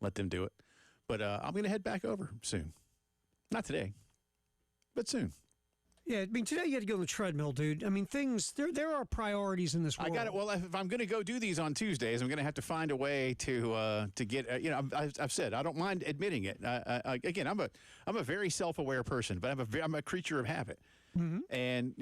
let them do it. But I'm going to head back over soon. Not today, but soon. Yeah, I mean, today you had to go on the treadmill, dude. I mean, there are priorities in this world. I got it. Well, if I'm going to go do these on Tuesdays, I'm going to have to find a way to get. I've said I don't mind admitting it. Again, I'm a very self-aware person, but I'm a creature of habit. Mm-hmm. And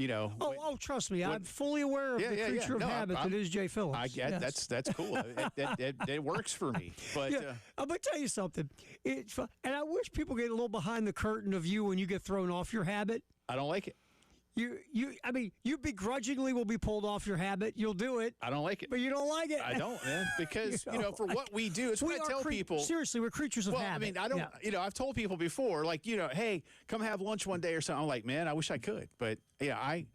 trust me, I'm fully aware of the creature of habit that is Jay Phillips. I get that's cool. It works for me. But I'm going to tell you something. And I wish people get a little behind the curtain of you when you get thrown off your habit. I don't like it. You begrudgingly will be pulled off your habit. You'll do it. I don't like it. But you don't like it. I don't, man. Because, for what we do, it's what I tell people. Seriously, we're creatures of habit. I mean, I don't, I've told people before, like, hey, come have lunch one day or something. I'm like, man, I wish I could. But, I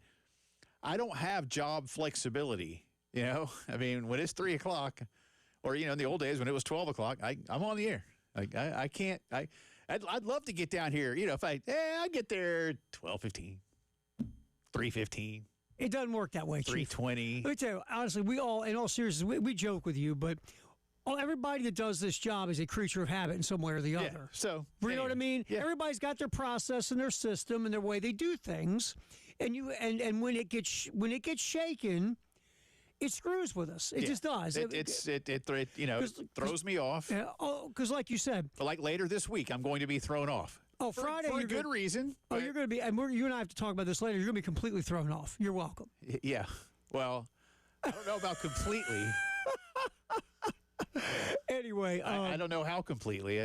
don't have job flexibility, I mean, when it's 3 o'clock or, in the old days when it was 12 o'clock, I'm on the air. I can't. I'd love to get down here. If I get there 12:15, 3:15. It doesn't work that way, Chief. 3:20. Let me tell you, honestly, we all, in all seriousness, we joke with you, but everybody that does this job is a creature of habit in some way or the other. Yeah, so you know what I mean? Yeah. Everybody's got their process and their system and their way they do things, and when it gets shaken, it screws with us. It just does. It throws me off. Because like you said, but like later this week, I'm going to be thrown off. Friday for a good reason. You're going to be, and you and I have to talk about this later. You're going to be completely thrown off. You're welcome. Yeah. Well, I don't know about completely. Anyway, I don't know how completely.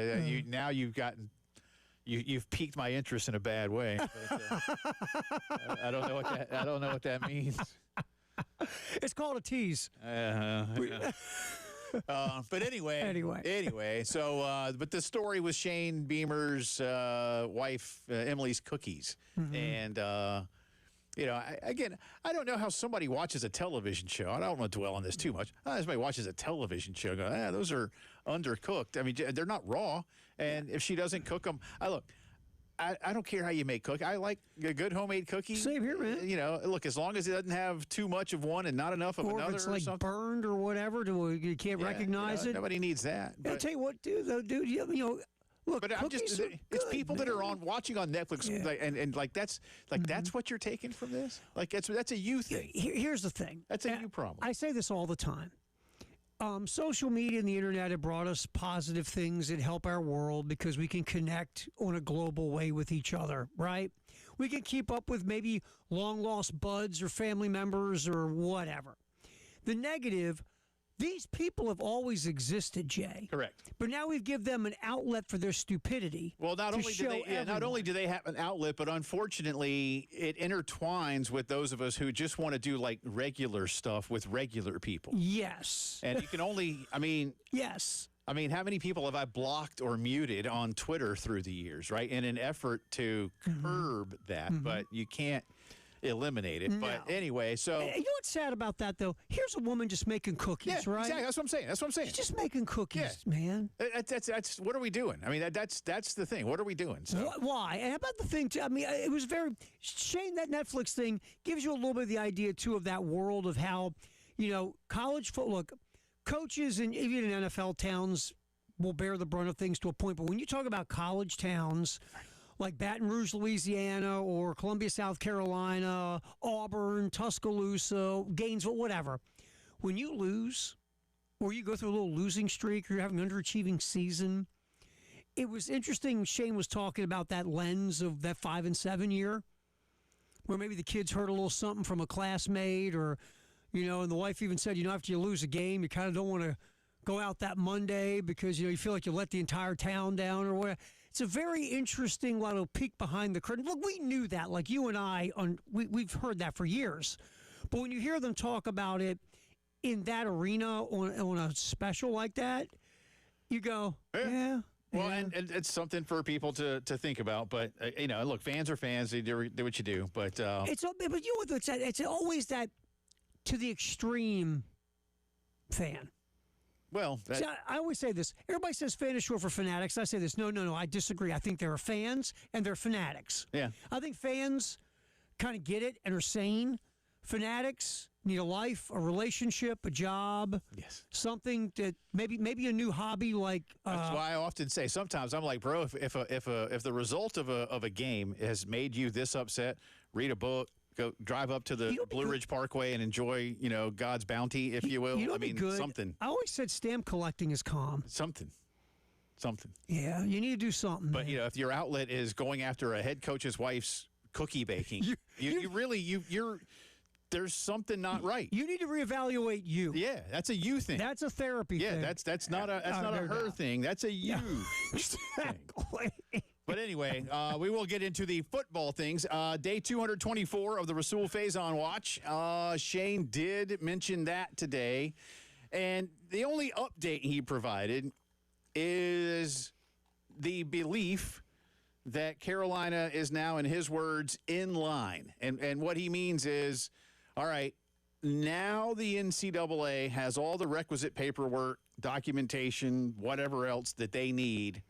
You've piqued my interest in a bad way. But, I don't know what that means. It's called a tease. But anyway. So, but the story was Shane Beamer's wife, Emily's cookies, and I don't know how somebody watches a television show. I don't want to dwell on this too much. Somebody watches a television show, go, those are undercooked. I mean, they're not raw, and if she doesn't cook them, I don't care how you make cookie. I like a good homemade cookie. Same here, man. Look, as long as it doesn't have too much of one and not enough of or another, if it's like something. Burned or whatever, you can't recognize it. Nobody needs that. I'll tell you what, dude. Look, but it's people that are watching on Netflix, and that's what you're taking from this. Like that's a you thing. Here's the thing. That's a you problem. I say this all the time. Social media and the internet have brought us positive things that help our world because we can connect on a global way with each other, right? We can keep up with maybe long-lost buds or family members or whatever. The negative, these people have always existed, Jay. Correct. But now we give them an outlet for their stupidity. Well, not only do they have an outlet, but unfortunately, it intertwines with those of us who just want to do like regular stuff with regular people. Yes. And you can only, yes. How many people have I blocked or muted on Twitter through the years, right? In an effort to curb that, but you can't eliminate it. No. But anyway, so you know what's sad about that though? Here's a woman just making cookies, right? Exactly. That's what I'm saying. She's just making cookies, man. That's what are we doing? I mean, that's the thing. What are we doing? So why? And how about the thing too? I mean, it was very Shane. That Netflix thing gives you a little bit of the idea too of that world of how college football. Look, coaches and even in NFL towns will bear the brunt of things to a point, but when you talk about college towns like Baton Rouge, Louisiana, or Columbia, South Carolina, Auburn, Tuscaloosa, Gainesville, whatever. When you lose, or you go through a little losing streak, or you're having an underachieving season, it was interesting. Shane was talking about that lens of that 5-7 year, where maybe the kids heard a little something from a classmate, or, and the wife even said, after you lose a game, you kind of don't want to go out that Monday because you feel like you let the entire town down or whatever. It's a very interesting little peek behind the curtain. Look, we knew that, like you and I, we've heard that for years. But when you hear them talk about it in that arena on a special like that, you go, yeah. Well, and it's something for people to think about. But look, fans are fans; they do what you do. But it's always that to the extreme fan. Well, see, I always say this. Everybody says fan is short for fanatics. I say this. No. I disagree. I think there are fans and there are fanatics. Yeah. I think fans kind of get it and are sane. Fanatics need a life, a relationship, a job, Yes. something that maybe a new hobby like That's why I often say sometimes I'm like, bro, if the result of a game has made you this upset, read a book, go drive up to the Blue Ridge Parkway and enjoy, God's bounty, if you will. You know I what'd be mean, good? something. I always said stamp collecting is calm. Something. Yeah, you need to do something. But man. if your outlet is going after a head coach's wife's cookie baking, you're there's something not right. You need to reevaluate you. Yeah, that's a you thing. That's a therapy thing. That's not a her thing. That's a you thing. Exactly. But anyway, we will get into the football things. Day 224 of the Rasul Faison Watch. Shane did mention that today. And the only update he provided is the belief that Carolina is now, in his words, in line. And what he means is, all right, now the NCAA has all the requisite paperwork, documentation, whatever else that they need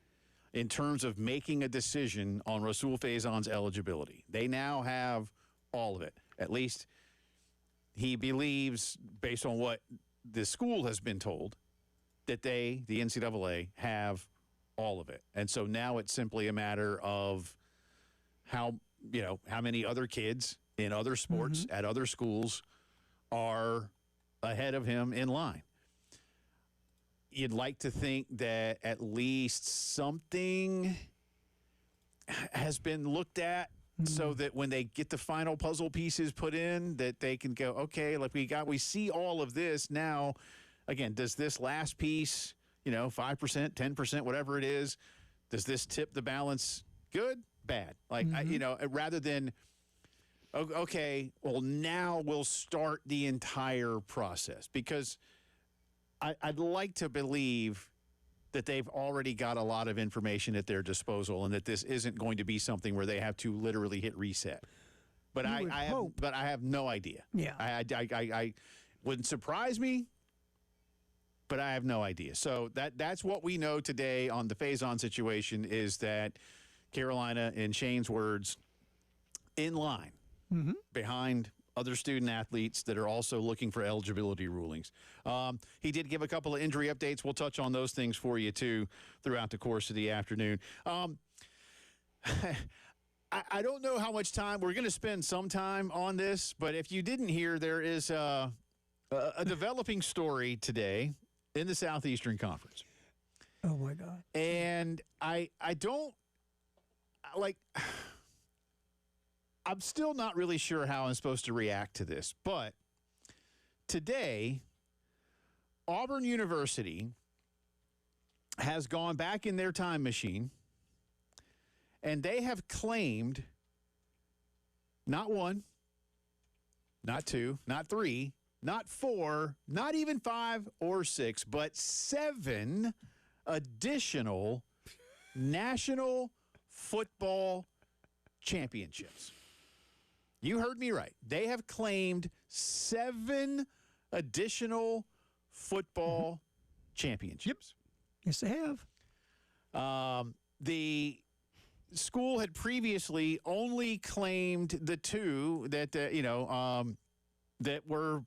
in terms of making a decision on Rasul Faison's eligibility. They now have all of it. At least he believes, based on what the school has been told, that the NCAA, have all of it. And so now it's simply a matter of how many other kids in other sports at other schools are ahead of him in line. You'd like to think that at least something has been looked at so that when they get the final puzzle pieces put in, that they can go, okay, like we see all of this now. Again, does this last piece, 5%, 10%, whatever it is, does this tip the balance good, bad? Like, rather than, okay, well, now we'll start the entire process, because I'd like to believe that they've already got a lot of information at their disposal and that this isn't going to be something where they have to literally hit reset. But I have no idea. Yeah. I wouldn't surprise me, but I have no idea. So that's what we know today on the Faison situation, is that Carolina, in Shane's words, in line behind other student athletes that are also looking for eligibility rulings. He did give a couple of injury updates. We'll touch on those things for you, too, throughout the course of the afternoon. I don't know how much time. We're going to spend some time on this, but if you didn't hear, there is a developing story today in the Southeastern Conference. Oh, my God. And I don't, like, I'm still not really sure how I'm supposed to react to this, but today, Auburn University has gone back in their time machine, and they have claimed not one, not two, not three, not four, not even 5 or 6, but 7 additional national football championships. You heard me right. They have claimed 7 additional football championships. Yes, they have. The school had previously only claimed the 2 that that were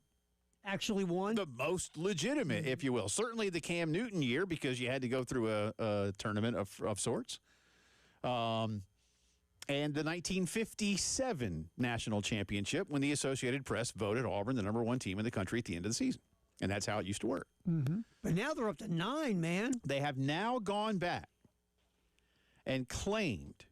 actually won. The most legitimate, if you will. Certainly the Cam Newton year, because you had to go through a tournament of sorts. And the 1957 national championship, when the Associated Press voted Auburn the #1 team in the country at the end of the season. And that's how it used to work. But now they're up to 9, man. They have now gone back and claimed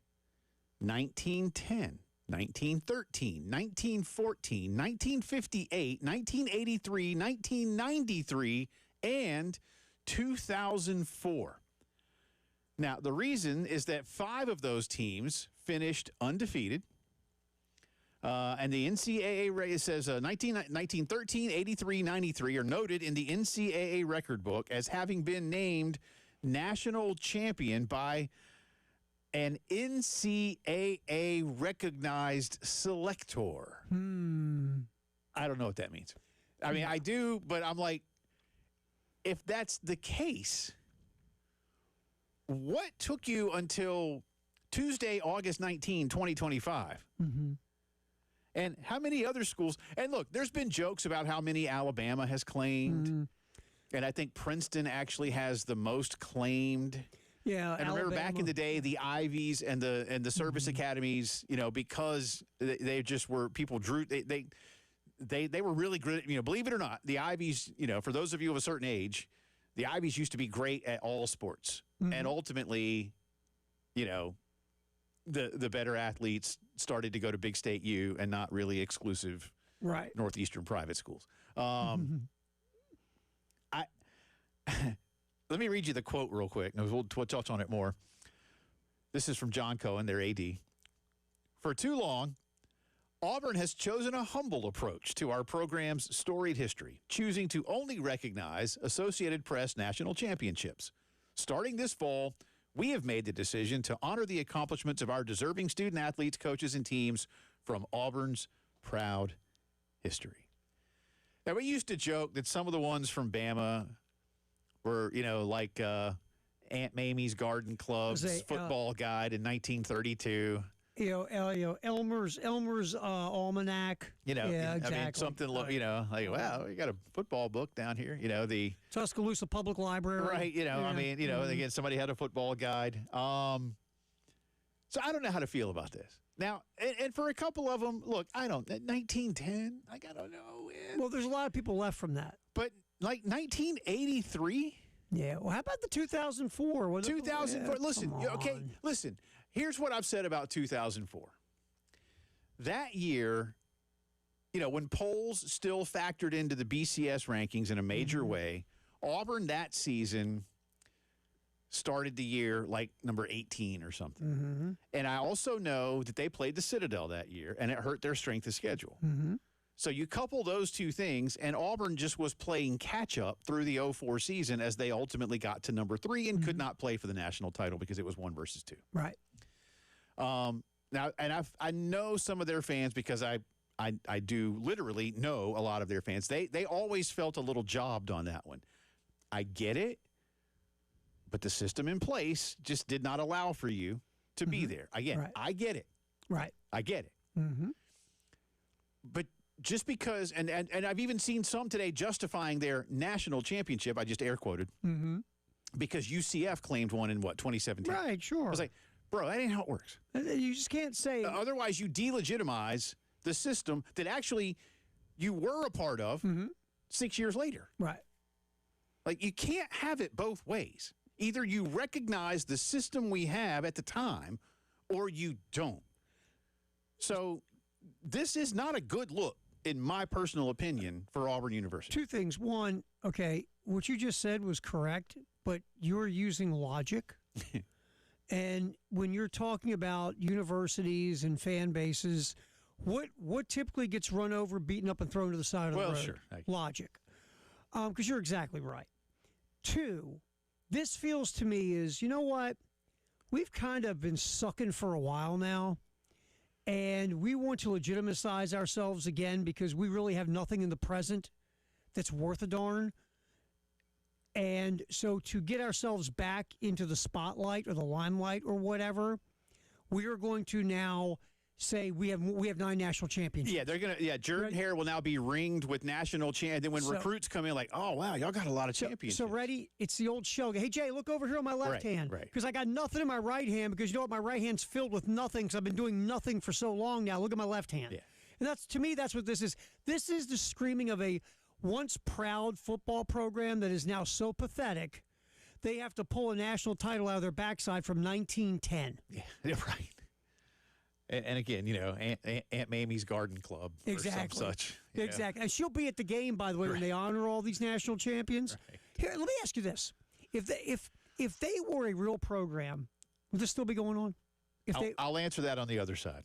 1910, 1913, 1914, 1958, 1983, 1993, and 2004. Now, the reason is that 5 of those teams finished undefeated. And the NCAA says 1913, 83, 93 are noted in the NCAA record book as having been named national champion by an NCAA recognized selector. I don't know what that means. I mean, I do, but I'm like, if that's the case, what took you until Tuesday, August 19, 2025, And how many other schools? And look, there's been jokes about how many Alabama has claimed. And I think Princeton actually has the most claimed. Yeah, And remember back in the day, the Ivies and the service academies, because they just were people drew they were really great. Believe it or not, the Ivies, for those of you of a certain age, the Ivies used to be great at all sports, and ultimately, the better athletes started to go to Big State U and not really exclusive Northeastern private schools. Let me read you the quote real quick, and we'll touch on it more. This is from John Cohen, their AD. For too long, Auburn has chosen a humble approach to our program's storied history, choosing to only recognize Associated Press national championships. Starting this fall, we have made the decision to honor the accomplishments of our deserving student athletes, coaches, and teams from Auburn's proud history. Now, we used to joke that some of the ones from Bama were, like Aunt Mamie's Garden Club's football guide in 1932. Elmer's Almanac. Yeah, exactly. I mean, something, wow, we got a football book down here, the Tuscaloosa Public Library. Right, again, somebody had a football guide. So I don't know how to feel about this. Now, and for a couple of them, look, 1910, I don't know. Well, there's a lot of people left from that. But like 1983? Yeah, well, how about the 2004? 2004, listen, here's what I've said about 2004. That year, when polls still factored into the BCS rankings in a major way, Auburn that season started the year like number 18 or something. And I also know that they played the Citadel that year, and it hurt their strength of schedule. So you couple those two things, and Auburn just was playing catch-up through the 04 season as they ultimately got to number 3 and could not play for the national title because it was 1 versus 2. Right. Now, and I know some of their fans because I do literally know a lot of their fans. They always felt a little jobbed on that one. I get it, but the system in place just did not allow for you to be there. Again, I get it. Right. I get it. But just because, and I've even seen some today justifying their national championship, I just air quoted, because UCF claimed one in, 2017? Right, sure. I was like, bro, that ain't how it works. You just can't say. Otherwise, you delegitimize the system that actually you were a part of 6 years later. Right. Like, you can't have it both ways. Either you recognize the system we have at the time or you don't. So this is not a good look, in my personal opinion, for Auburn University. Two things. One, okay, what you just said was correct, but you're using logic. And when you're talking about universities and fan bases, what typically gets run over, beaten up, and thrown to the side of the road? Sure. Logic. Because you're exactly right. Two, this feels to me is, you know what? We've kind of been sucking for a while now, and we want to legitimize ourselves again because we really have nothing in the present that's worth a darn. And so to get ourselves back into the spotlight or the limelight or whatever, we are going to now say we have 9 national championships. Yeah, Jordan Hare will now be ringed with national champ. Then when recruits come in, like, oh wow, y'all got a lot of championships. So ready? It's the old show. Hey Jay, look over here on my left hand, because I got nothing in my right hand. Because you know what, my right hand's filled with nothing. Because I've been doing nothing for so long now. Look at my left hand. Yeah. And to me, that's what this is. This is the screaming of a once proud football program that is now so pathetic. They have to pull a national title out of their backside from 1910. Yeah, right. And again, Aunt Mamie's Garden Club or some such. Exactly. And she'll be at the game, by the way, when they honor all these national champions. Right. Here, let me ask you this. If they were a real program, would this still be going on? I'll answer that on the other side.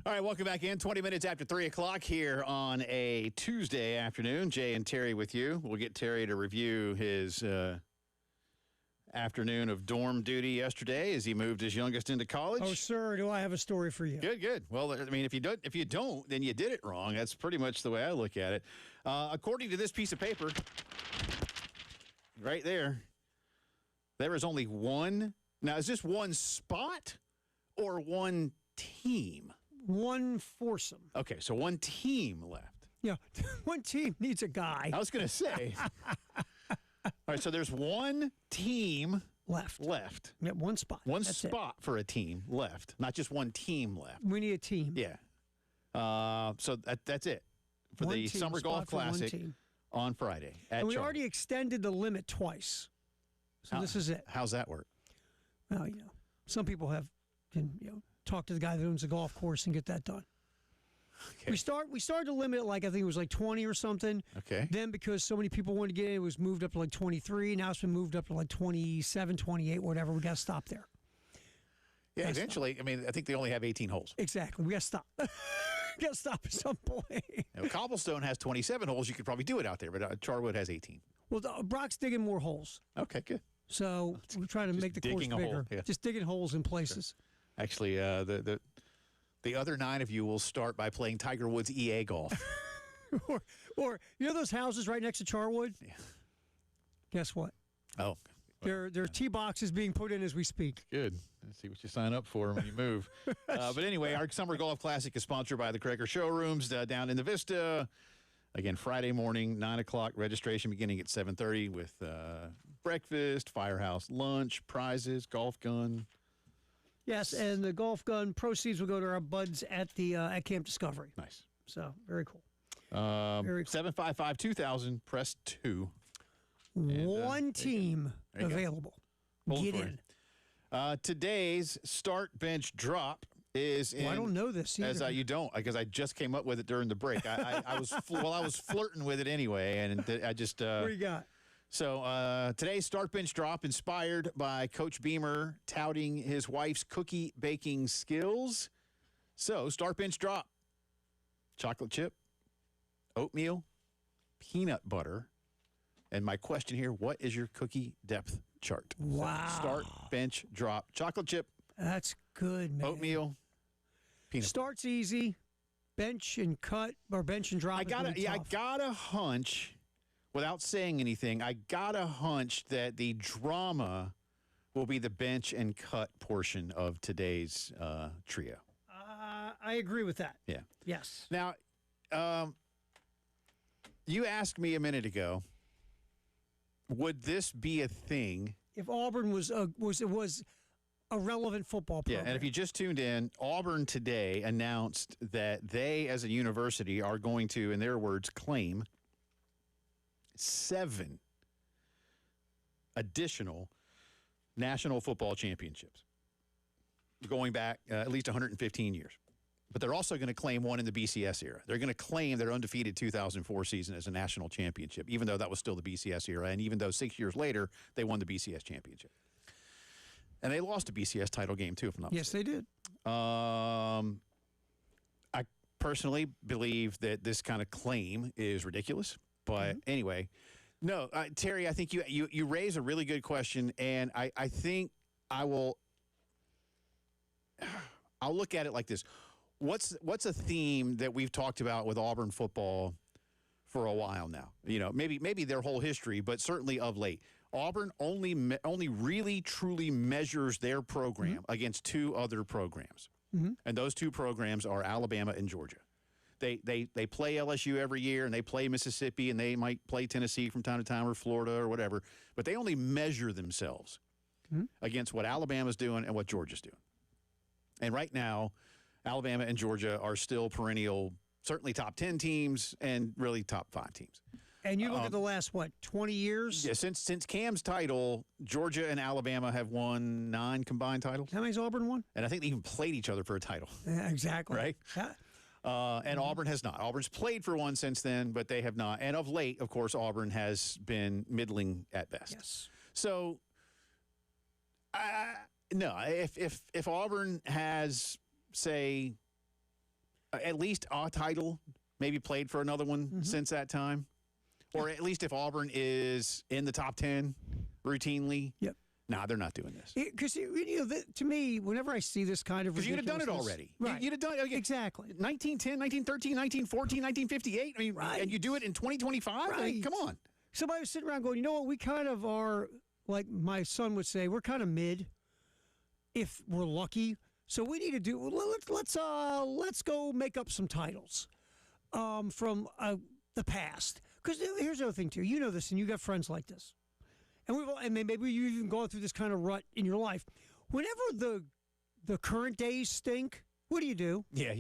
All right, welcome back in. 20 minutes after 3 o'clock here on a Tuesday afternoon. Jay and Terry with you. We'll get Terry to review his afternoon of dorm duty yesterday as he moved his youngest into college. Oh, sir, do I have a story for you? Good, good. Well, I mean, if you don't, then you did it wrong. That's pretty much the way I look at it. According to this piece of paper, right there, there is only one. Now, is this one spot or one team? One foursome. Okay, so one team left. Yeah, one team needs a guy I was going to say. All right, so there's one team left. left. Yeah, one spot. One That's spot for a team left, not just one team left. it. We need a team. Yeah. So that's it for One the team, Summer Golf spot for one Classic team. on Friday at And we Charlotte. already extended the limit twice. So this is it. How's that work? Well, some people can talk to the guy that owns the golf course and get that done. Okay. We started to limit it like I think it was like 20 or something. Okay. Then because so many people wanted to get in, it was moved up to like 23. Now it's been moved up to like 27, 28, whatever. We got to stop there. Yeah, That's eventually, I mean, I think they only have 18 holes. Exactly. We got to stop. Got to stop at some point. Cobblestone has 27 holes. You could probably do it out there, but Charwood has 18. Well, Brock's digging more holes. Okay, good. So we're trying to Just make the course digging a hole, bigger. yeah. Just digging holes in places. Actually, the other 9 of you will start by playing Tiger Woods EA golf. or those houses right next to Charwood? Yeah. Guess what? Oh, There are tee boxes being put in as we speak. good. Let's see what you sign up for when you move. But anyway, our Summer Golf Classic is sponsored by the Cracker Showrooms down in the Vista. Again, Friday morning, 9 o'clock, registration beginning at 7:30 with breakfast, firehouse lunch, prizes, golf gun. Yes, and the golf gun proceeds will go to our buds at the at Camp Discovery. Nice. So very cool. Very cool. 755-2000, press 2. One team There you go. available. Pulling Get for in. you. Today's start bench drop is in. Well, I don't know this either. As you don't, because I just came up with it during the break. I was I was flirting with it anyway, and I just. What do you got? So today's start bench drop inspired by Coach Beamer touting his wife's cookie baking skills. So start bench drop: chocolate chip, oatmeal, peanut butter, and my question here: what is your cookie depth chart? So Wow. start bench drop: chocolate chip, That's good, man. oatmeal, peanut. Starts easy. Bench and cut or bench and drop. I is gonna got be I tough. got a hunch, without saying anything, I got a hunch that the drama will be the bench and cut portion of today's trio. I agree with that. Yeah. Yes. Now, you asked me a minute ago, would this be a thing? If Auburn was a relevant football Yeah, program. and if you just tuned in, Auburn today announced that they, as a university, are going to, in their words, claim 7 additional national football championships going back at least 115 years. But they're also going to claim one in the BCS era. They're going to claim their undefeated 2004 season as a national championship, even though that was still the BCS era, and even though 6 years later they won the BCS championship. And they lost a BCS title game, too, if I'm not yes, they did. I personally believe that this kind of claim is ridiculous. But anyway, no, Terry, I think you raise a really good question, and I think I'll look at it like this. What's a theme that we've talked about with Auburn football for a while now? You know, maybe their whole history, but certainly of late. Auburn only really truly measures their program against 2 other programs, and those 2 programs are Alabama and Georgia. They play LSU every year, and they play Mississippi, and they might play Tennessee from time to time, or Florida, or whatever. But they only measure themselves against what Alabama's doing and what Georgia's doing. And right now, Alabama and Georgia are still perennial, certainly top 10 teams, and really top 5 teams. And you look at the last 20 years. Yeah, since Cam's title, Georgia and Alabama have won 9 combined titles, How many's Auburn won? and I think they even played each other for a title. Yeah, exactly. Right. Yeah. And Auburn has not. Auburn's played for one since then, but they have not. And of late, of course, Auburn has been middling at best. Yes. So, no, if Auburn has, say, at least a title, maybe played for another one since that time. Or at least if Auburn is in the top 10 routinely. Yep. Nah, they're not doing this. Because to me, whenever I see this kind of because you'd have done it already. Right. You'd have done it. Exactly. 1910, 1913, 1914, 1958. I mean, Right. and you do it in 2025? Right. I mean, come on. Somebody was sitting around going, you know what, we kind of are, like my son would say, we're kind of mid if we're lucky. So we need to do, let's go make up some titles from the past. Because here's the other thing, too. You know this, and you got friends like this. And maybe you've even gone through this kind of rut in your life. Whenever the current days stink, what do? Yeah,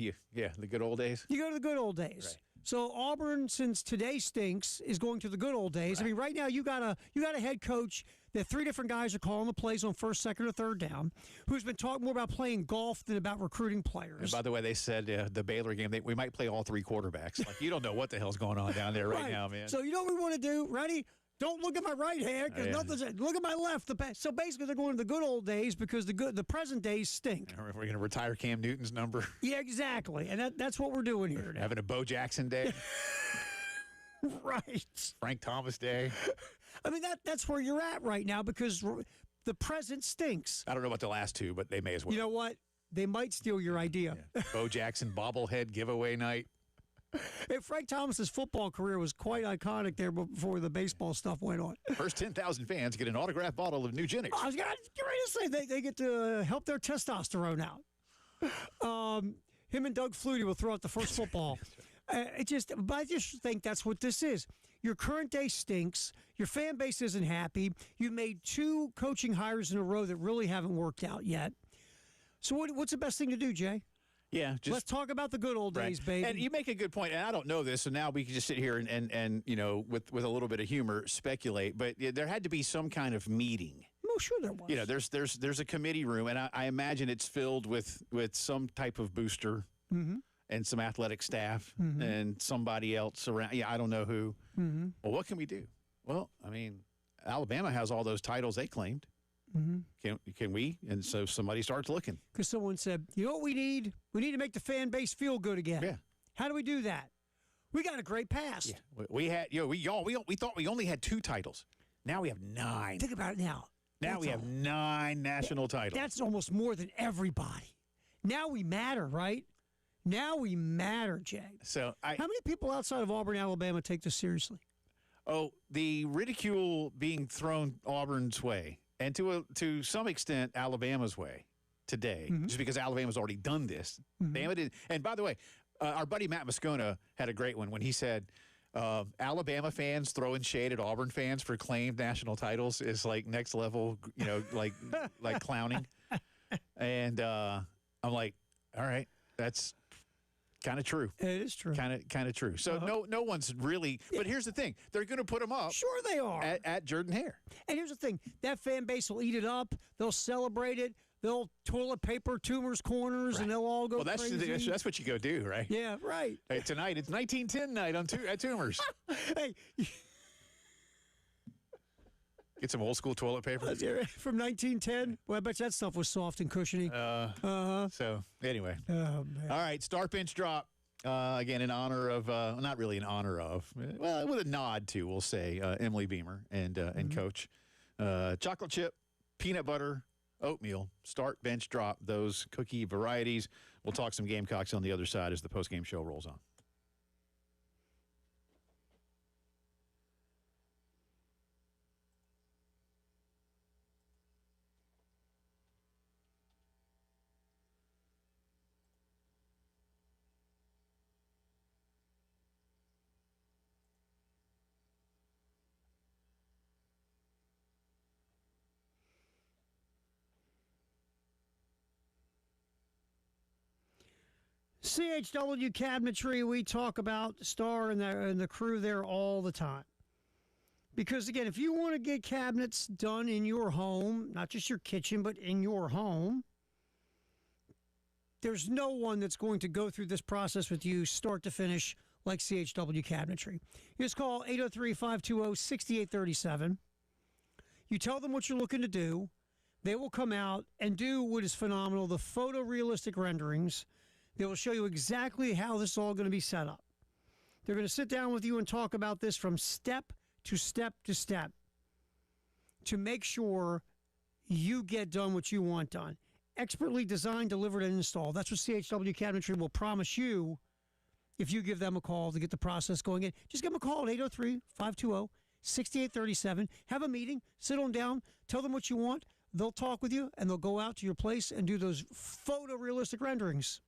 the good old days. You go to the good old days. Right. So Auburn, since today stinks, is going to the good old days. Right. I mean, right now you got a head coach that 3 different guys are calling the plays on first, second, or third down, who's been talking more about playing golf than about recruiting players. And by the way, they said the Baylor game, we might play all 3 quarterbacks. Like, you don't know what the hell's going on down there right now, man. So you know what we want to do? Ready? Don't look at my right hand because nothing's. Look at my left. So basically, they're going to the good old days because the present days stink. We're going to retire Cam Newton's number. Yeah, exactly, and that's what we're doing here now. Having a Bo Jackson day. Right. Frank Thomas day. I mean, that's where you're at right now because the present stinks. I don't know about the last 2, but they may as well. You know what? They might steal your idea. Yeah. Bo Jackson bobblehead giveaway night. Hey, Frank Thomas's football career was quite iconic there before the baseball stuff went on. First 10,000 fans get an autographed bottle of Nugenix. I was going to say they get to help their testosterone out. Him and Doug Flutie will throw out the first football. But I just think that's what this is. Your current day stinks. Your fan base isn't happy. You've made 2 coaching hires in a row that really haven't worked out yet. So what's the best thing to do, Jay? Yeah, let's talk about the good old days, baby. And you make a good point, and I don't know this, so now we can just sit here and with a little bit of humor speculate. But there had to be some kind of meeting. Oh, sure there was. There's a committee room, and I imagine it's filled with some type of booster and some athletic staff and somebody else around. Yeah, I don't know who. Well, what can we do? Well, I mean, Alabama has all those titles they claimed. Can we? And so somebody starts looking. Because someone said, you know what we need? We need to make the fan base feel good again. Yeah. How do we do that? We got a great past. Yeah. We had, we thought we only had 2 titles. Now we have 9. Think about it now. Now we have 9 national titles. That's almost more than everybody. Now we matter, right? Now we matter, Jay. So how many people outside of Auburn, Alabama take this seriously? Oh, the ridicule being thrown Auburn's way. And to some extent, Alabama's way today, just because Alabama's already done this. Bama did. And by the way, our buddy Matt Moscona had a great one when he said, Alabama fans throwing shade at Auburn fans for claimed national titles is like next level, like clowning. And I'm like, all right, that's kind of true. It is true. Kind of true. So no one's really. But here's the thing: they're going to put them up. Sure, they are at Jordan-Hare. And here's the thing: that fan base will eat it up. They'll celebrate it. They'll toilet paper Toomer's corners, and they'll all go. Well, that's what you go do, right? Yeah, right. Hey, tonight it's 1910 night at Toomer's. Hey. Get some old school toilet paper. From 1910? Well, I bet that stuff was soft and cushiony. So, anyway. Oh, man. All right, start bench drop. Again, in honor of, not really in honor of, well, with a nod to, we'll say, Emily Beamer and Coach. Chocolate chip, peanut butter, oatmeal, start bench drop, those cookie varieties. We'll talk some Gamecocks on the other side as the postgame show rolls on. CHW Cabinetry, we talk about Star and the crew there all the time. Because, again, if you want to get cabinets done in your home, not just your kitchen, but in your home, there's no one that's going to go through this process with you start to finish like CHW Cabinetry. You just call 803-520-6837. You tell them what you're looking to do. They will come out and do what is phenomenal, the photorealistic renderings. They will show you exactly how this is all going to be set up. They're going to sit down with you and talk about this from step to step to step to make sure you get done what you want done. Expertly designed, delivered, and installed. That's what CHW Cabinetry will promise you if you give them a call to get the process going in. Just give them a call at 803-520-6837. Have a meeting, sit them down, tell them what you want. They'll talk with you, and they'll go out to your place and do those photorealistic renderings.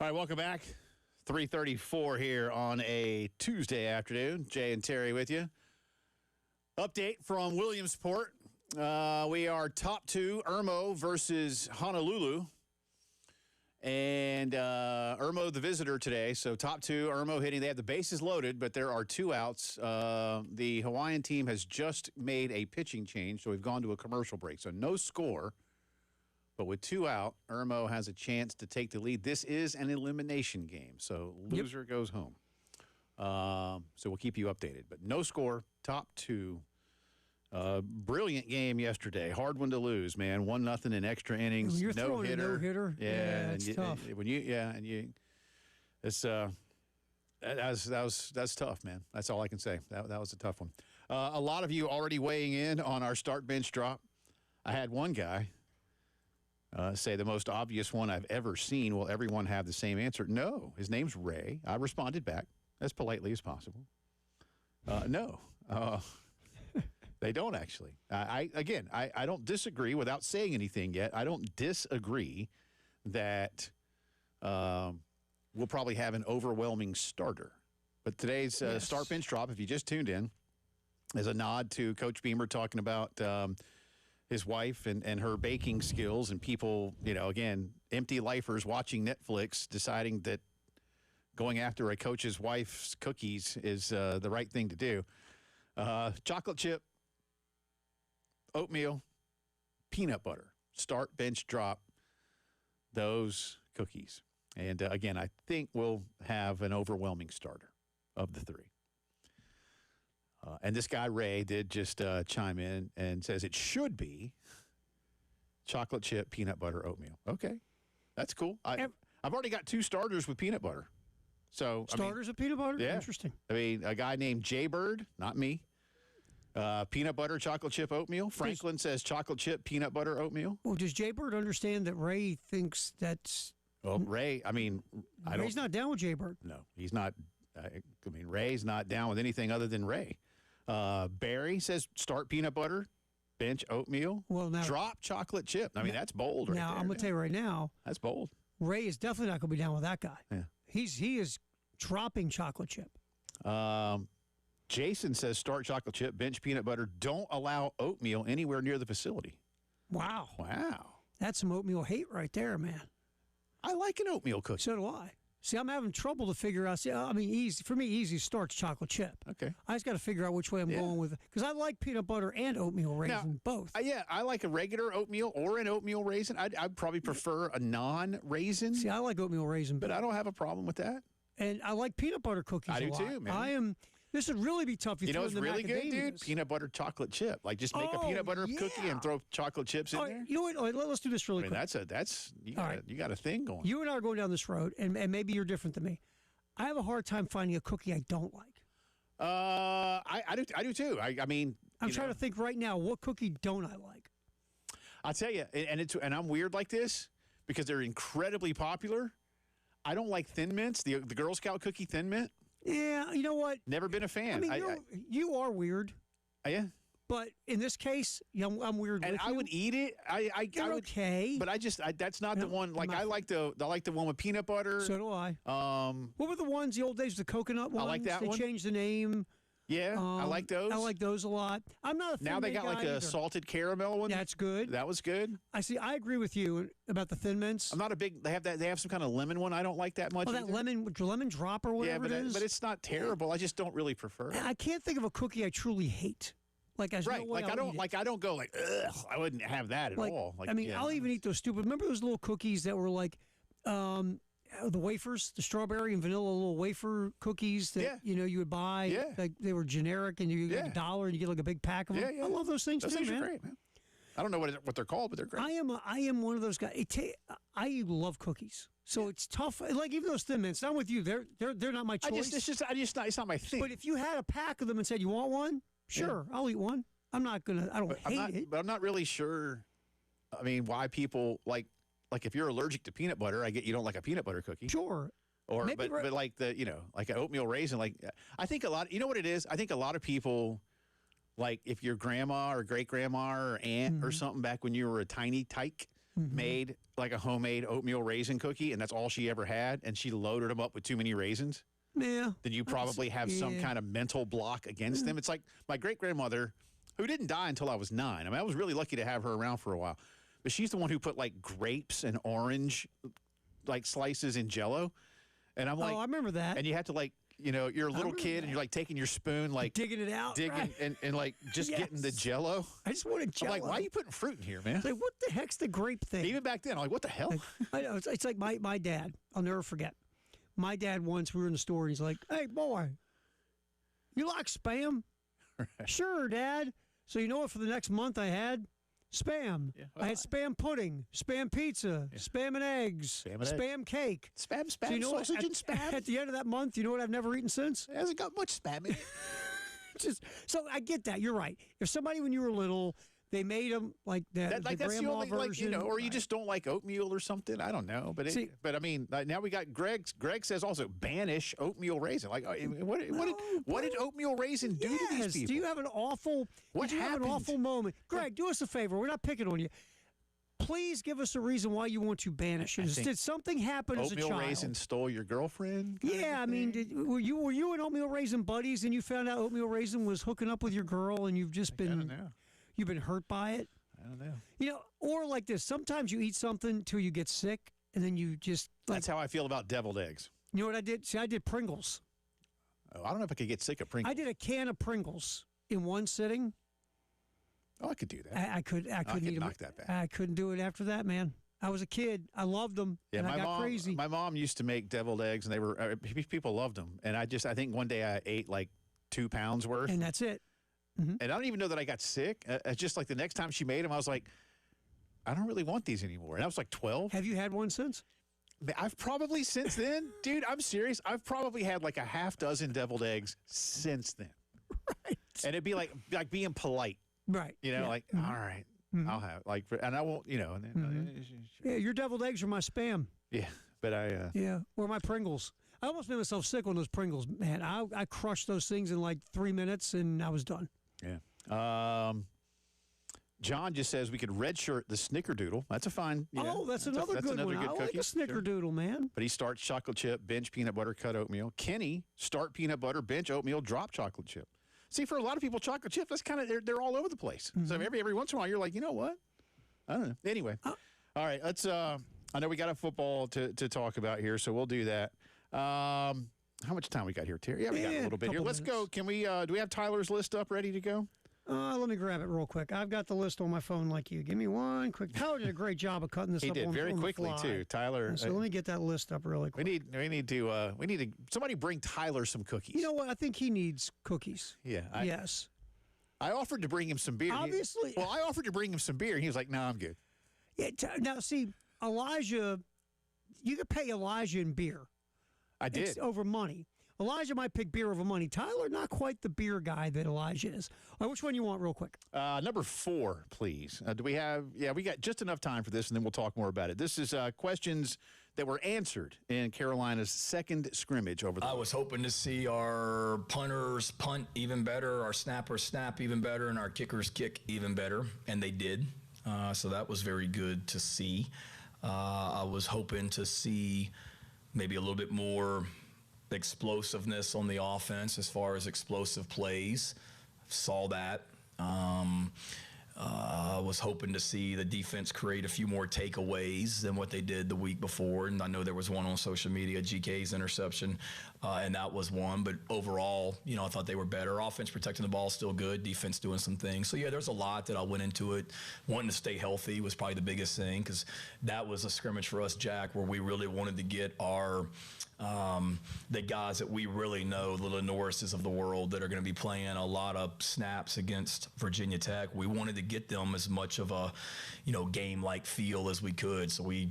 All right, welcome back. 3:34 here on a Tuesday afternoon. Jay and Terry with you. Update from Williamsport. We are top two, Irmo versus Honolulu. And Irmo the visitor today. So top two, Irmo hitting. They have the bases loaded, but there are two outs. The Hawaiian team has just made a pitching change, so we've gone to a commercial break. So no score. But with two out, Irmo has a chance to take the lead. This is an elimination game, so loser goes home. So we'll keep you updated. But no score, top two. Brilliant game yesterday. Hard one to lose, man. 1-0 in extra innings. When you're no throwing hitter. a no hitter, yeah, it's tough. It's That's tough, man. That's all I can say. That was a tough one. A lot of you already weighing in on our start bench drop. I had one guy say the most obvious one I've ever seen. Will everyone have the same answer? No. His name's Ray. I responded back as politely as possible. No. They don't actually. I don't disagree without saying anything yet. I don't disagree that we'll probably have an overwhelming starter. But today's start bench drop, if you just tuned in, is a nod to Coach Beamer talking about his wife and her baking skills and people, again, empty lifers watching Netflix deciding that going after a coach's wife's cookies is the right thing to do. Chocolate chip, oatmeal, peanut butter, start, bench, drop, those cookies. And again, I think we'll have an overwhelming starter of the three. And this guy, Ray, did just chime in and says it should be chocolate chip, peanut butter, oatmeal. Okay, that's cool. I've already got 2 starters with peanut butter. So starters of peanut butter? Yeah. Interesting. I mean, a guy named Jaybird, not me. Peanut butter, chocolate chip, oatmeal. Franklin says chocolate chip, peanut butter, oatmeal. Well, does Jaybird understand that Ray thinks that's... Well, Ray, I mean, Ray's not down with Jaybird. No, he's not. Ray's not down with anything other than Ray. Barry says start peanut butter, bench oatmeal, well, now, drop chocolate chip. I mean, that's bold right now, there. I'm going to tell you right now. That's bold. Ray is definitely not going to be down with that guy. Yeah. He is dropping chocolate chip. Jason says start chocolate chip, bench peanut butter. Don't allow oatmeal anywhere near the facility. Wow. Wow. That's some oatmeal hate right there, man. I like an oatmeal cookie. So do I. See, I'm having trouble to figure out. See, I mean, easy for me. Easy starts chocolate chip. Okay. I just got to figure out which way I'm going with it because I like peanut butter and oatmeal raisin both. Yeah, I like a regular oatmeal or an oatmeal raisin. I'd probably prefer a non-raisin. See, I like oatmeal raisin, but I don't have a problem with that. And I like peanut butter cookies. I do a lot. too, man. This would really be tough. You know what's really good, dude? Peanut butter chocolate chip. Like just make a peanut butter cookie and throw chocolate chips in there. You know what? All right, let's do this really quick. You got a thing going. You and I are going down this road, and maybe you're different than me. I have a hard time finding a cookie I don't like. I do too. I mean, I'm trying to think right now. What cookie don't I like? I'll tell you, and I'm weird like this because they're incredibly popular. I don't like Thin Mints, the Girl Scout cookie Thin Mint. Yeah, you know what? Never been a fan. I mean, you are weird. Yeah. But in this case, I'm weird. And I would eat it. I would, okay. But that's not the one. Like I like the one with peanut butter. So do I. What were the ones the old days? The coconut ones. I like that they one. They changed the name. Yeah, I like those. I like those a lot. I'm not a Thin now they Mint got like guy a either. salted caramel one. That's good. That was good. I agree with you about the Thin Mints. I'm not a big. They have some kind of lemon one. I don't like that much. Oh, that either. lemon drop or whatever it is. But it's not terrible. I just don't really prefer it. I can't think of a cookie I truly hate. Like as right, no way I don't go like, ugh, I wouldn't have that at all. Like, I mean, I'll even eat those stupid. Remember those little cookies that were like, the wafers, the strawberry and vanilla little wafer cookies that you would buy. Yeah. Like they were generic, and you get $1 and you get like a big pack of them. Yeah. I love those things those too, things man. Are great, man. I don't know what they're called, but they're great. I am one of those guys. I love cookies. So it's tough. Like even those Thin Mints, I'm with you. They're not my choice. It's not my thing. But if you had a pack of them and said you want one, sure, I'll eat one. I don't hate it. But I'm not really sure. I mean, why people like if you're allergic to peanut butter, I get you don't like a peanut butter cookie. Sure. Or but like like an oatmeal raisin. Like I think a lot. You know what it is? I think a lot of people. Like if your grandma or great grandma or aunt or something back when you were a tiny tyke made like a homemade oatmeal raisin cookie and that's all she ever had and she loaded them up with too many raisins. Yeah. Then you probably have some kind of mental block against them. It's like my great grandmother who didn't die until I was 9. I mean, I was really lucky to have her around for a while. But she's the one who put like grapes and orange like slices in Jell-O. And I'm like, oh, I remember that. And you had to like, you're a little kid and you're like taking your spoon, like digging it out, and like just getting the Jell-O. I just wanted Jell-O. I'm like, why are you putting fruit in here, man? Like, what the heck's the grape thing? Even back then, I'm like, what the hell? I know it's like my dad. I'll never forget. My dad once we were in the store and he's like, "Hey boy, you like Spam?" Sure, Dad. So you know what? For the next month, I had Spam. Yeah. I had spam pudding, spam pizza, spam and eggs, Spam and spam cake. Spam, So you know what? sausage, and spam. At the end of that month, you know what I've never eaten since? It hasn't got much spam in it. Just so I get that. You're right. If somebody when you were little, they made them like that, Like the that's the grandma only, version, or you just don't like oatmeal or something. I don't know, but See- but I mean, now we got Greg. Greg says also banish oatmeal raisin. Like, what did oatmeal raisin do to Yes. these people? Do you have an awful? What did you have an happened? awful moment, Greg? Do us a favor. We're not picking on you. Please give us a reason why you want to banish it. think Did something happen as a Oatmeal child? raisin stole your girlfriend? kind of Yeah, a I mean, thing? were you and Oatmeal Raisin buddies, and you found out Oatmeal Raisin was hooking up with your girl, and you've just I don't been know. you've been hurt by it? I don't know. You know, or like this. Sometimes you eat something till you get sick, and then you just like That's how I feel about deviled eggs. you know what I did? See, I did Pringles. Oh, I don't know if I could get sick of Pringles. I did a can of Pringles in one sitting. Oh, I could do that. I couldn't could eat 'em. knock that back. I couldn't do it after that, man. I was a kid. I loved them, and I got crazy. My mom used to make deviled eggs, and they were people loved them. And I think one day I ate like 2 pounds worth, And that's it. and I don't even know that I got sick. Just like the next time she made them, I was like, I don't really want these anymore. And I was like 12. Have you had one since? I've probably since then, dude. I'm serious. I've probably had like a half dozen deviled eggs since then. Right. And it'd be like being polite, Right. you know, Yeah. like all right, I'll have like, and I won't, you know, and then, Yeah, your deviled eggs are my spam. yeah. But I, Yeah, or my Pringles. I almost made myself sick on those Pringles, man. I crushed those things in like 3 minutes, and I was done. yeah. John just says we could redshirt the Snickerdoodle. That's a fine. Oh, that's another good one. I like a Sure. Snickerdoodle, man. But he starts chocolate chip, bench peanut butter, cut oatmeal. Kenny, start peanut butter, bench oatmeal, drop chocolate chip. See, for a lot of people, chocolate chip, that's kind of, they're all over the place. So every once in a while, you're like, you know what? I don't know. Anyway. All right. Let's, I know we got a football to talk about here, so we'll do that. How much time we got here, Terry? Yeah, we got a little bit here. couple Let's go. minutes. Can we, do we have Tyler's list up ready to go? Let me grab it real quick. I've got the list on my phone like you. Give me one quick. Tyler did a great job of cutting this He up did on, very on the quickly, fly. too. Tyler. So let me get that list up really quick. We need to somebody bring Tyler some cookies. You know what? I think he needs cookies. Yeah. Yes. I offered to bring him some beer. Obviously. I offered to bring him some beer, and he was like, "No, I'm good." Yeah, now, see, Elijah, you could pay Elijah in beer. I did. It's over money. Elijah might pick beer over money. Tyler, not quite the beer guy that Elijah is. All right, which one you want real quick? Number 4, please. Do we have? Yeah, we got just enough time for this, and then we'll talk more about it. This is questions that were answered in Carolina's second scrimmage over the. I was hoping to see our punters punt even better, our snappers snap even better, and our kickers kick even better, and they did. So that was very good to see. I was hoping to see maybe a little bit more explosiveness on the offense as far as explosive plays. Saw that. I was hoping to see the defense create a few more takeaways than what they did the week before. And I know there was one on social media, GK's interception, and that was one. But overall, you know, I thought they were better. Offense protecting the ball still good. Defense doing some things. So, yeah, there's a lot that I went into it. Wanting to stay healthy was probably the biggest thing because that was a scrimmage for us, Jack, where we really wanted to get our the guys that we really know, the Norrises of the world that are going to be playing a lot of snaps against Virginia Tech. We wanted to get them as much of a, you know, game-like feel as we could. So we,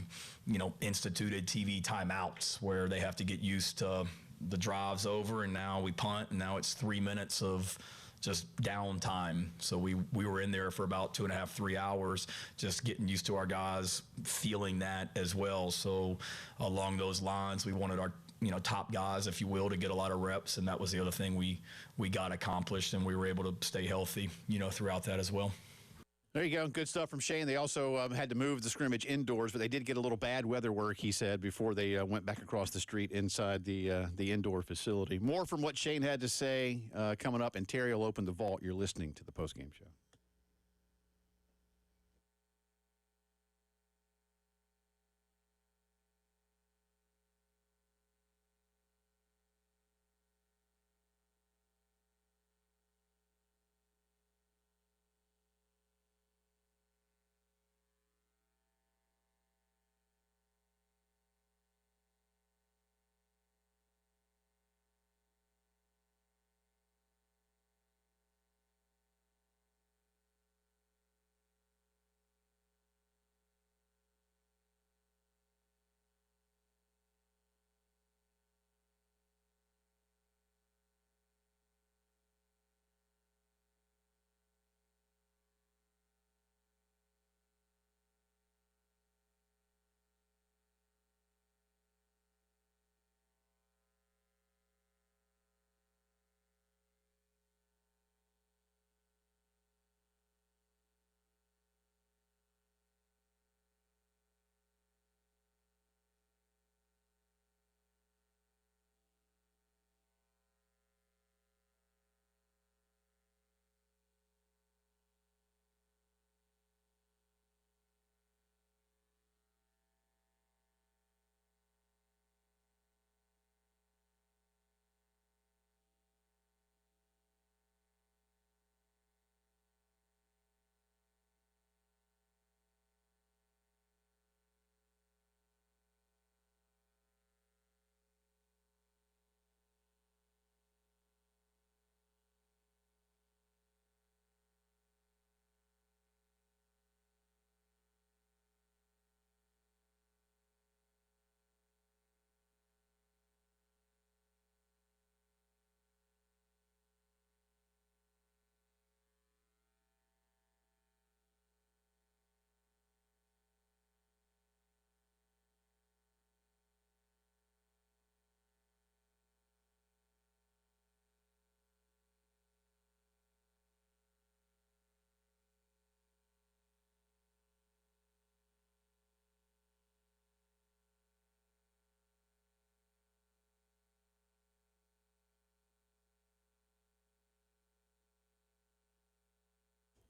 you know, instituted TV timeouts where they have to get used to the drives over, and now we punt, and now it's 3 minutes of just downtime. So we were in there for about 2.5, 3 hours, just getting used to our guys feeling that as well. So along those lines, we wanted our, you know, top guys, if you will, to get a lot of reps, and that was the other thing we got accomplished, and we were able to stay healthy, you know, throughout that as well. There you go. Good stuff from Shane. They also had to move the scrimmage indoors, but they did get a little bad weather work, he said, before they went back across the street inside the indoor facility. More from what Shane had to say coming up, and Terry will open the vault. You're listening to the postgame show.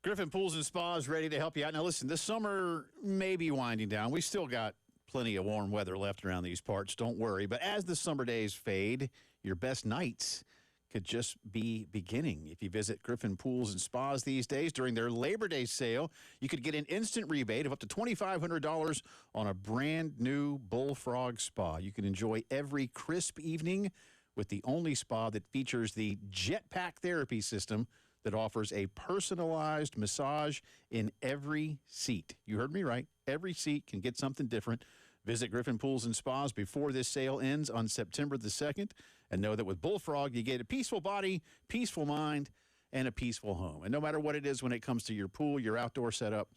Griffin Pools and Spas ready to help you out. Now, listen, this summer may be winding down. We still got plenty of warm weather left around these parts. Don't worry. But as the summer days fade, your best nights could just be beginning. If you visit Griffin Pools and Spas these days during their Labor Day sale, you could get an instant rebate of up to $2,500 on a brand new Bullfrog spa. You can enjoy every crisp evening with the only spa that features the Jetpack therapy system that offers a personalized massage in every seat. You heard me right. Every seat can get something different. Visit Griffin Pools and Spas before this sale ends on September the 2nd. And know that with Bullfrog, you get a peaceful body, peaceful mind, and a peaceful home. And no matter what it is when it comes to your pool, your outdoor setup,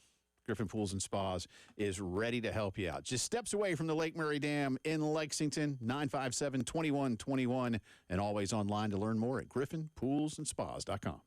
Griffin Pools and Spas is ready to help you out. Just steps away from the Lake Murray Dam in Lexington, 957-2121, and always online to learn more at griffinpoolsandspas.com.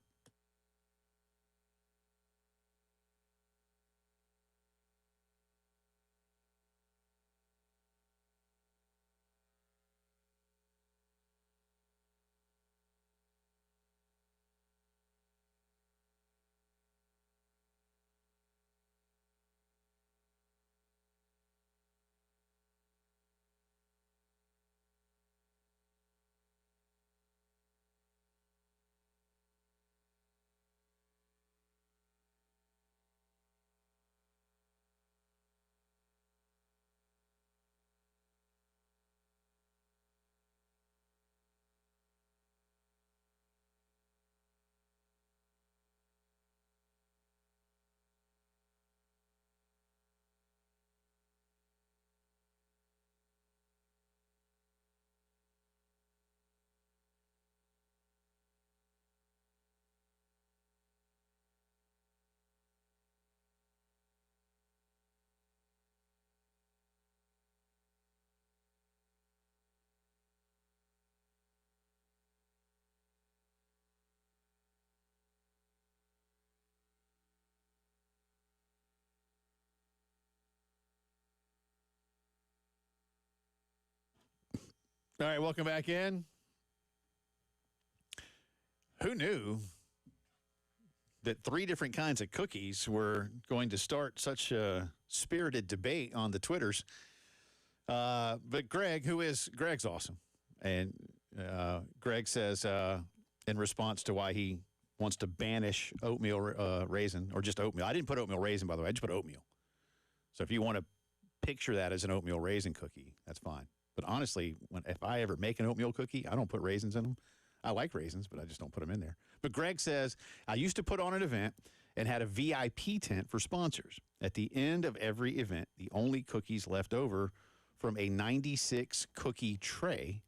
All right, welcome back in. Who knew that 3 different kinds of cookies were going to start such a spirited debate on the Twitters? But Greg's awesome. And Greg says in response to why he wants to banish oatmeal raisin, or just oatmeal. I didn't put oatmeal raisin, by the way. I just put oatmeal. So if you want to picture that as an oatmeal raisin cookie, that's fine. But honestly, if I ever make an oatmeal cookie, I don't put raisins in them. I like raisins, but I just don't put them in there. But Greg says, I used to put on an event and had a VIP tent for sponsors. At the end of every event, the only cookies left over from a 96 cookie tray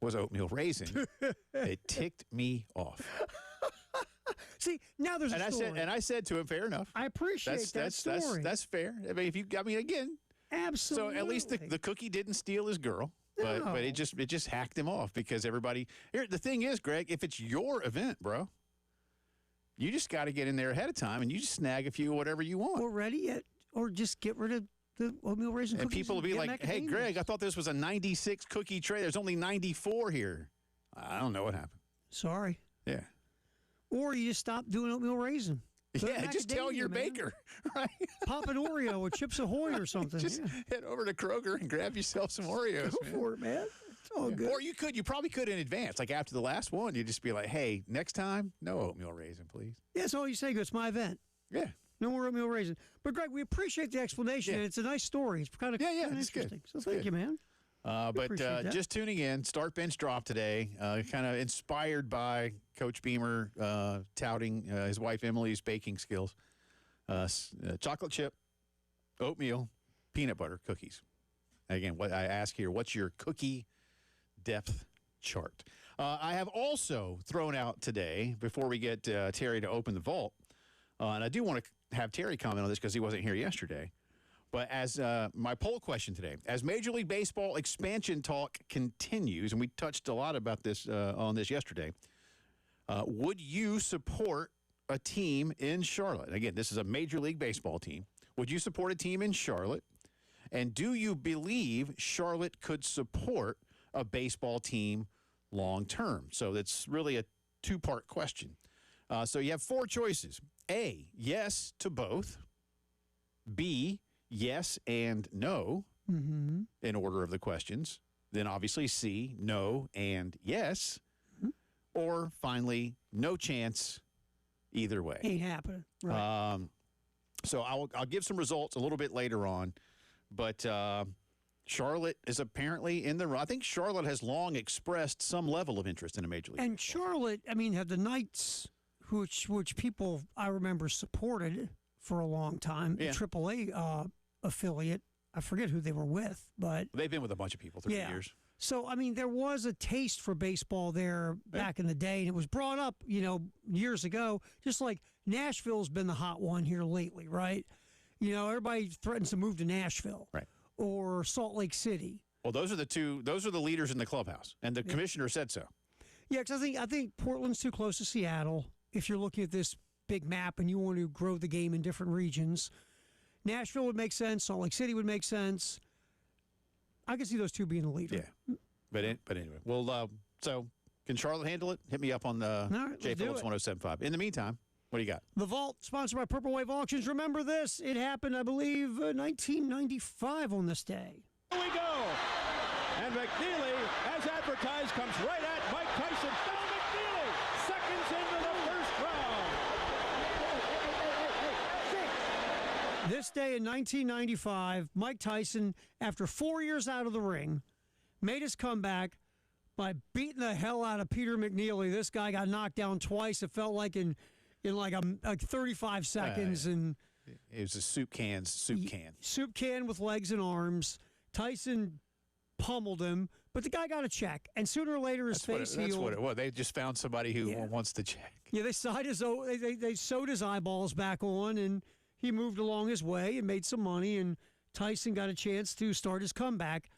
was oatmeal raisin. It ticked me off. See, now there's a story. I said to him, fair enough. I appreciate that story. That's fair. I mean, again. Absolutely. So at least the cookie didn't steal his girl, but it just hacked him off because everybody. Here, the thing is, Greg, if it's your event, bro, you just got to get in there ahead of time and you just snag a few whatever you want. Or ready it, or just get rid of the oatmeal raisin cookies. And people will be like, "Hey, Greg, I thought this was a 96 cookie tray. There's only 94 here." I don't know what happened. Sorry. Yeah. Or you just stop doing oatmeal raisin. Yeah, just tell your baker, right? Pop an Oreo or Chips Ahoy or something. Just head over to Kroger and grab yourself some Oreos. Go for it, man. It's all good. Or you probably could in advance. Like after the last one, you just be like, hey, next time, no oatmeal raisin, please. Yeah, that's all you say. It's my event. Yeah. No more oatmeal raisin. But, Greg, we appreciate the explanation. And it's a nice story. It's kind of it's interesting. Good. So thank you, man. But just tuning in, start bench drop today, kind of inspired by Coach Beamer touting his wife Emily's baking skills. Chocolate chip, oatmeal, peanut butter cookies. Again, what I ask here, what's your cookie depth chart? I have also thrown out today, before we get Terry to open the vault, and I do want to have Terry comment on this because he wasn't here yesterday. But as my poll question today, as Major League Baseball expansion talk continues, and we touched a lot about this on this yesterday, would you support a team in Charlotte? Again, this is a Major League Baseball team. Would you support a team in Charlotte? And do you believe Charlotte could support a baseball team long term? So that's really a 2-part question. So you have four choices. A, yes to both. B, yes and no, in order of the questions. Then obviously C, no and yes. Or finally, no chance either way. Ain't happening. Right. So I'll give some results a little bit later on. But Charlotte is apparently in the run. I think Charlotte has long expressed some level of interest in a Major League And Baseball. Charlotte, I mean, have the Knights, which people I remember supported for a long time, Yeah. a AAA affiliate. I forget who they were with, but They've been with a bunch of people through the years. So, I mean, there was a taste for baseball there back in the day, and it was brought up, years ago, just like Nashville's been the hot one here lately, right? Everybody threatens to move to Nashville. Right. Or Salt Lake City. Well, those are the leaders in the clubhouse, and the commissioner said so. Yeah, because I think Portland's too close to Seattle. If you're looking at this big map and you want to grow the game in different regions, Nashville would make sense. Salt Lake City would make sense. I can see those two being the leader. Yeah, but anyway, well, so can Charlotte handle it? Hit me up on the right, J let's do Phillips it. 107.5. In the meantime, what do you got? The Vault, sponsored by Purple Wave Auctions. Remember this. It happened, I believe, 1995 on this day. Here we go. And McNeely, as advertised, comes right at Mike Tyson. Down McNeely, seconds into the first round. This day in 1995, Mike Tyson, after 4 years out of the ring, made his comeback by beating the hell out of Peter McNeely. This guy got knocked down twice. It felt like in like 35 seconds. And It was a soup can. soup can with legs and arms. Tyson pummeled him, but the guy got a check. And sooner or later, his face healed. That's what it was. They just found somebody who wants the check. Yeah, they sewed his eyeballs back on, and he moved along his way and made some money, and Tyson got a chance to start his comeback.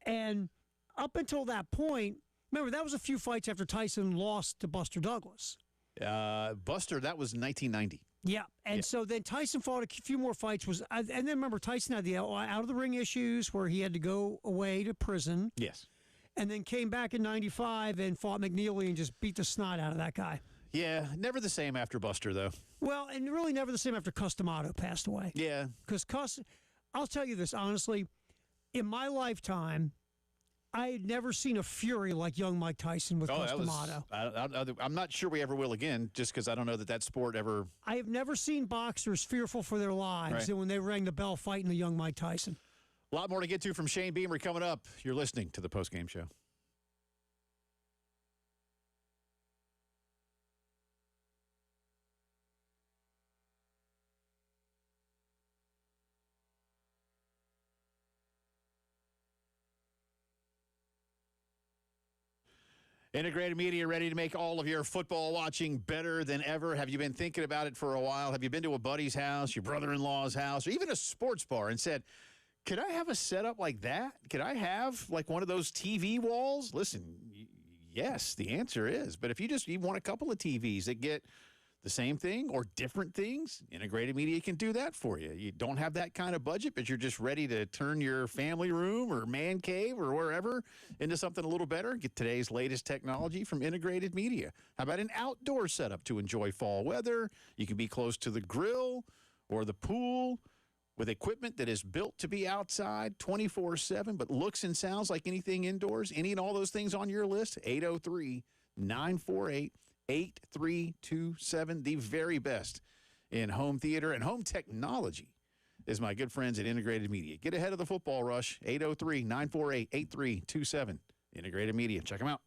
And up until that point, remember, that was a few fights after Tyson lost to Buster Douglas. Buster, that was 1990. Yeah, and so then Tyson fought a few more fights. And then remember, Tyson had the out-of-the-ring issues where he had to go away to prison. Yes. And then came back in 95 and fought McNeely and just beat the snot out of that guy. Yeah, never the same after Buster, though. Well, and really never the same after Customato passed away. Yeah. Because I'll tell you this honestly, in my lifetime, I had never seen a fury like young Mike Tyson with Customato. I'm not sure we ever will again, just because I don't know that sport ever. I have never seen boxers fearful for their lives Right. than when they rang the bell fighting the young Mike Tyson. A lot more to get to from Shane Beamer coming up. You're listening to the postgame show. Integrated Media, ready to make all of your football watching better than ever. Have you been thinking about it for a while? Have you been to a buddy's house, your brother-in-law's house, or even a sports bar and said, could I have a setup like that? Could I have like one of those TV walls? Listen, yes, the answer is. But if you want a couple of TVs that get the same thing or different things, Integrated Media can do that for you. You don't have that kind of budget, but you're just ready to turn your family room or man cave or wherever into something a little better. Get today's latest technology from Integrated Media. How about an outdoor setup to enjoy fall weather? You can be close to the grill or the pool with equipment that is built to be outside 24/7, but looks and sounds like anything indoors. Any and all those things on your list? 803-948-8327. The very best in home theater and home technology is my good friends at Integrated Media. Get ahead of the football rush. 803-948-8327. Integrated Media. Check them out.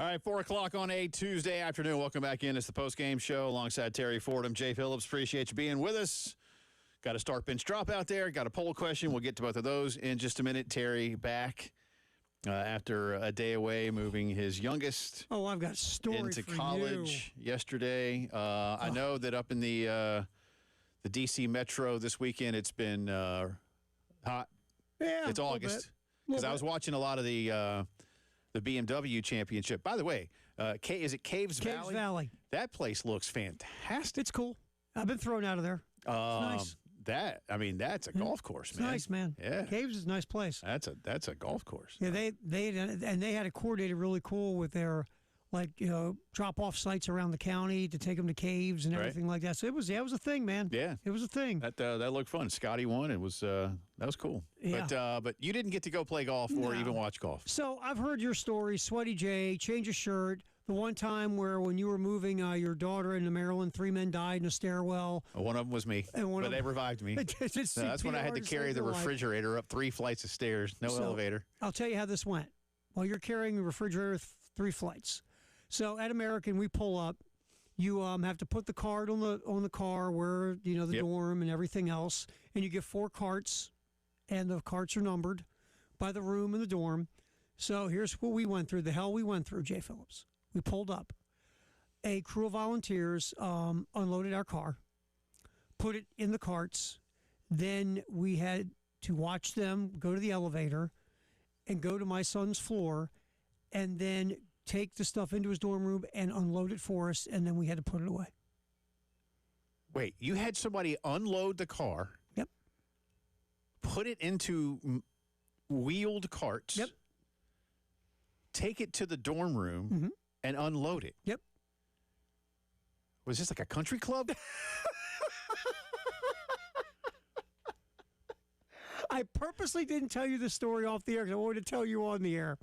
All right, 4 o'clock on a Tuesday afternoon. Welcome back in. It's the post-game show alongside Terry Fordham. Jay Phillips, appreciate you being with us. Got a start bench drop out there. Got a poll question. We'll get to both of those in just a minute. Terry back after a day away, moving his youngest I've got a story into for college yesterday. I know that up in the D.C. Metro this weekend, it's been hot. Yeah, It's a little August. bit. Because I was watching a lot of the BMW Championship. By the way, is it Caves Valley? Caves Valley. That place looks fantastic. It's cool. I've been thrown out of there. Nice. That's a golf course, It's man. nice, man. Yeah. Caves is a nice place. That's a golf course. Yeah, they had it coordinated really cool with their drop off sites around the county to take them to caves and Right. everything like that. So it was a thing, man. Yeah. It was a thing. That looked fun. Scotty won. It was that was cool. Yeah. But you didn't get to go play golf or No. even watch golf. So I've heard your story, Sweaty J, change a shirt. The one time where when you were moving your daughter into Maryland, 3 men died in a stairwell. One of them was me, And one but of- they revived me. Just So that's when I had to CPR carry saved the your life. refrigerator up 3 flights of stairs. No So- elevator. I'll tell you how this went. While you're carrying the refrigerator 3 flights. So at American, we pull up. You have to put the card on the car where the Yep. dorm and everything else, and you get 4 carts, and the carts are numbered by the room in the dorm. So here's what we went through. The hell we went through, Jay Phillips. We pulled up. A crew of volunteers unloaded our car, put it in the carts. Then we had to watch them go to the elevator and go to my son's floor and then take the stuff into his dorm room and unload it for us, and then we had to put it away. Wait, you had somebody unload the car. Yep. Put it into wheeled carts. Yep. Take it to the dorm room Mhm. and unload it. Yep. Was this like a country club? I purposely didn't tell you the story off the air because I wanted to tell you on the air.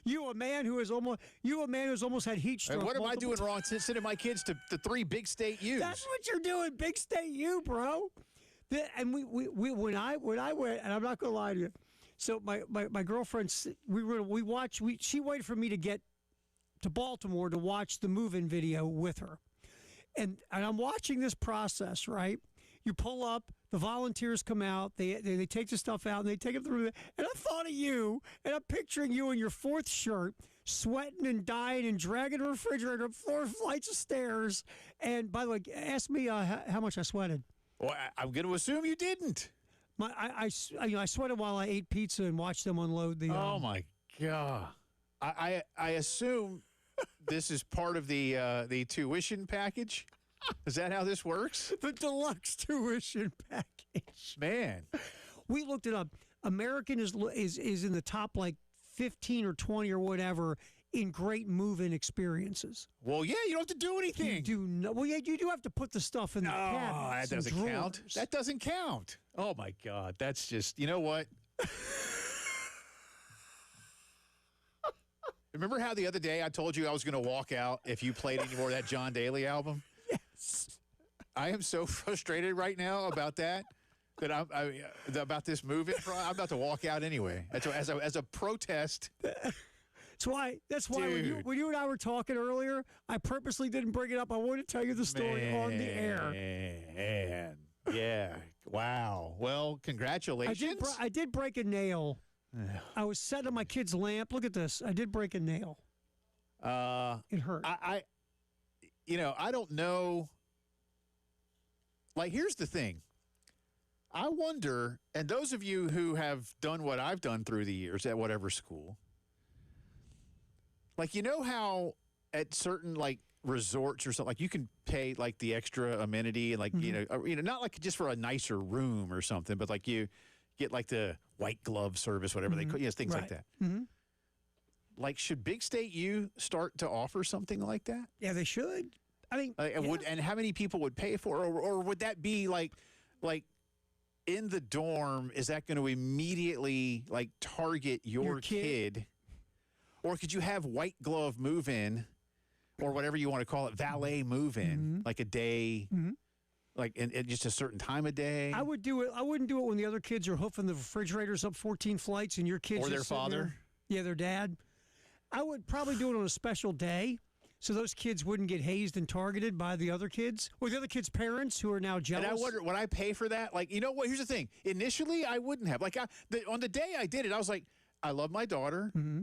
You a man who's almost had heat stroke. And what am I multiple doing wrong sending my kids to the 3 big state U's? That's what you're doing, Big State U, bro. And we when I went, and I'm not gonna lie to you. So my girlfriend, she waited for me to get to Baltimore to watch the move-in video with her, and I'm watching this process. Right, you pull up, the volunteers come out, they take the stuff out, and they take it through. And I thought of you, and I'm picturing you in your 4th shirt, sweating and dying and dragging a refrigerator up 4 flights of stairs. And by the way, ask me how much I sweated. Well, I'm going to assume you didn't. I sweated while I ate pizza and watched them unload the. Oh my God! I assume this is part of the tuition package. Is that how this works? The deluxe tuition package. Man, We looked it up. American is in the top like 15 or 20 or whatever in great move-in experiences. well, yeah, you don't have to do You anything. do no. Well, yeah, you do have to put the stuff in the No, cabinets that and doesn't count. drawers. That doesn't count. Oh my God, that's just, you know what? Remember how the other day I told you I was going to walk out if you played any more of that John Daly album? Yes. I am so frustrated right now about that about this moving. I'm about to walk out anyway. As a protest. That's why Dude. when you and I were talking earlier, I purposely didn't bring it up. I wanted to tell you the story on the air. Man, yeah. Wow. Well, congratulations. I did break a nail. I was setting up my kid's lamp. Look at this. I did break a nail. It hurt. I don't know. Like, here's the thing. I wonder, and those of you who have done what I've done through the years at whatever school, like, you know how at certain, like, resorts or something, like, you can pay, like, the extra amenity and, like, not like just for a nicer room or something, but, like, you get, like, the white glove service, whatever they call things like Right. that. Mm-hmm. Like, should Big State U start to offer something like that? Yeah, they should. I mean, And how many people would pay for it? Or would that be like in the dorm, is that going to immediately like target your kid? Or could you have white glove move in or whatever you want to call it, valet move in, like a day, like at just a certain time of day? I would do it. I wouldn't do it when the other kids are hoofing the refrigerators up 14 flights and your kids Or just their sitting father? there. Yeah, their dad. I would probably do it on a special day, so those kids wouldn't get hazed and targeted by the other kids or the other kids' parents who are now jealous. And I wonder, would I pay for that? Like, you know what? Here's the thing. Initially, I wouldn't have. Like, on the day I did it, I was like, I love my daughter. Mm-hmm.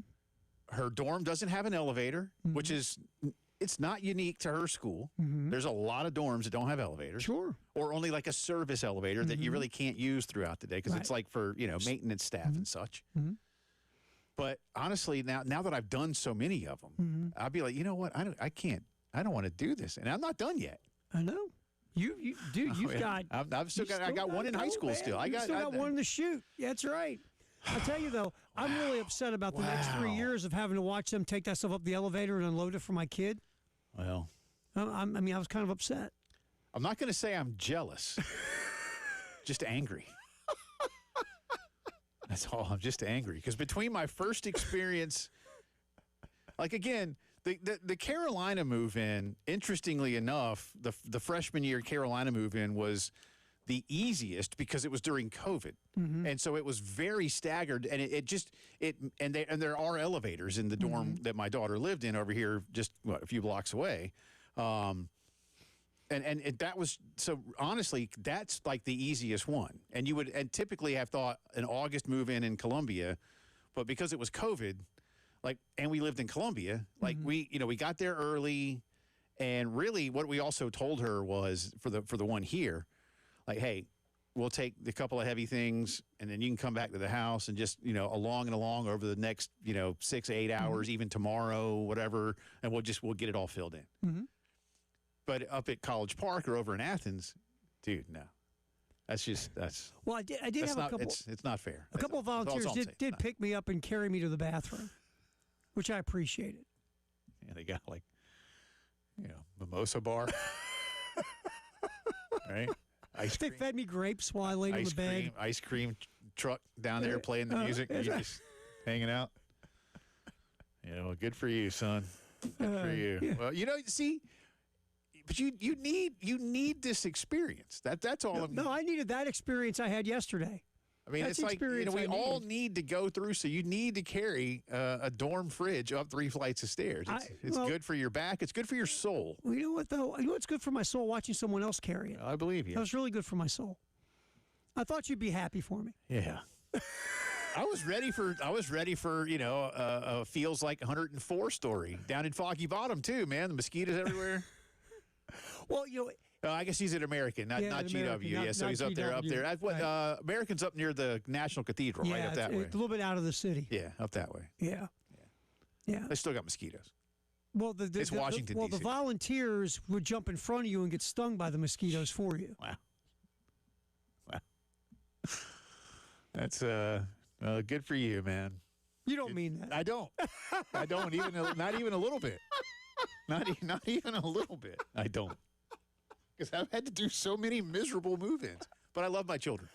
Her dorm doesn't have an elevator, which is, it's not unique to her school. There's a lot of dorms that don't have elevators. Sure. Or only like a service elevator that you really can't use throughout the day because it's like for, maintenance staff and such. But honestly, now that I've done so many of them, I'll be like, you know what? I don't want to do this. And I'm not done yet. I know. Dude, you've got. I've still got. I got one in high school still. I still got one in the chute. Yeah, that's right. I tell you though, I'm really upset about the next 3 years of having to watch them take that stuff up the elevator and unload it for my kid. Well, I was kind of upset. I'm not going to say I'm jealous. Just angry. That's all. I'm just angry because between my first experience, like again, the Carolina move in. Interestingly enough, the freshman year Carolina move in was the easiest because it was during COVID, and so it was very staggered. And and there are elevators in the dorm that my daughter lived in over here, just a few blocks away. And that was, so honestly, that's like the easiest one. And you would typically have thought an August move in Columbia, but because it was COVID, and we lived in Columbia, we got there early, and really what we also told her was for the one here, hey, we'll take the couple of heavy things, and then you can come back to the house and just, along and along over the next, 6 to 8 hours, even tomorrow, whatever, and we'll get it all filled in. But up at College Park or over in Athens, dude, no. That's Well, I did have a couple. It's not fair. A couple of volunteers did pick me up and carry me to the bathroom, which I appreciated. Yeah, they got mimosa bar, right? They fed me grapes while I laid on the bed. Ice cream truck down there playing the music. And you just hanging out. Yeah, well, good for you, son. Good for you. Yeah. Well, see. But you need this experience. That's all. No, I needed that experience I had yesterday. I mean, That's it's like we all needed. need to go through. So you need to carry a dorm fridge up 3 flights of stairs. It's good for your back. It's good for your soul. Well, you know what though? You know what's good for my soul? Watching someone else carry it. I believe you. That was really good for my soul. I thought you'd be happy for me. Yeah. I was ready for a feels like 104 story down in Foggy Bottom too, man. The mosquitoes everywhere. Well, I guess he's an American, not American, GW. So he's up there. Right. American's up near the National Cathedral, right up that way. A little bit out of the city. Yeah, up that way. Yeah. They still got mosquitoes. Well, It's Washington, the D.C. volunteers would jump in front of you and get stung by the mosquitoes for you. Wow. That's good for you, man. You don't mean that. I don't. I don't even. Not even a little bit. Not even a little bit. I don't. Because I've had to do so many miserable move-ins. But I love my children.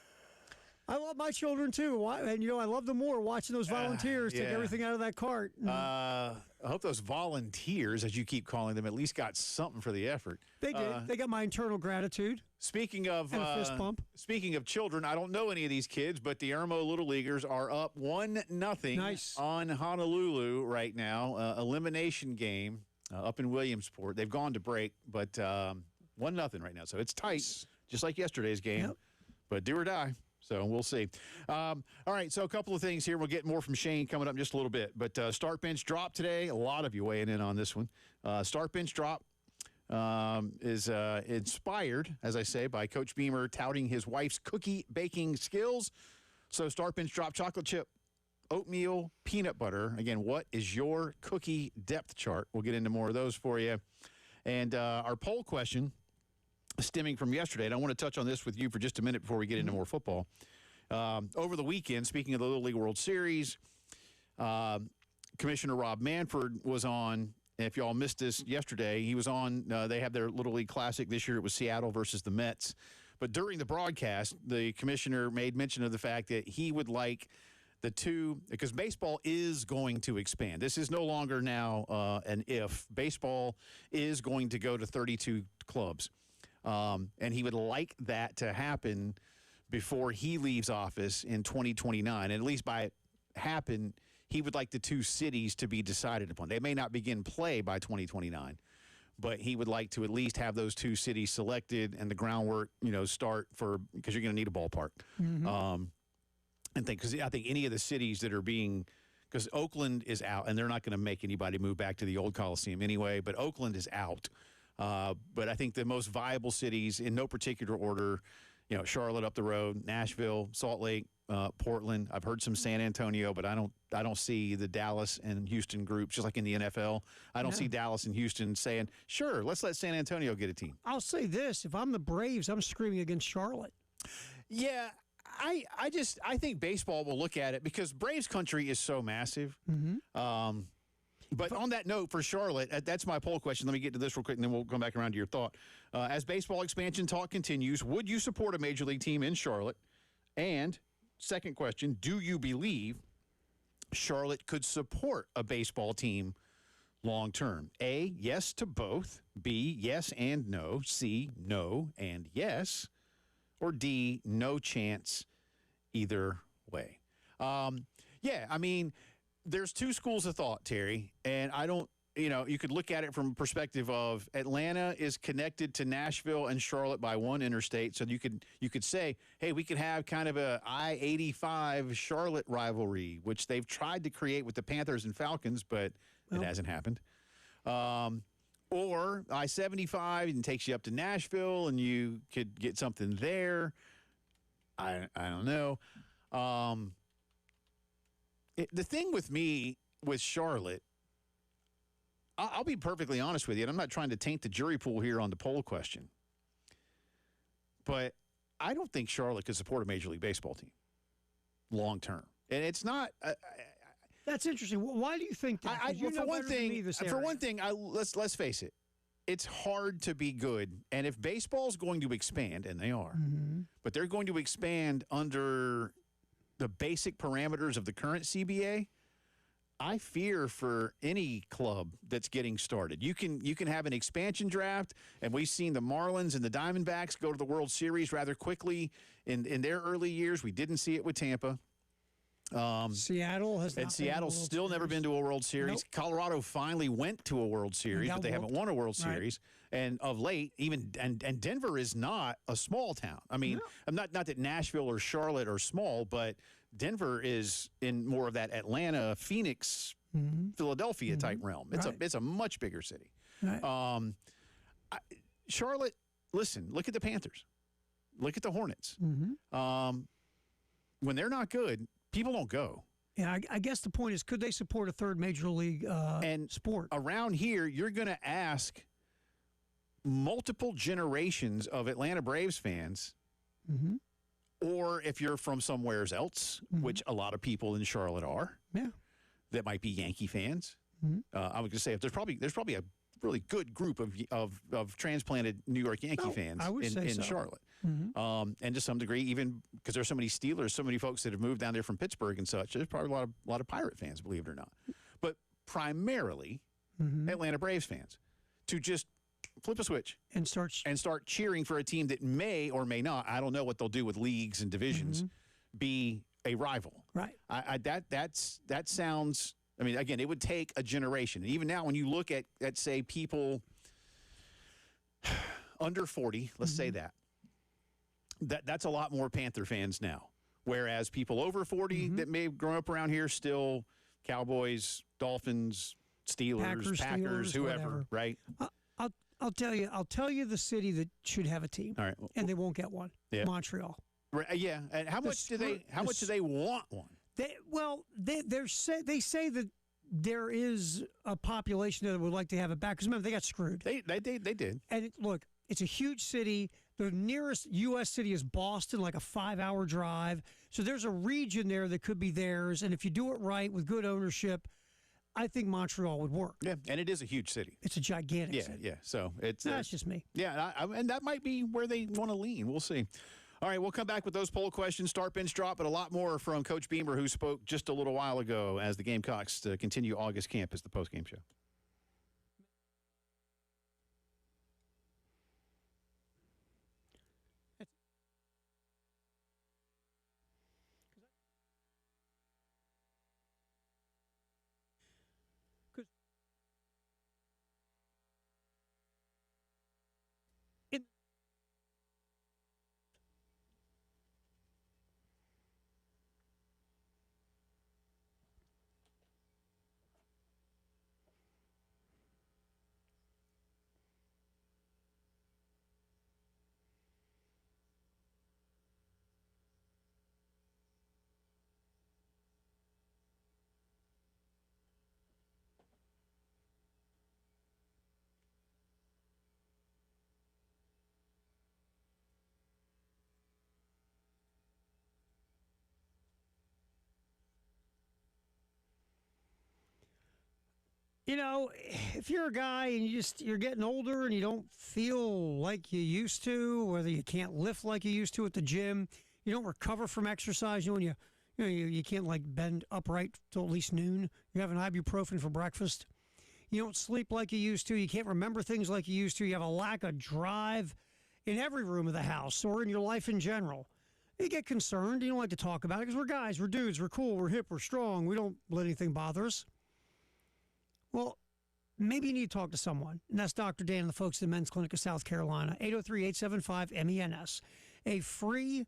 I love my children too, and I love them more watching those volunteers take everything out of that cart. I hope those volunteers, as you keep calling them, at least got something for the effort. They did. They got my eternal gratitude. Speaking of and a fist bump. Speaking of children, I don't know any of these kids, but the Irmo Little Leaguers are up 1-0 on Honolulu right now. Elimination game up in Williamsport. They've gone to break, but 1-0 right now, so it's tight, just like yesterday's game. Yep. But do or die. So we'll see. All right, so a couple of things here. We'll get more from Shane coming up in just a little bit. But start bench drop today. A lot of you weighing in on this one. Start bench drop is inspired, as I say, by Coach Beamer touting his wife's cookie baking skills. So start bench drop chocolate chip, oatmeal, peanut butter. Again, what is your cookie depth chart? We'll get into more of those for you. And our poll question, stemming from yesterday, and I want to touch on this with you for just a minute before we get into more football. Over the weekend, speaking of the Little League World Series, Commissioner Rob Manfred was on. If y'all missed this yesterday, he was on. They have their Little League Classic this year. It was Seattle versus the Mets. But during the broadcast, the commissioner made mention of the fact that he would like the two, because baseball is going to expand. This is no longer now an if. Baseball is going to go to 32 clubs. And he would like that to happen before he leaves office in 2029. And at least by happen, he would like the two cities to be decided upon. They may not begin play by 2029, but he would like to at least have those two cities selected and the groundwork, start for, because you're going to need a ballpark. Because I think any of the cities that are being, because Oakland is out and they're not going to make anybody move back to the old Coliseum anyway, but Oakland is out. But I think the most viable cities in no particular order, Charlotte up the road, Nashville, Salt Lake, Portland. I've heard some San Antonio, but I don't see the Dallas and Houston groups, just like in the NFL. I don't see Dallas and Houston saying, sure, let's let San Antonio get a team. I'll say this. If I'm the Braves, I'm screaming against Charlotte. Yeah, I think baseball will look at it because Braves country is so massive. But on that note, for Charlotte, that's my poll question. Let me get to this real quick, and then we'll come back around to your thought. As baseball expansion talk continues, would you support a major league team in Charlotte? And second question, do you believe Charlotte could support a baseball team long term? A, yes to both. B, yes and no. C, no and yes. Or D, no chance either way. There's two schools of thought, Terry, and I don't, you could look at it from a perspective of Atlanta is connected to Nashville and Charlotte by one interstate, so you could say, hey, we could have kind of a I-85 Charlotte rivalry, which they've tried to create with the Panthers and Falcons, but it hasn't happened. Or I-75 and takes you up to Nashville, and you could get something there. I don't know. The thing with me, with Charlotte, I'll be perfectly honest with you, and I'm not trying to taint the jury pool here on the poll question, but I don't think Charlotte could support a Major League Baseball team long term. And it's not... That's interesting. Why do you think that? For one thing, let's face it. It's hard to be good, and if baseball's going to expand, and they are, but they're going to expand under the basic parameters of the current CBA, I fear for any club that's getting started. You can have an expansion draft, and we've seen the Marlins and the Diamondbacks go to the World Series rather quickly in their early years. We didn't see it with Tampa. Seattle has, and Seattle's still never been to a World Series. Nope. Colorado finally went to a World Series, but they haven't won a World Series. And of late, and Denver is not a small town. I mean, I'm not that Nashville or Charlotte are small, but Denver is in more of that Atlanta, Phoenix, Philadelphia type realm. It's a much bigger city. Right. Charlotte, listen, look at the Panthers. Look at the Hornets. When they're not good, people don't go. Yeah, I guess the point is, could they support a third major league sport? Around here, you're going to ask multiple generations of Atlanta Braves fans, or if you're from somewhere else, which a lot of people in Charlotte are, that might be Yankee fans. I was going to say, if there's probably a really good group of transplanted New York Yankee fans in Charlotte. And to some degree, even because there's so many Steelers, so many folks that have moved down there from Pittsburgh and such, there's probably a lot of Pirate fans, believe it or not. But primarily Atlanta Braves fans, to just flip a switch and start cheering for a team that may or may not, I don't know what they'll do with leagues and divisions, be a rival. Right. That sounds, I mean, again, it would take a generation. And even now, when you look at say, people under 40, let's say that's a lot more Panther fans now. Whereas people over 40 that may have grown up around here, still Cowboys, Dolphins, Steelers, Packers, whoever, whatever. Right? I'll tell you the city that should have a team. All right. And they won't get one. Yeah. Montreal. Right, yeah. And how much do they want one? They say that there is a population that would like to have it back, because remember, they got screwed. They did. And look, it's a huge city. The nearest U.S. city is Boston, like a 5-hour drive. So there's a region there that could be theirs. And if you do it right with good ownership, I think Montreal would work. Yeah, and it is a huge city. It's a gigantic city. Yeah. So it's that's just me. Yeah, and that might be where they want to lean. We'll see. All right, we'll come back with those poll questions, start, bench, drop, but a lot more from Coach Beamer, who spoke just a little while ago as the Gamecocks continue August camp as the postgame show. if you're a guy and you're getting older and you don't feel like you used to, whether you can't lift like you used to at the gym, you don't recover from exercise, when you can't like bend upright till at least noon. You have an ibuprofen for breakfast. You don't sleep like you used to. You can't remember things like you used to. You have a lack of drive in every room of the house or in your life in general. You get concerned. You don't like to talk about it because we're guys, we're dudes, we're cool, we're hip, we're strong. We don't let anything bother us. Well, maybe you need to talk to someone. And that's Dr. Dan and the folks at the Men's Clinic of South Carolina, 803-875-MENS. A free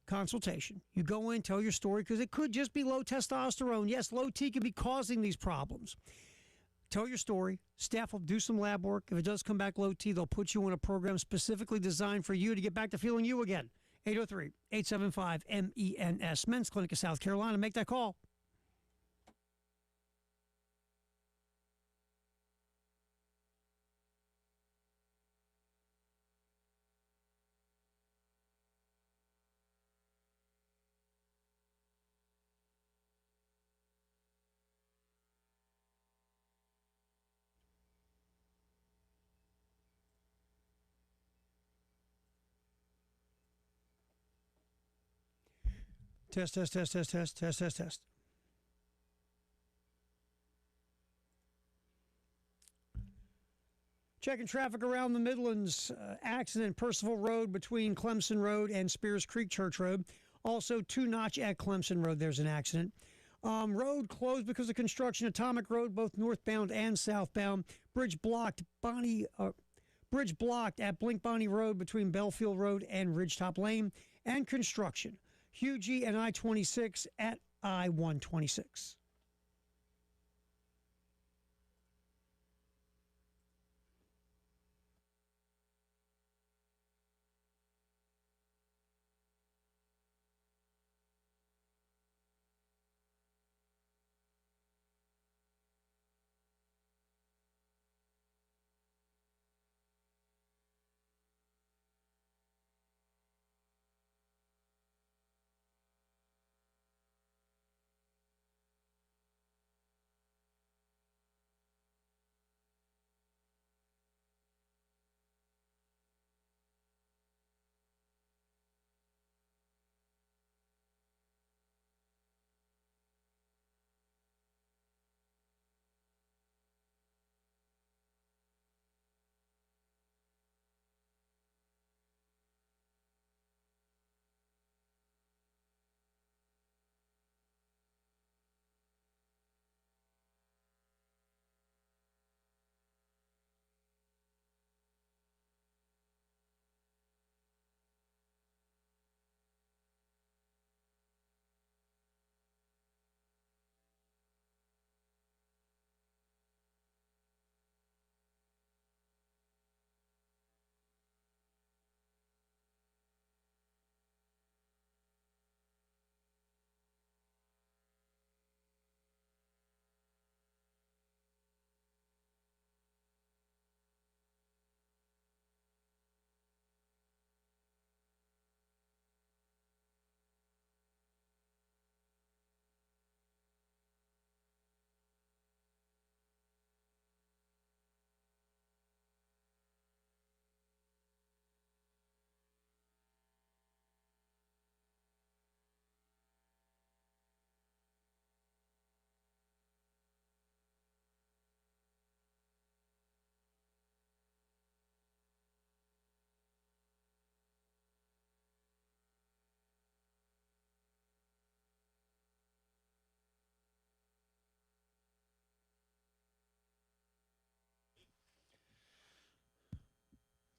consultation. You go in, tell your story, because it could just be low testosterone. Yes, low T can be causing these problems. Tell your story. Staff will do some lab work. If it does come back low T, they'll put you on a program specifically designed for you to get back to feeling you again. 803-875-MENS. Men's Clinic of South Carolina. Make that call. Test. Checking traffic around the Midlands. Accident, Percival Road between Clemson Road and Spears Creek Church Road. Also, 2-notch at Clemson Road, there's an accident. Road closed because of construction. Atomic Road, both northbound and southbound. Bridge blocked at Blink Bonnie Road between Belfield Road and Ridgetop Lane. And construction. Hughie and I-26 at I-126.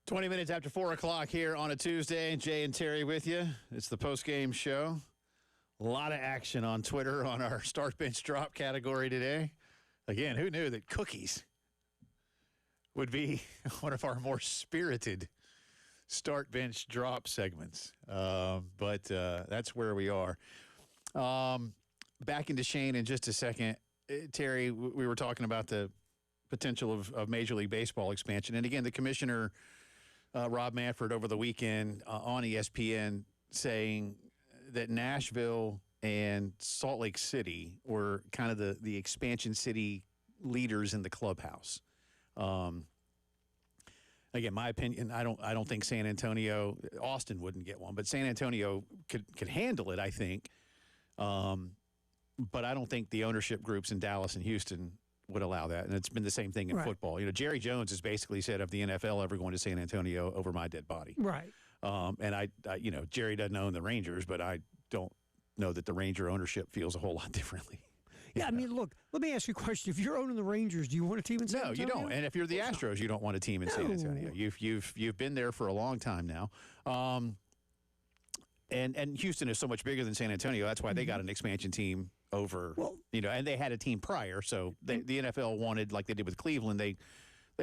Twenty minutes after 4 o'clock here on a Tuesday. Jay and Terry with you. It's the post-game show. A lot of action on Twitter on our start bench drop category today. Again, who knew that cookies would be one of our more spirited start bench drop segments? But that's where we are. Back into Shane in just a second. Terry, we were talking about the potential of Major League Baseball expansion. And again, the commissioner, Rob Manfred, over the weekend on ESPN saying that Nashville and Salt Lake City were kind of the expansion city leaders in the clubhouse. Again, my opinion, I don't think San Antonio, Austin wouldn't get one, but San Antonio could handle it, I think. But I don't think the ownership groups in Dallas and Houston would allow that. And it's been the same thing in football. You know, Jerry Jones has basically said of the NFL ever going to San Antonio over my dead body. Right. And I, you know, Jerry doesn't own the Rangers, but I don't know that the Ranger ownership feels a whole lot differently. Yeah, I mean, look, let me ask you a question. If you're owning the Rangers, do you want a team in San Antonio? No, you don't. And if you're the Astros, you don't want a team in San Antonio. You've been there for a long time now. And Houston is so much bigger than San Antonio. That's why they got an expansion team over, you know, and they had a team prior. So the NFL wanted, like they did with Cleveland, they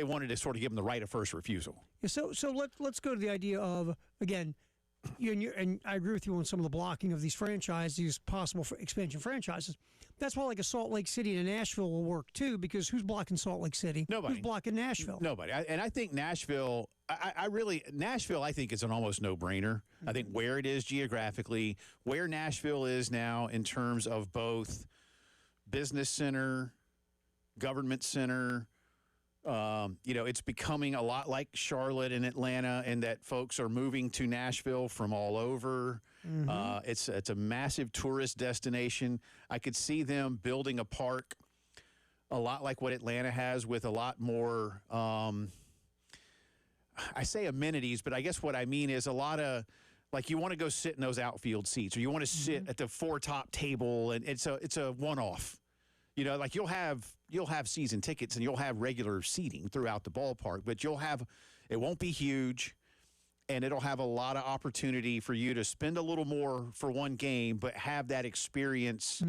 wanted to sort of give them the right of first refusal. Yeah, so let's go to the idea of, again, and I agree with you on some of the blocking of these franchises, these possible expansion franchises. That's why like a Salt Lake City and a Nashville will work too, because who's blocking Salt Lake City? Nobody. Who's blocking Nashville? Nobody. And I think Nashville, Nashville, I think is an almost no-brainer. I think where it is geographically, where Nashville is now in terms of both business center, government center, you know, it's becoming a lot like Charlotte and Atlanta in that folks are moving to Nashville from all over. It's a massive tourist destination. I could see them building a park a lot like what Atlanta has, with a lot more, I say amenities, but I guess what I mean is a lot of, like, you want to go sit in those outfield seats, or you want to sit at the four-top table, and it's a one-off. You know, like you'll have season tickets and you'll have regular seating throughout the ballpark, but it won't be huge, and it'll have a lot of opportunity for you to spend a little more for one game, but have that experience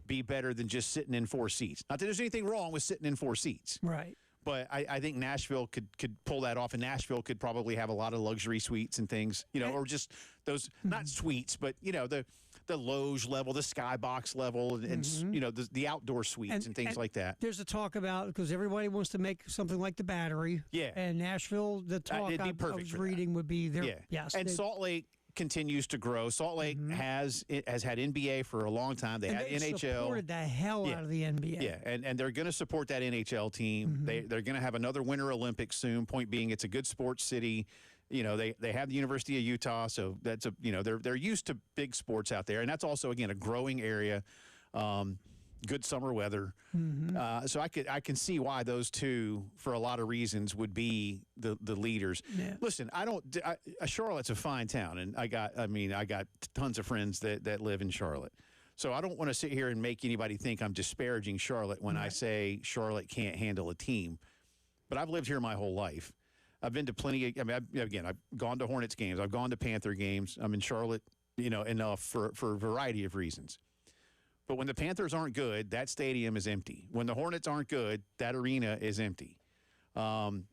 be better than just sitting in four seats. Not that there's anything wrong with sitting in four seats. Right. But I think Nashville could pull that off, and Nashville could probably have a lot of luxury suites and things, you know, or just those, not suites, but, you know, the loge level, the skybox level, and you know, the outdoor suites and things like that. There's a talk about, because everybody wants to make something like the Battery. Yeah. And Nashville, the talk I was reading would be there. Yeah. Yes. And Salt Lake continues to grow. Salt Lake has had NBA for a long time. They had NHL. Supported the hell out of the NBA. Yeah, and they're going to support that NHL team. They're going to have another Winter Olympics soon. Point being, it's a good sports city. You know, they have the University of Utah, so that's they're used to big sports out there, and that's also, again, a growing area. Good summer weather, so I can see why those two, for a lot of reasons, would be the leaders. Yeah. Listen, Charlotte's a fine town, and I got tons of friends that live in Charlotte. So I don't want to sit here and make anybody think I'm disparaging Charlotte when I say Charlotte can't handle a team. But I've lived here my whole life. I've been to plenty of, I've gone to Hornets games. I've gone to Panther games. I'm in Charlotte, you know, enough for a variety of reasons. But when the Panthers aren't good, that stadium is empty. When the Hornets aren't good, that arena is empty. And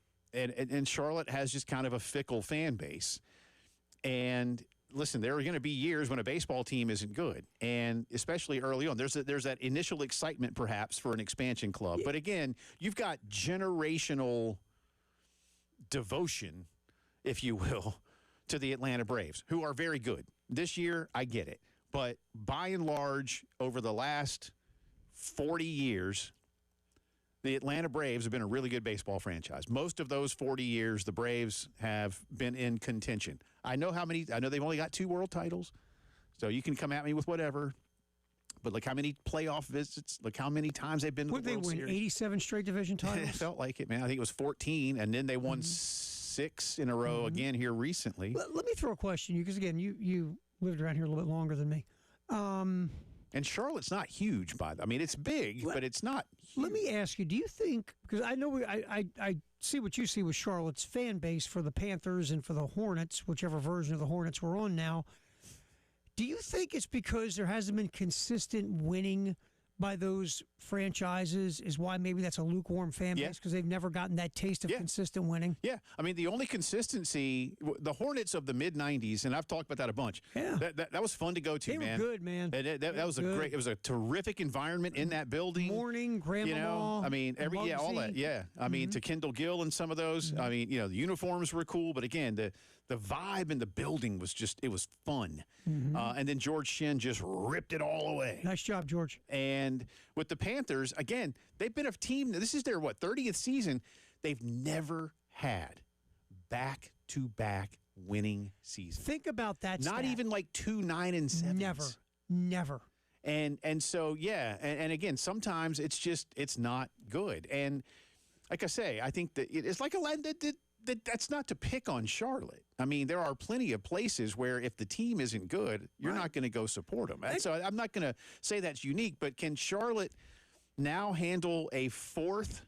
Charlotte has just kind of a fickle fan base. And listen, there are going to be years when a baseball team isn't good, and especially early on, there's that initial excitement perhaps for an expansion club. But again, you've got generational devotion, if you will, to the Atlanta Braves, who are very good. This year, I get it. But by and large, over the last 40 years, the Atlanta Braves have been a really good baseball franchise. Most of those 40 years, the Braves have been in contention. I know they've only got 2 world titles, so you can come at me with whatever. But look how many playoff visits, look how many times they've been to the World Series. Would they win 87 straight division titles? It felt like it, man. I think it was 14, and then they won 6 in a row again here recently. Let me throw a question, because again, you lived around here a little bit longer than me. And Charlotte's not huge, I mean, it's big, but it's not huge. Let me ask you, do you think, because I know I see what you see with Charlotte's fan base for the Panthers and for the Hornets, whichever version of the Hornets we're on now, do you think it's because there hasn't been consistent winning by those franchises is why maybe that's a lukewarm fan base, because they've never gotten that taste of consistent winning? Yeah. I mean, the only consistency, the Hornets of the mid-'90s, and I've talked about that a bunch. Yeah. That was fun to go to, man. They were good, man. That was it was a terrific environment in that building. Morning, Grandma. You know, I mean, all that. Yeah. I mean, to Kendall Gill and some of those. I mean, you know, the uniforms were cool, but again, The vibe in the building was just, it was fun. And then George Shinn just ripped it all away. Nice job, George. And with the Panthers, again, they've been a team, this is their, 30th season. They've never had back-to-back winning seasons. Think about that. Not stat. even like 2 9-7. Never. And so, yeah, and again, sometimes it's not good. And like I say, I think that it's like that's not to pick on Charlotte. I mean, there are plenty of places where if the team isn't good, you're not going to go support them. And so I'm not going to say that's unique, but can Charlotte now handle a fourth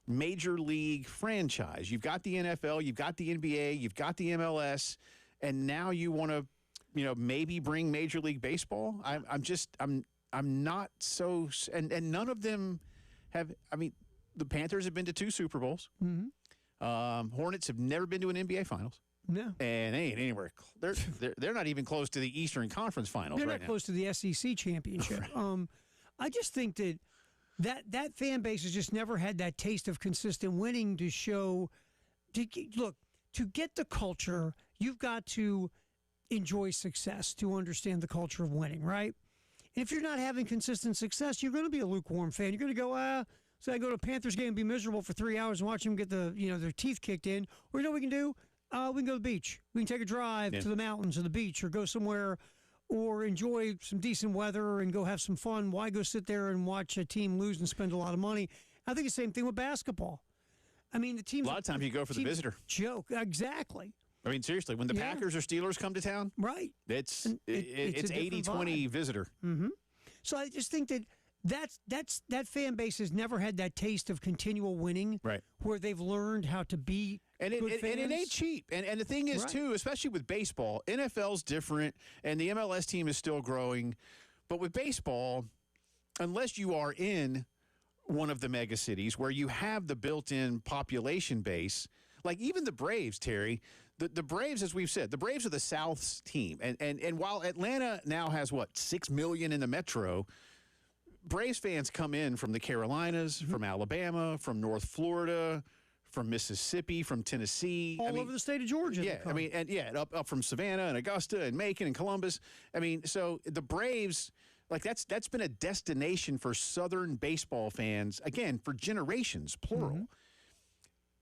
major league franchise? You've got the NFL, you've got the NBA, you've got the MLS, and now you want to, maybe bring Major League Baseball. I'm not so, and none of them have. I mean, the Panthers have been to 2 Super Bowls. Hornets have never been to an NBA Finals. No. And they ain't anywhere. They're not even close to the Eastern Conference Finals They're right not now. close to the SEC championship. I just think that fan base has just never had that taste of consistent winning to show. Look, to get the culture, you've got to enjoy success to understand the culture of winning, right? And if you're not having consistent success, you're going to be a lukewarm fan. You're going to go, so I go to a Panthers game and be miserable for 3 hours and watch them get their teeth kicked in. Or you know what we can do? We can go to the beach. We can take a drive to the mountains or the beach or go somewhere or enjoy some decent weather and go have some fun. Why go sit there and watch a team lose and spend a lot of money? I think the same thing with basketball. I mean, the teams. A lot of times you go for the visitor. Joke. Exactly. I mean, seriously, when the Packers or Steelers come to town, right? It's it's a 80-20 visitor. So I just think that fan base has never had that taste of continual winning, Right. Where they've learned how to be And good it fans. ain't cheap. And the thing is, Right. too, especially with baseball, NFL's different, and the MLS team is still growing. But with baseball, unless you are in one of the mega cities where you have the built-in population base, like even the Braves, Terry, the Braves, as we've said, the Braves are the South's team. And while Atlanta now has, 6 million in the metro, Braves fans come in from the Carolinas, from Alabama, from North Florida, from Mississippi, from Tennessee. all over the state of Georgia. Yeah, I mean, and up from Savannah and Augusta and Macon and Columbus. I mean, so the Braves, like that's been a destination for Southern baseball fans, again, for generations, plural.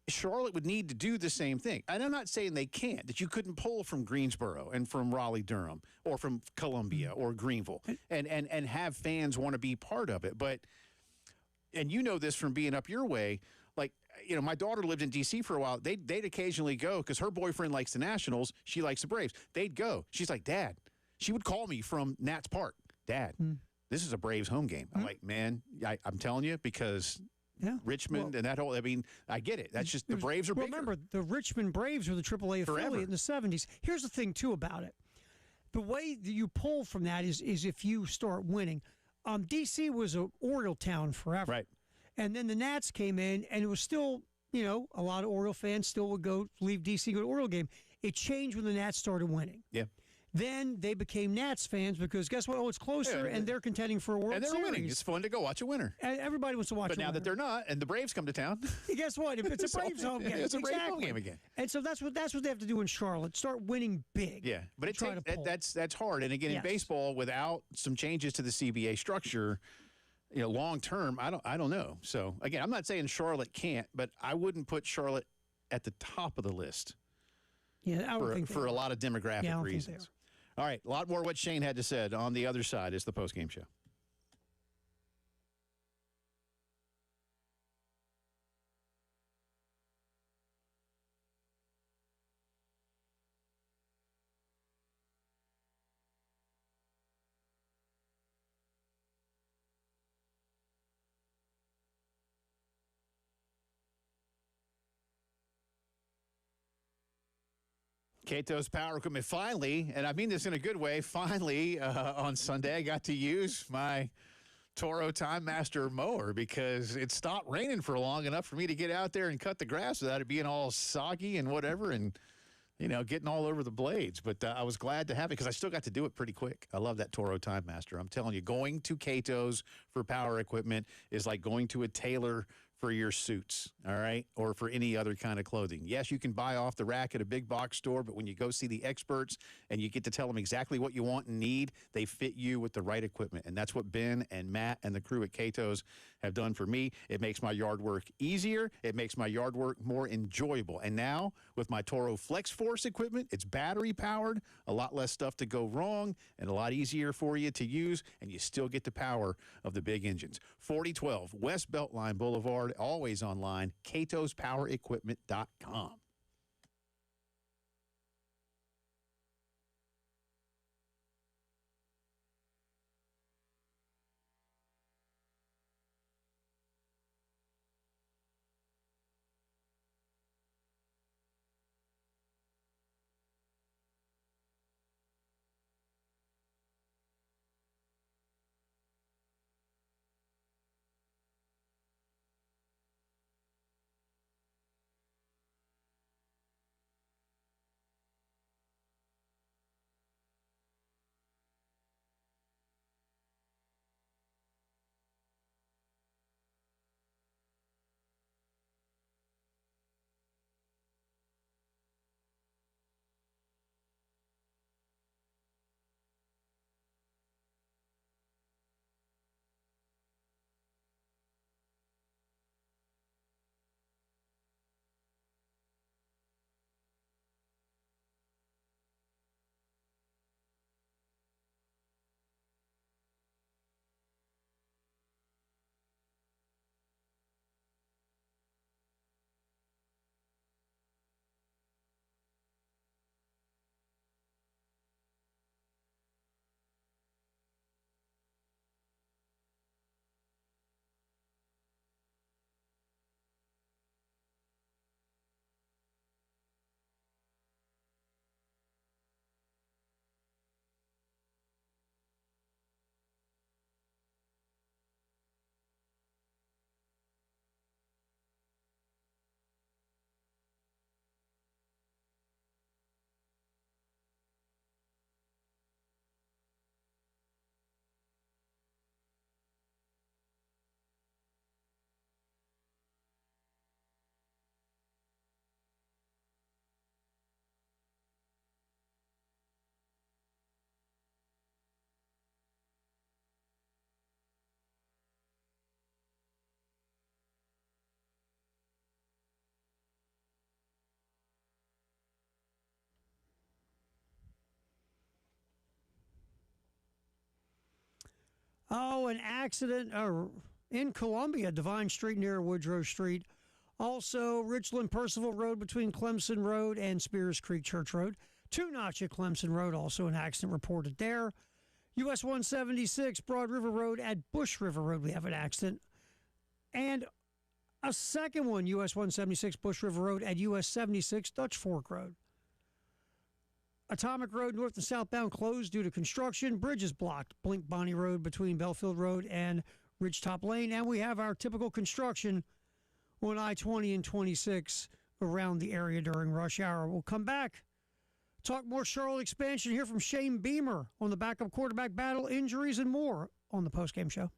Charlotte would need to do the same thing. And I'm not saying they can't, that you couldn't pull from Greensboro and from Raleigh-Durham or from Columbia or Greenville and have fans want to be part of it. But, and you know this from being up your way, like, my daughter lived in D.C. for a while. They'd occasionally go because her boyfriend likes the Nationals. She likes the Braves. They'd go. She's like, Dad, she would call me from Nats Park. Dad, this is a Braves home game. I'm like, man, I'm telling you, because Richmond and that whole, I mean, I get it. That's just, the Braves are bigger. Remember, the Richmond Braves were the AAA affiliate in the 70s. Here's the thing, too, about it. The way that you pull from that is if you start winning. D.C. was an Oriole town forever. Right. And then the Nats came in, and it was still, a lot of Oriole fans still would leave D.C., go to Oriole game. It changed when the Nats started winning. Yeah. Then they became Nats fans because guess what? Oh, it's closer, and they're contending for a World And they're Series. winning. It's fun to go watch a winner. And everybody wants to watch But a now that winner. they're not, and the Braves come to town, Guess what? If it's a Braves home game. it's a Braves home Exactly. game again. And so that's what they have to do in Charlotte. Start winning big. Yeah, but Try to pull. that's hard. And again, in Yes. baseball, without some changes to the CBA structure, long term, I don't know. So again, I'm not saying Charlotte can't, but I wouldn't put Charlotte at the top of the list Yeah, I would think for a lot of demographic Yeah, I don't think they reasons. All right, a lot more what Shane had to say on the other side is the postgame show. Cato's Power Equipment finally, and I mean this in a good way, finally on Sunday I got to use my Toro Time Master mower because it stopped raining for long enough for me to get out there and cut the grass without it being all soggy and whatever and, getting all over the blades. But I was glad to have it because I still got to do it pretty quick. I love that Toro Time Master. I'm telling you, going to Cato's for power equipment is like going to a tailor for your suits, all right, or for any other kind of clothing. Yes, you can buy off the rack at a big box store, but when you go see the experts and you get to tell them exactly what you want and need, they fit you with the right equipment. And that's what Ben and Matt and the crew at Cato's have done for me. It makes my yard work easier. It makes my yard work more enjoyable. And now with my Toro Flex Force equipment, it's battery powered, a lot less stuff to go wrong, and a lot easier for you to use, and you still get the power of the big engines. 4012 West Beltline Boulevard, always online, catospowerequipment.com. Oh, an accident in Columbia, Divine Street near Woodrow Street. Also, Richland Percival Road between Clemson Road and Spears Creek Church Road. Two Notch at Clemson Road, also an accident reported there. US 176 Broad River Road at Bush River Road, we have an accident. And a second one, US 176 Bush River Road at US 76 Dutch Fork Road. Atomic Road north and southbound closed due to construction. Bridges blocked. Blink Bonnie Road between Belfield Road and Ridgetop Lane. And we have our typical construction on I-20 and 26 around the area during rush hour. We'll come back, talk more Charlotte expansion, hear from Shane Beamer on the backup quarterback battle, injuries, and more on the postgame show.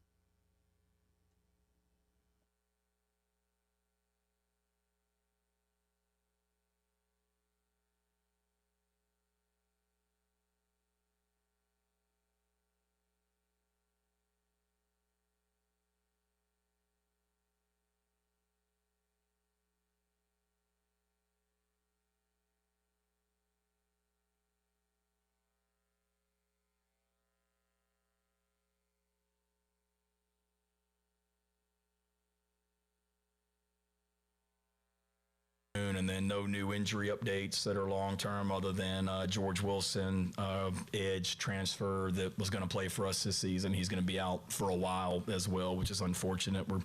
And then no new injury updates that are long term other than George Wilson, edge transfer that was going to play for us this season. He's going to be out for a while as well, which is unfortunate. We're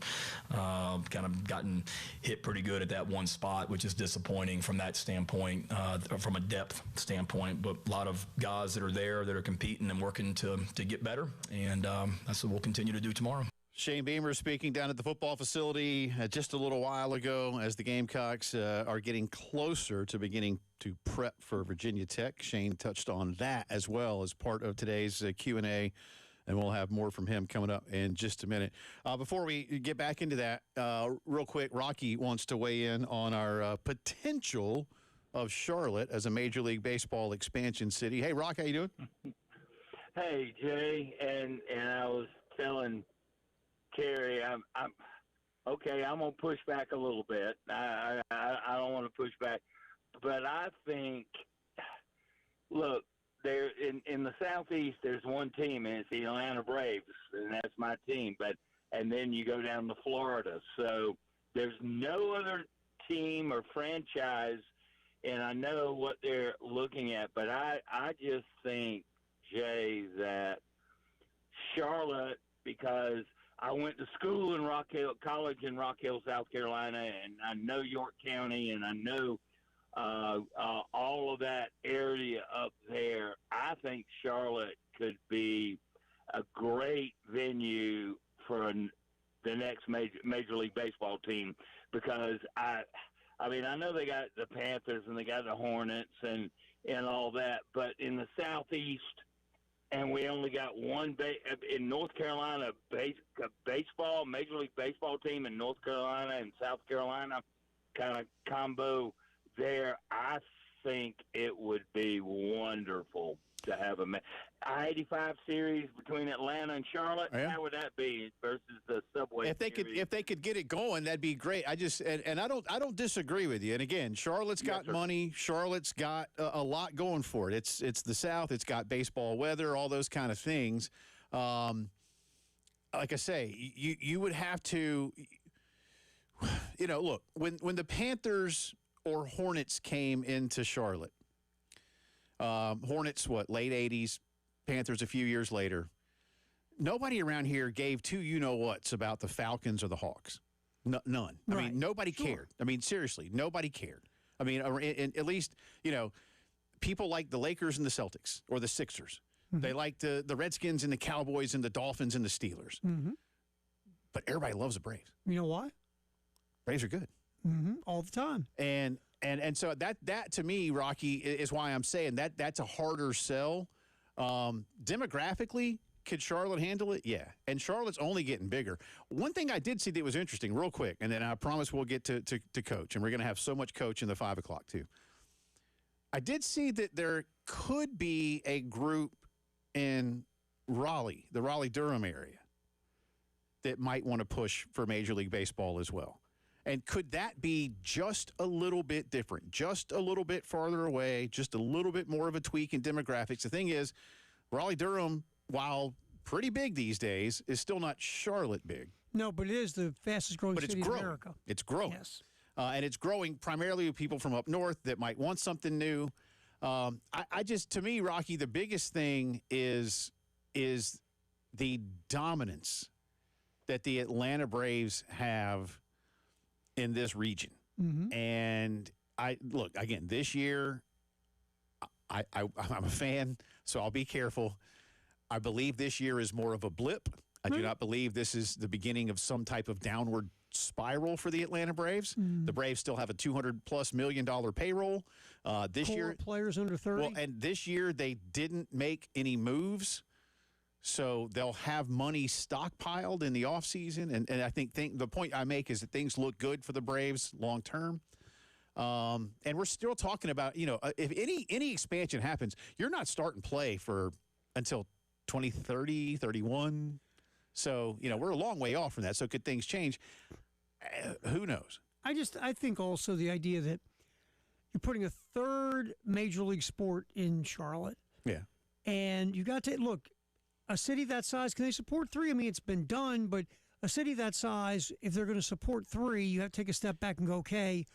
kind of gotten hit pretty good at that one spot, which is disappointing from that standpoint, from a depth standpoint. But a lot of guys that are there that are competing and working to get better, and that's what we'll continue to do tomorrow. Shane Beamer speaking down at the football facility just a little while ago as the Gamecocks are getting closer to beginning to prep for Virginia Tech. Shane touched on that as well as part of today's Q&A and we'll have more from him coming up in just a minute. Before we get back into that, real quick, Rocky wants to weigh in on our potential of Charlotte as a Major League Baseball expansion city. Hey, Rock, how you doing? Hey, Jay, and I was telling Kerry, I'm okay. I'm gonna push back a little bit. I don't want to push back, but I think, look, there in the Southeast, there's one team, and it's the Atlanta Braves, and that's my team. And then you go down to Florida, so there's no other team or franchise, and I know what they're looking at, but I just think, Jay, that Charlotte, because I went to school in Rock Hill, college in Rock Hill, South Carolina, and I know York County, and I know all of that area up there. I think Charlotte could be a great venue for the next Major League Baseball team, because I mean, I know they got the Panthers and they got the Hornets and all that, but in the Southeast, and we only got one in North Carolina, baseball, Major League Baseball team in North Carolina and South Carolina, kind of combo there. I think it would be wonderful to have a I-85 series between Atlanta and Charlotte. Yeah. How would that be versus the Subway? If they could get it going, that'd be great. I don't disagree with you. And again, Charlotte's got money. Charlotte's got a lot going for it. It's the South. It's got baseball weather, all those kind of things. Like I say, you would have to, look, when the Panthers or Hornets came into Charlotte, Hornets, late 80s, Panthers a few years later. Nobody around here gave two you-know-whats about the Falcons or the Hawks. None. Right. I mean, nobody cared. I mean, seriously, nobody cared. I mean, at least, people like the Lakers and the Celtics or the Sixers. Mm-hmm. They like the Redskins and the Cowboys and the Dolphins and the Steelers. Mm-hmm. But everybody loves the Braves. You know why? Braves are good. Mm-hmm. All the time. And so that to me, Rocky, is why I'm saying that's a harder sell. Demographically, could Charlotte handle it? Yeah. And Charlotte's only getting bigger. One thing I did see that was interesting, real quick, and then I promise we'll get to Coach, and we're going to have so much Coach in the 5 o'clock too. I did see that there could be a group in Raleigh, the Raleigh-Durham area, that might want to push for Major League Baseball as well. And could that be just a little bit different, just a little bit farther away, just a little bit more of a tweak in demographics? The thing is, Raleigh-Durham, while pretty big these days, is still not Charlotte big. No, but it is the fastest growing city in America. It's growing. Yes. And it's growing primarily with people from up north that might want something new. To me, Rocky, the biggest thing is the dominance that the Atlanta Braves have in this region. Mm-hmm. And this year, I'm a fan, so I'll be careful. I believe this year is more of a blip. I do not believe this is the beginning of some type of downward spiral for the Atlanta Braves. The Braves still have a $200+ million payroll. This year, players under 30. Well, and this year they didn't make any moves. So they'll have money stockpiled in the offseason. And I think the point I make is that things look good for the Braves long term. And we're still talking about, if any expansion happens, you're not starting play until 2030, 31. So, we're a long way off from that. So could things change? Who knows? I think also the idea that you're putting a third major league sport in Charlotte. Yeah. And you got to look. A city that size, can they support three? I mean, it's been done, but a city that size, if they're going to support three, you have to take a step back and go, okay.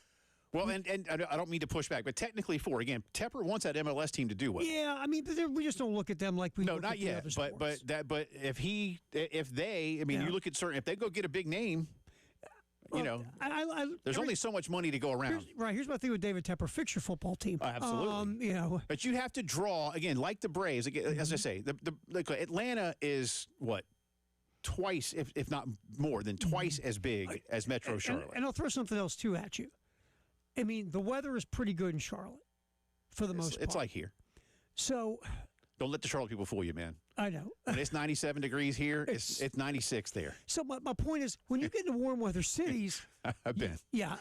Well, and I don't mean to push back, but technically four. Again, Tepper wants that MLS team to do well. Yeah, I mean, we just don't look at them like we no, look not at yet. The other sports. But if they, you look at if they go get a big name, there's only so much money to go around. Here's my thing with David Tepper: fix your football team. Absolutely. But you have to draw again, like the Braves. Again, as I say, Atlanta is what twice, if not more than twice as big as Metro Charlotte. And I'll throw something else too at you. I mean, the weather is pretty good in Charlotte, for the most part. It's like here. So don't let the Charlotte people fool you, man. I know. When it's 97 degrees here, it's 96 there. So my point is, when you get into warm weather cities, I've been. yeah,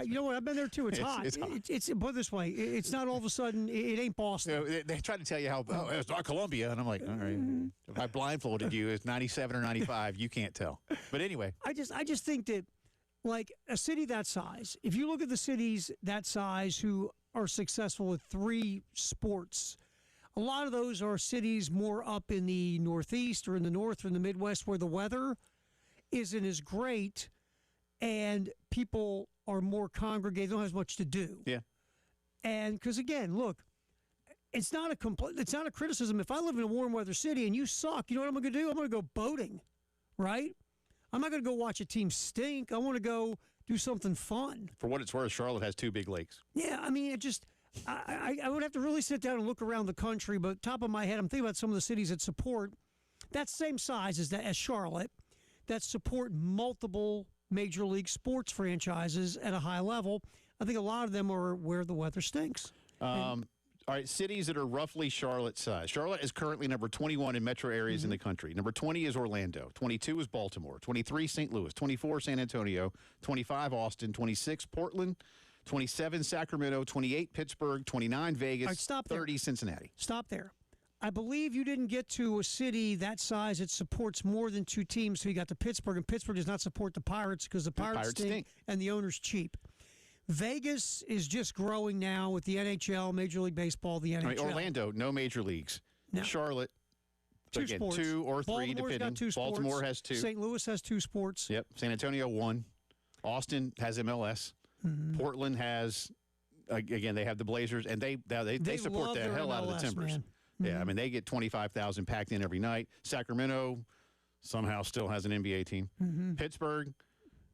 you know what? I've been there too. It's hot. It's hot. It's put it this way, it's not all of a sudden. It ain't Boston. You know, they try to tell you how it's not Columbia, and I'm like, all right. If I blindfolded you, it's 97 or 95. You can't tell. But anyway, I just think that, like a city that size, if you look at the cities that size who are successful with 3 sports, a lot of those are cities more up in the Northeast or in the North or in the Midwest where the weather isn't as great and people are more congregated, don't have as much to do. yeah. And because again, look, it's not a criticism. If I live in a warm weather city and you suck, you know what I'm going to do? I'm going to go boating, right? I'm not going to go watch a team stink. I want to go do something fun. For what it's worth, Charlotte has 2 big lakes. Yeah, I mean, I would have to really sit down and look around the country, but top of my head, I'm thinking about some of the cities that support that same size as Charlotte, that support multiple major league sports franchises at a high level. I think a lot of them are where the weather stinks. All right, cities that are roughly Charlotte size. Charlotte is currently number 21 in metro areas in the country. Number 20 is Orlando. 22 is Baltimore. 23, St. Louis. 24, San Antonio. 25, Austin. 26, Portland. 27, Sacramento. 28, Pittsburgh. 29, Vegas. All right, stop there. 30, Cincinnati. Stop there. I believe you didn't get to a city that size that supports more than 2 teams. So you got to Pittsburgh, and Pittsburgh does not support the Pirates because the Pirates stink and the owner's cheap. Vegas is just growing now with the NHL, Major League Baseball, the NHL. All right, Orlando, no major leagues. No. Charlotte, 2 again, sports. 2 or 3, Baltimore's depending. got 2 sports. Baltimore has 2. St. Louis has 2 sports. Yep. San Antonio, 1. Austin has MLS. Portland has, again, they have the Blazers, and they support love the their hell out of MLS, the Timbers. man. Yeah, I mean, they get 25,000 packed in every night. Sacramento somehow still has an NBA team. Pittsburgh,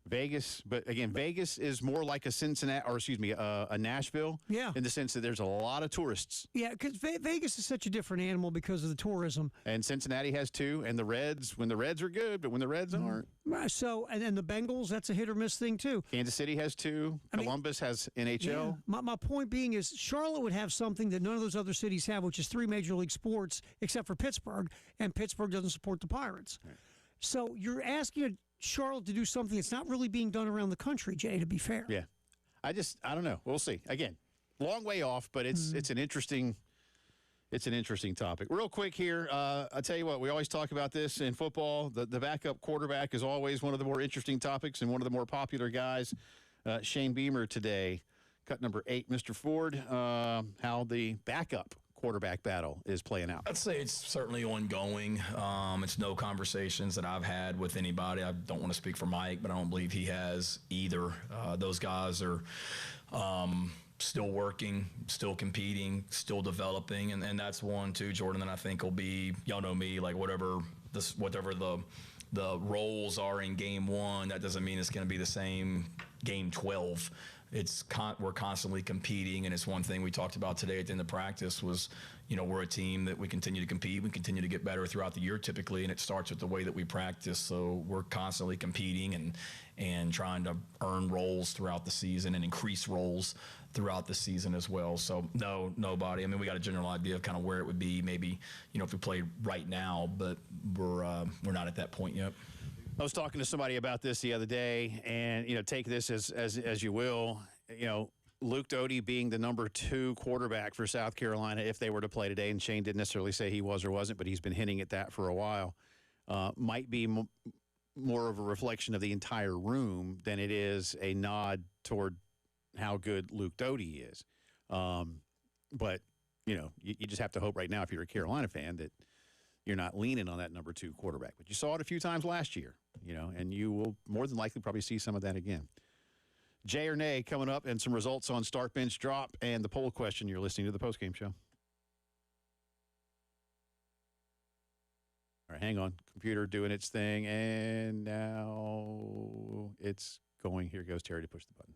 Vegas, but again, Vegas is more like a Cincinnati, or excuse me, a Nashville. Yeah. In the sense that there's a lot of tourists. Yeah, because Vegas is such a different animal because of the tourism. And Cincinnati has 2, and the Reds, when the Reds are good, but when the Reds aren't. So, and then the Bengals, that's a hit or miss thing too. Kansas City has 2. Columbus has NHL. Yeah. My point being is Charlotte would have something that none of those other cities have, which is 3 major league sports, except for Pittsburgh, and Pittsburgh doesn't support the Pirates. Right. So you're asking Charlotte to do something that's not really being done around the country, Jay, to be fair. Yeah. I don't know. We'll see. Again, long way off, but it's an interesting topic. Real quick here, I'll tell you what, we always talk about this in football. The backup quarterback is always one of the more interesting topics and one of the more popular guys. Shane Beamer today, cut number 8, Mr. Ford, how the backup quarterback battle is playing out. I'd say it's certainly ongoing. It's no conversations that I've had with anybody. I don't want to speak for Mike, but I don't believe he has either. Those guys are still working, still competing, still developing, and that's one too, Jordan, that I think will be, y'all know me, like whatever the roles are in game 1, that doesn't mean it's going to be the same game 12. We're constantly competing, and it's one thing we talked about today at the end of practice was, we're a team that we continue to compete. We continue to get better throughout the year typically, and it starts with the way that we practice. So we're constantly competing and trying to earn roles throughout the season and increase roles throughout the season as well. So no, nobody. I mean, we got a general idea of kind of where it would be maybe, if we played right now, but we're not at that point yet. I was talking to somebody about this the other day, and take this as you will. Luke Doty being the number 2 quarterback for South Carolina if they were to play today, and Shane didn't necessarily say he was or wasn't, but he's been hinting at that for a while. Might be more of a reflection of the entire room than it is a nod toward how good Luke Doty is. But you just have to hope right now, if you're a Carolina fan, that you're not leaning on that number 2 quarterback. But you saw it a few times last year, and you will more than likely probably see some of that again. Jay or nay coming up, and some results on start, bench, drop, and the poll question. You're listening to the postgame show. All right, hang on. Computer doing its thing, and now it's going. Here goes Terry to push the button.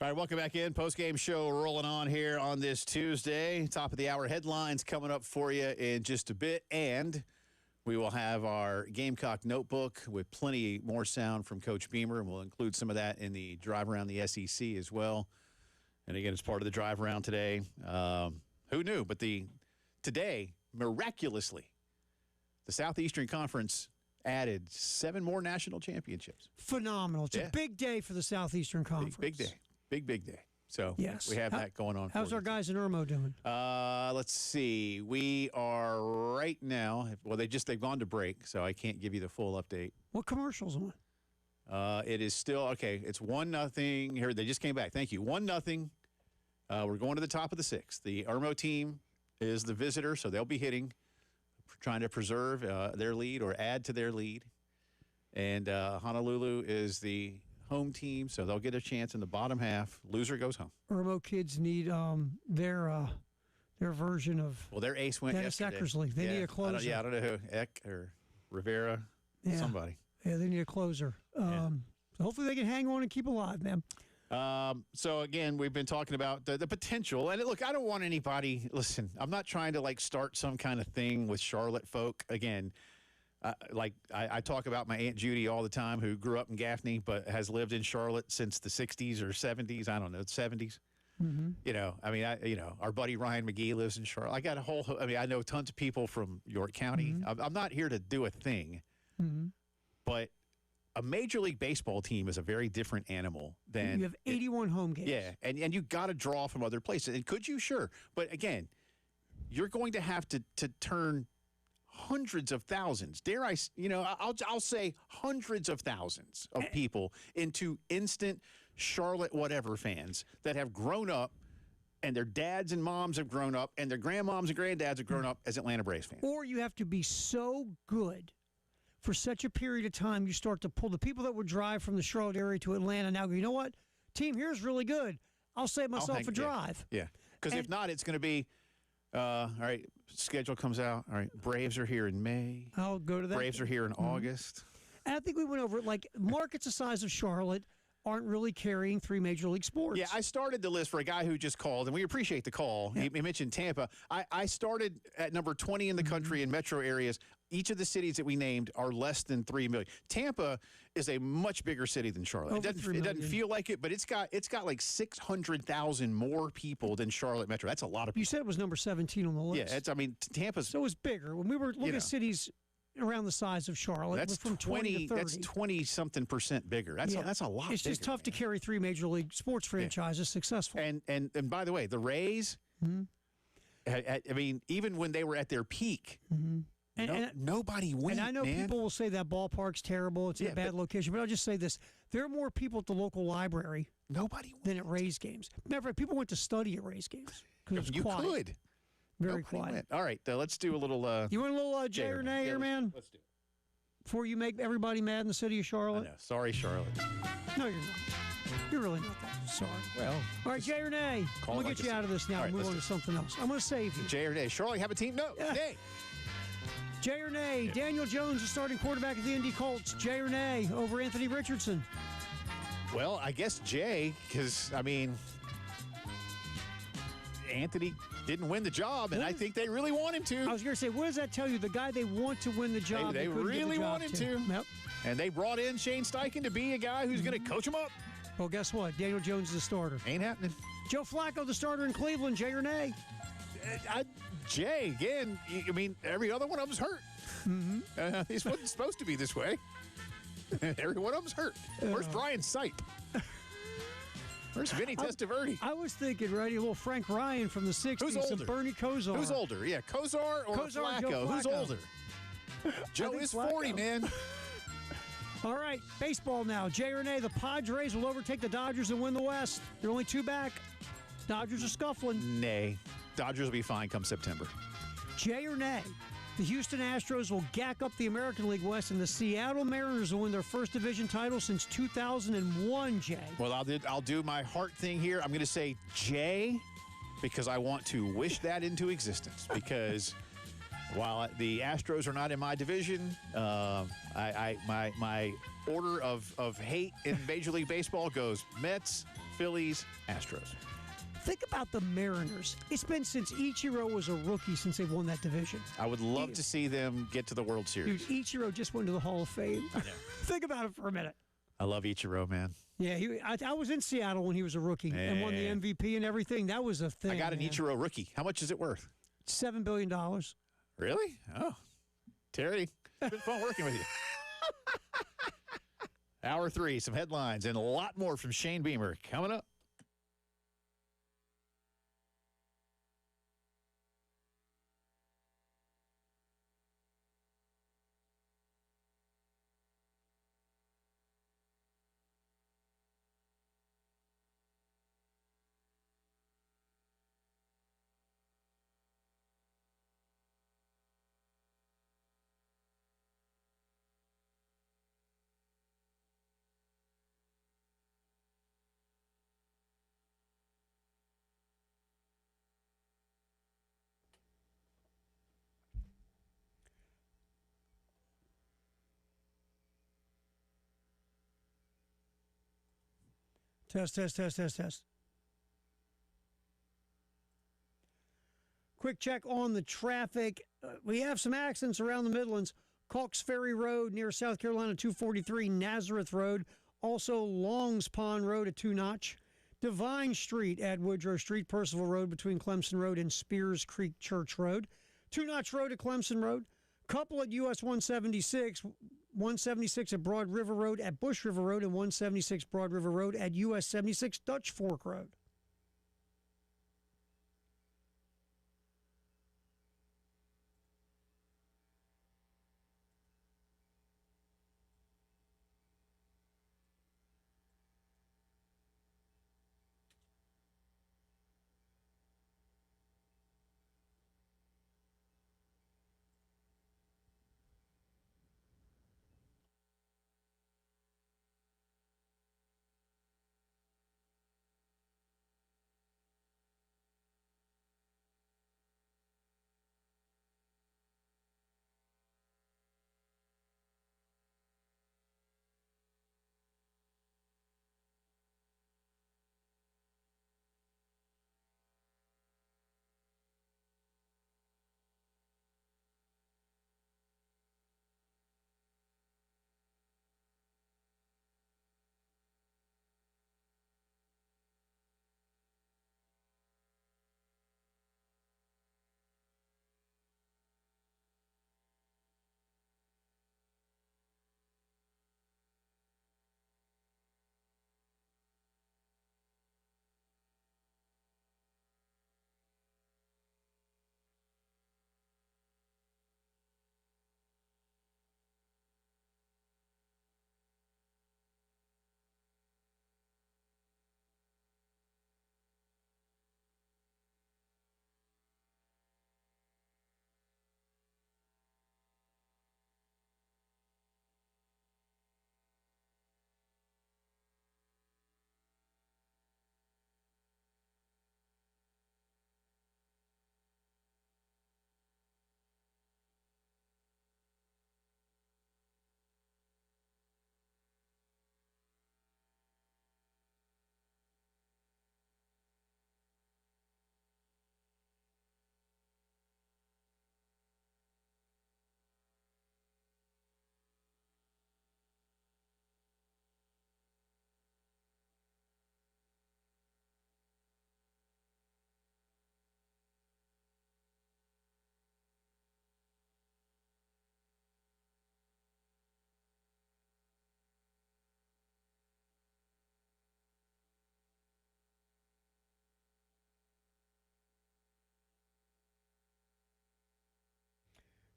All right, welcome back in. Post-game show rolling on here on this Tuesday. Top of the hour headlines coming up for you in just a bit. And we will have our Gamecock notebook with plenty more sound from Coach Beamer, and we'll include some of that in the drive around the SEC as well. And again, it's part of the drive around today. Who knew? But today, miraculously, the Southeastern Conference added 7 more national championships. Phenomenal. It's a big day for the Southeastern Conference. Big day. Big day. So yes. we have that going on. How's our guys in Irmo doing? Let's see. We are right now. Well, they've gone to break, so I can't give you the full update. What commercials on? It is still okay. It's 1-0 here. They just came back. Thank you. 1-0. We're going to the top of the 6th. The Irmo team is the visitor, so they'll be hitting, trying to preserve their lead or add to their lead. And Honolulu is the home team, so they'll get a chance in the bottom half. Loser goes home. Irmo kids need their version of. Well, their ace went Dennis yesterday. Eckersley. They need a closer. I don't know who, Eck or Rivera, somebody. Yeah, they need a closer. So hopefully they can hang on and keep alive, man. So, again, we've been talking about the potential. And, look, I don't want anybody – listen, I'm not trying to, start some kind of thing with Charlotte folk. Again, I talk about my Aunt Judy all the time, who grew up in Gaffney but has lived in Charlotte since the 60s or 70s. I don't know, 70s. Mm-hmm. Our buddy Ryan McGee lives in Charlotte. I got I know tons of people from York County. Mm-hmm. I'm not here to do a thing. Mm-hmm. But a Major League Baseball team is a very different animal than... You have 81 home games. Yeah, and you got to draw from other places. And could you? Sure. But, again, you're going to have to turn hundreds of thousands, I'll say hundreds of thousands of people into instant Charlotte whatever fans that have grown up, and their dads and moms have grown up, and their grandmoms and granddads have grown up as Atlanta Braves fans. Or you have to be so good for such a period of time, you start to pull the people that would drive from the Charlotte area to Atlanta now go, you know what? Team here's really good. I'll save myself a drive. Yeah. Because if not, it's going to be, all right, schedule comes out. All right, Braves are here in May. I'll go to that. Braves are here in August. And I think we went over it. Markets the size of Charlotte aren't really carrying 3 major league sports. Yeah, I started the list for a guy who just called, and we appreciate the call. Yeah. He mentioned Tampa. I started at number 20 in the country in metro areas. Each of the cities that we named are less than 3 million. Tampa is a much bigger city than Charlotte. It doesn't feel like it, but it's got like 600,000 more people than Charlotte metro. That's a lot of people. You said it was number 17 on the list. Yeah, Tampa's... So it's bigger. When we were looking at cities around the size of Charlotte, that's from 20 to 30. That's 20% bigger. That's a lot. It's just tough to carry 3 major league sports franchises successful. And by the way, the Rays, even when they were at their peak, nobody went. And I know people will say that ballpark's terrible. It's in a bad location. But I'll just say this. There are more people at the local library than at Rays games. Matter of fact, people went to study at Rays games because it was quiet. Could. Very quiet. All right, let's do a little... you want a little Jay or Nay here, man? Let's do it. Before you make everybody mad in the city of Charlotte? I know. Sorry, Charlotte. No, you're not. You're really not that sorry. Well... All right, Jay or Nay? I'm going to get you out of this now and move on to something else. I'm going to save you. Jay or Nay? Charlotte have a team? No. Nay. Jay or Nay? Daniel Jones, the starting quarterback of the Indy Colts. Jay or Nay over Anthony Richardson? Well, I guess Jay, because, Anthony didn't win the job, and I think they really want him to. I was going to say, what does that tell you? The guy they want to win the job, they really want him to. Yep. And they brought in Shane Steichen to be a guy who's going to coach him up. Well, guess what? Daniel Jones is the starter. Ain't happening. Joe Flacco, the starter in Cleveland. Jay or Nay? Jay, again, every other one of them's hurt. Mm-hmm. This wasn't supposed to be this way. Every one of them's hurt. Where's Brian Sipe? Where's Vinny Testaverde? I was thinking, a little Frank Ryan from the 60s. Who's older? Some Bernie Kosar. Who's older? Yeah, Kosar or Flacco? Joe Flacco? Who's older? Joe is 40, man. All right, baseball now. Jay or Nay, the Padres will overtake the Dodgers and win the West. They're only 2 back. Dodgers are scuffling. Nay. Dodgers will be fine come September. Jay or Nay, the Houston Astros will gack up the American League West, and the Seattle Mariners will win their first division title since 2001, Jay. Well, I'll do my heart thing here. I'm going to say Jay because I want to wish that into existence because while the Astros are not in my division, my order of hate in Major League Baseball goes Mets, Phillies, Astros. Think about the Mariners. It's been since Ichiro was a rookie since they've won that division. I would love to see them get to the World Dude, Series. Ichiro just went to the Hall of Fame. Think about it for a minute. I love Ichiro, man. Yeah, I was in Seattle when he was a rookie and won the MVP and everything. That was a thing. I got an man. Ichiro rookie. How much is it worth? $7 billion. Really? Oh, Terry, it's been fun working with you. Hour 3, some headlines and a lot more from Shane Beamer coming up. Test. Quick check on the traffic. We have some accidents around the Midlands. Cox Ferry Road near South Carolina 243, Nazareth Road. Also Longs Pond Road at 2 Notch. Divine Street at Woodrow Street. Percival Road between Clemson Road and Spears Creek Church Road. 2 Notch Road at Clemson Road. Couple at US 176. 176 at Broad River Road at Bush River Road and 176 Broad River Road at US 76 Dutch Fork Road.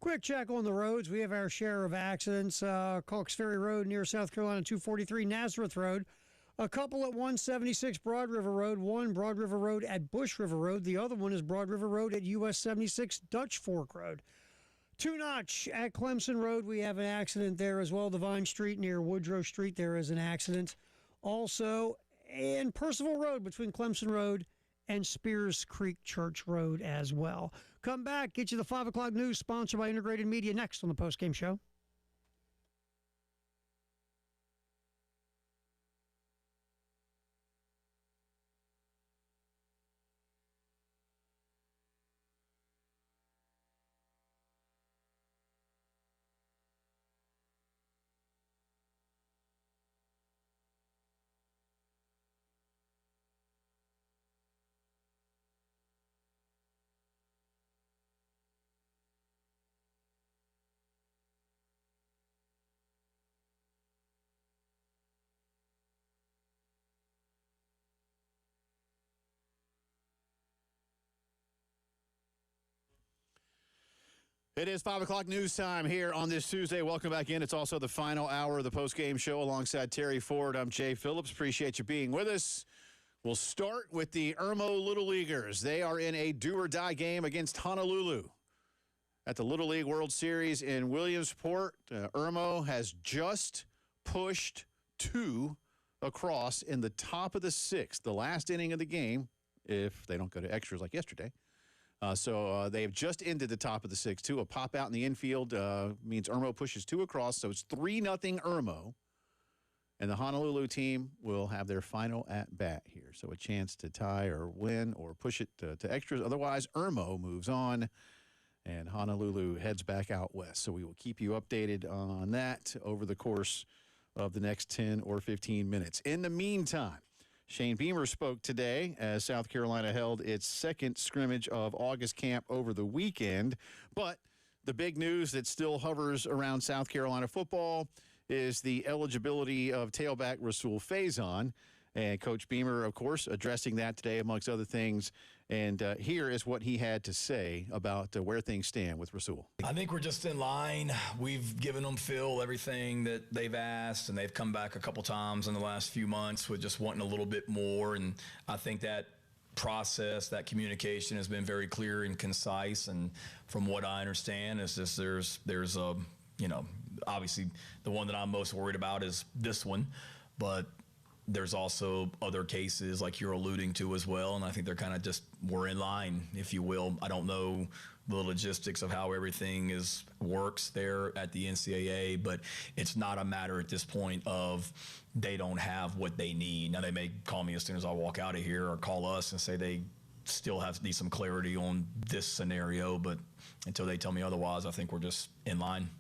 Quick check on the roads. We have our share of accidents. Cox Ferry Road near South Carolina 243, Nazareth Road. A couple at 176 Broad River Road, one Broad River Road at Bush River Road. The other one is Broad River Road at US 76 Dutch Fork Road. 2 Notch at Clemson Road. We have an accident there as well. Divine Street near Woodrow Street, there is an accident. Also, in Percival Road between Clemson Road and Spears Creek Church Road as well. Come back, get you the 5 o'clock news sponsored by Integrated Media next on the postgame show. It is 5 o'clock news time here on this Tuesday. Welcome back in. It's also the final hour of the post-game show alongside Terry Ford. I'm Jay Phillips. Appreciate you being with us. We'll start with the Irmo Little Leaguers. They are in a do-or-die game against Honolulu at the Little League World Series in Williamsport. Irmo has just pushed 2 across in the top of the 6th, the last inning of the game, if they don't go to extras like yesterday. So they have just ended the top of the 6th, too. A pop out in the infield means Irmo pushes 2 across, so it's 3-0 Irmo. And the Honolulu team will have their final at-bat here. So a chance to tie or win or push it to extras. Otherwise, Irmo moves on, and Honolulu heads back out west. So we will keep you updated on that over the course of the next 10 or 15 minutes. In the meantime, Shane Beamer spoke today as South Carolina held its second scrimmage of August camp over the weekend. But the big news that still hovers around South Carolina football is the eligibility of tailback Rasul Faison. And Coach Beamer, of course, addressing that today, amongst other things. And here is what he had to say about where things stand with Rasul. I think we're just in line. We've given them Phil everything that they've asked, and they've come back a couple times in the last few months with just wanting a little bit more. And I think that process, that communication has been very clear and concise. And from what I understand is just there's a, obviously the one that I'm most worried about is this one, but there's also other cases like you're alluding to as well, and I think they're kind of just, we're in line, if you will. I don't know the logistics of how everything works there at the NCAA, but it's not a matter at this point of they don't have what they need. Now, they may call me as soon as I walk out of here or call us and say they still need some clarity on this scenario, but until they tell me otherwise, I think we're just in line.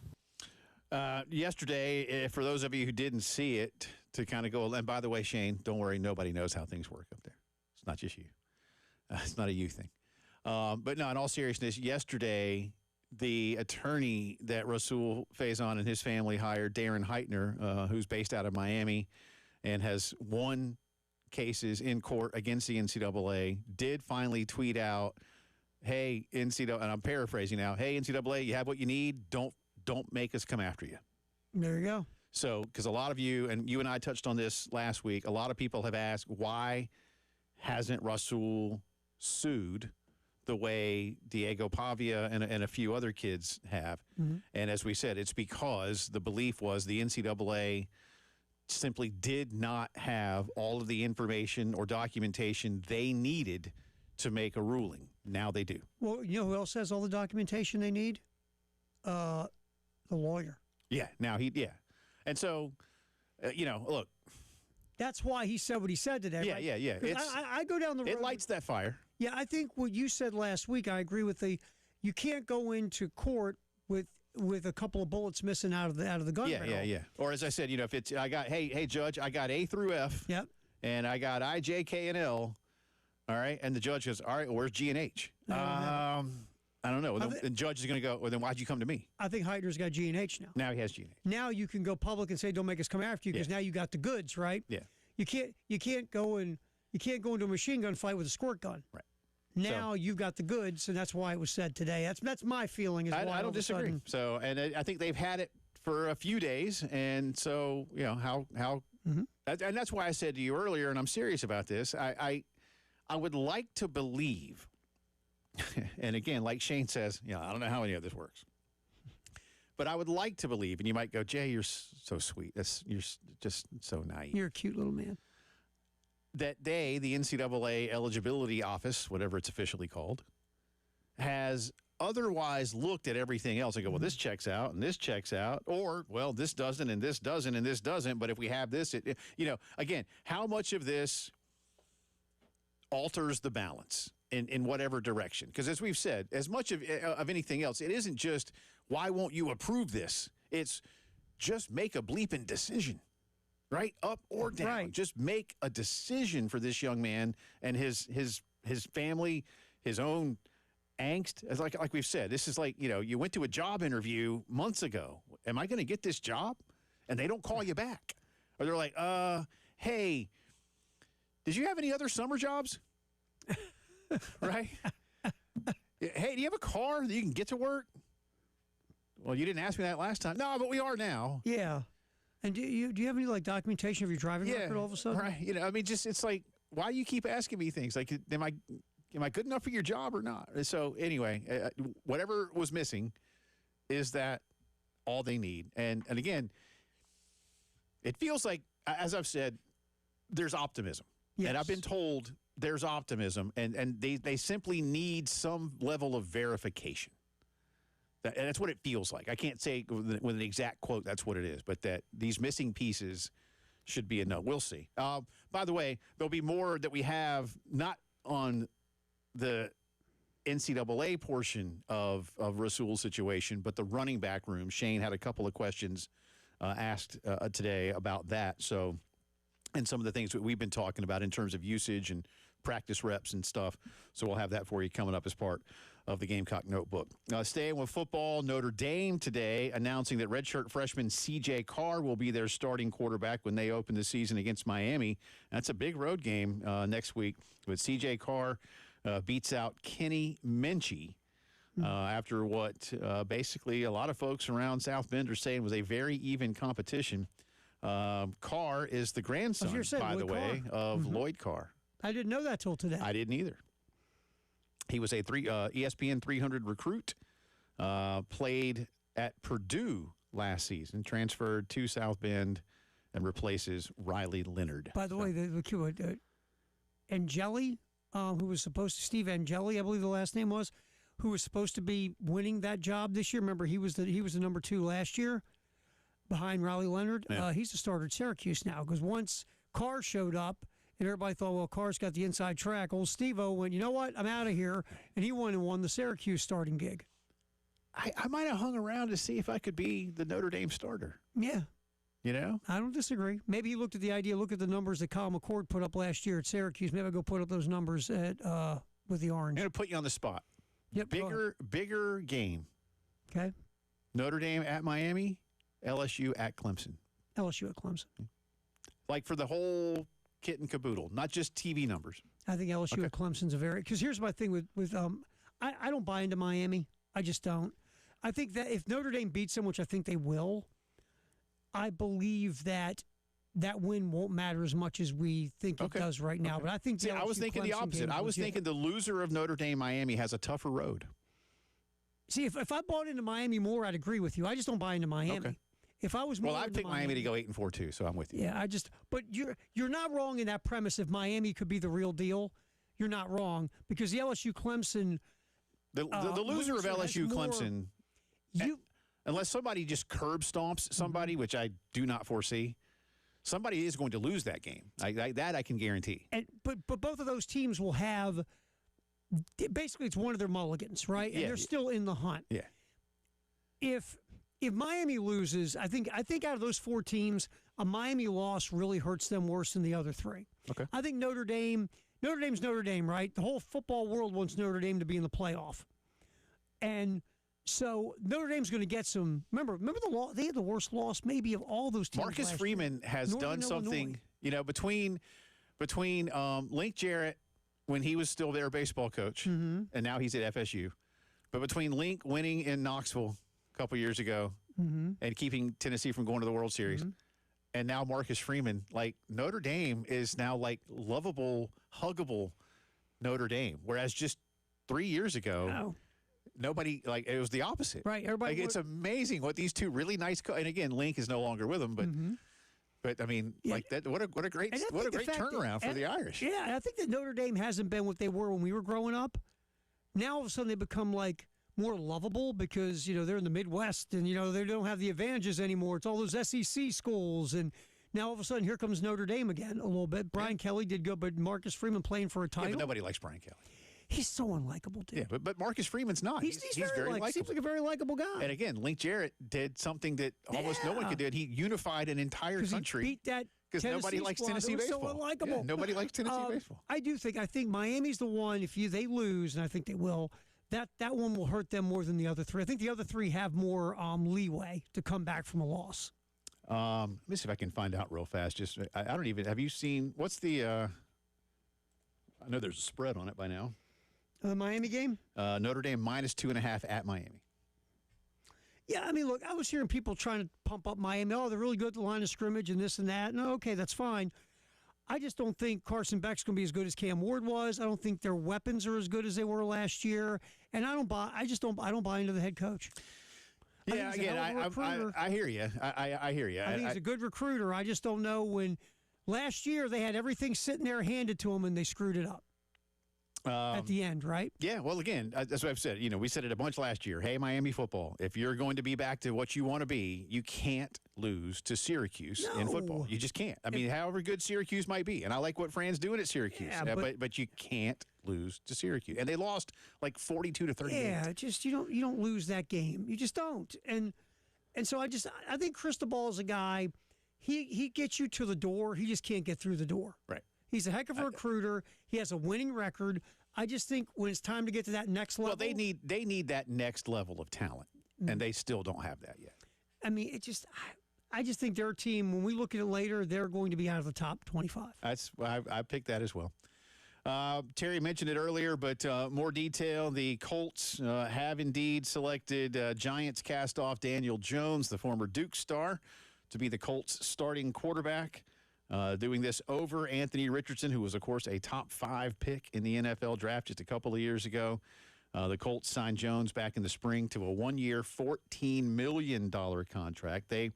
Yesterday, for those of you who didn't see it, to kind of go, and by the way, Shane, don't worry, nobody knows how things work up there. It's not just you. It's not a you thing. But no, in all seriousness, yesterday, the attorney that Rasul Faison and his family hired, Darren Heitner, who's based out of Miami and has won cases in court against the NCAA, did finally tweet out, hey, NCAA, and I'm paraphrasing now, hey, NCAA, you have what you need. Don't make us come after you. There you go. So, because a lot of you, and you and I touched on this last week, a lot of people have asked, why hasn't Rasul sued the way Diego Pavia and a few other kids have? Mm-hmm. And as we said, it's because the belief was the NCAA simply did not have all of the information or documentation they needed to make a ruling. Now they do. Well, you know who else has all the documentation they need? The lawyer. Yeah. And so, look. That's why he said what he said today. Yeah, right? yeah. I go down the road. It lights that fire. Yeah, I think what you said last week, I agree with you can't go into court with a couple of bullets missing out of the gun barrel. Yeah. Or as I said, if it's, I got, hey, Judge, I got A through F. Yep. And I got I, J, K, and L. All right. And the judge goes, all right, well, where's G and H? I don't know. And the judge is going to go, well, then why'd you come to me? I think Heitner's got G and H now. Now he has G and H. Now you can go public and say, don't make us come after you, because now you got the goods, right? Yeah. You can't go into a machine gun fight with a squirt gun. Right. Now you've got the goods, and that's why it was said today. That's my feeling. I don't disagree. So, and I think they've had it for a few days, and so how mm-hmm. and that's why I said to you earlier, and I'm serious about this. I would like to believe, and again, like Shane says, I don't know how any of this works, but I would like to believe, and you might go, Jay, you're so sweet. You're just so naive. You're a cute little man. That the NCAA eligibility office, whatever it's officially called, has otherwise looked at everything else and go, well, this checks out and this checks out, or, well, this doesn't and this doesn't and this doesn't, but if we have this, again, how much of this alters the balance in whatever direction? Because as we've said, as much of anything else, it isn't just, why won't you approve this? It's just make a bleeping decision. Right? Up or down. Right. Just make a decision for this young man and his family, his own angst. As like we've said, this is like, you went to a job interview months ago. Am I going to get this job? And they don't call you back. Or they're like, hey, did you have any other summer jobs? Right? Hey, do you have a car that you can get to work? Well, you didn't ask me that last time. No, but we are now. Yeah. And do you have any like documentation of your driving record all of a sudden? Right. You know, I mean, just it's like, why do you keep asking me things? Like, am I good enough for your job or not? So anyway, whatever was missing is that all they need. And again, it feels like, as I've said, there's optimism. Yes. And I've been told there's optimism, and they simply need some level of verification. And that's what it feels like. I can't say with an exact quote that's what it is, but that these missing pieces should be a no. We'll see. By the way, there'll be more that we have not on the NCAA portion of Rasul's situation, but the running back room. Shane had a couple of questions asked today about that. So, and some of the things that we've been talking about in terms of usage and practice reps and stuff. So we'll have that for you coming up as part of the Gamecock Notebook. Staying with football, Notre Dame today announcing that redshirt freshman C.J. Carr will be their starting quarterback when they open the season against Miami. That's a big road game next week. But C.J. Carr beats out Kenny Minchey after what basically a lot of folks around South Bend are saying was a very even competition. Carr is the grandson, by the way, of Lloyd Carr. I didn't know that till today. I didn't either. He was a ESPN 300 recruit, played at Purdue last season, transferred to South Bend, and replaces Riley Leonard. By the way, the kid, Angeli, who was supposed to, Steve Angeli, I believe the last name was, who was supposed to be winning that job this year. Remember, he was the number 2 last year behind Riley Leonard. Yeah. He's the starter at Syracuse now because once Carr showed up, and everybody thought, well, Carr's got the inside track. Old Steve-O went, you know what? I'm out of here. And he went and won the Syracuse starting gig. I might have hung around to see if I could be the Notre Dame starter. Yeah. You know? I don't disagree. Maybe he looked at the idea, look at the numbers that Kyle McCord put up last year at Syracuse. Maybe I'll go put up those numbers at with the Orange. I'm going to put you on the spot. Yep. Bigger game. Okay. Notre Dame at Miami, LSU at Clemson. LSU at Clemson. Like for the whole kit and caboodle, not just TV numbers. I think LSU at Clemson's a very, because here's my thing with I don't buy into Miami. I just don't. I think that if Notre Dame beats them, which I think they will, I believe that win won't matter as much as we think it does right now. But I think I was thinking the opposite. I was thinking the loser of Notre Dame Miami has a tougher road. See, if I bought into Miami more, I'd agree with you. I just don't buy into Miami. Okay. If I was more I'd pick Miami to go 8-4 too, so I'm with you. Yeah, but you're not wrong in that premise. If Miami could be the real deal, you're not wrong because the LSU Clemson, the loser of LSU more, Clemson, unless somebody just curb stomps somebody, which I do not foresee, somebody is going to lose that game. That I can guarantee. But both of those teams will have basically it's one of their mulligans, right? And they're still in the hunt. Yeah. If Miami loses, I think out of those 4 teams, a Miami loss really hurts them worse than the other 3. Okay. I think Notre Dame's Notre Dame, right? The whole football world wants Notre Dame to be in the playoff. And so Notre Dame's going to get some. Remember the law. They had the worst loss maybe of all those teams. Marcus Freeman has done something. You know, between Link Jarrett when he was still their baseball coach, and now he's at FSU. But between Link winning in Knoxville a couple years ago and keeping Tennessee from going to the World Series, and now Marcus Freeman, like Notre Dame is now like lovable, huggable Notre Dame, whereas just 3 years ago. Nobody, like, it was the opposite. Right. Everybody. Like, it's amazing what these two really nice, and again, Link is no longer with them, but I mean, like that, what a great turnaround for the Irish. Yeah. And I think that Notre Dame hasn't been what they were when we were growing up. Now, all of a sudden, they become like more lovable because, they're in the Midwest and, they don't have the advantages anymore. It's all those SEC schools. And now, all of a sudden, here comes Notre Dame again a little bit. Brian Kelly did good, but Marcus Freeman playing for a title. Yeah, but nobody likes Brian Kelly. He's so unlikable, dude. Yeah, but Marcus Freeman's not. He's very likable. Seems like a very likable guy. And again, Link Jarrett did something that almost no one could do. He unified an entire country. He beat that because nobody likes Tennessee baseball. So unlikable. Yeah, nobody likes Tennessee baseball. I think Miami's the one. If they lose, and I think they will, that one will hurt them more than the other 3. I think the other 3 have more leeway to come back from a loss. Let me see if I can find out real fast. Just I don't even. Have you seen what's the? I know there's a spread on it by now. The Miami game? Notre Dame -2.5 at Miami. Yeah, I mean, look, I was hearing people trying to pump up Miami. Oh, they're really good at the line of scrimmage and this and that. No, okay, that's fine. I just don't think Carson Beck's going to be as good as Cam Ward was. I don't think their weapons are as good as they were last year. And I don't buy into the head coach. Yeah, again, I hear you. I hear you. I think he's a good recruiter. I just don't know when last year they had everything sitting there handed to them and they screwed it up at the end, right? Yeah, well, again, that's what I've said. We said it a bunch last year. Hey, Miami football, if you're going to be back to what you want to be, you can't lose to Syracuse in football. You just can't. I mean, however good Syracuse might be, and I like what Fran's doing at Syracuse, but you can't lose to Syracuse, and they lost like 42-38. Yeah, just you don't lose that game. You just don't. And so I think Cristobal is a guy. He gets you to the door. He just can't get through the door. Right. He's a heck of a recruiter. He has a winning record. I just think when it's time to get to that next level. Well, they need that next level of talent, and they still don't have that yet. I mean, I just think their team, when we look at it later, they're going to be out of the top 25. I picked that as well. Terry mentioned it earlier, but more detail. The Colts have indeed selected Giants cast-off Daniel Jones, the former Duke star, to be the Colts starting quarterback. Doing this over Anthony Richardson, who was, of course, a top 5 pick in the NFL draft just a couple of years ago. The Colts signed Jones back in the spring to a 1-year, $14 million contract. They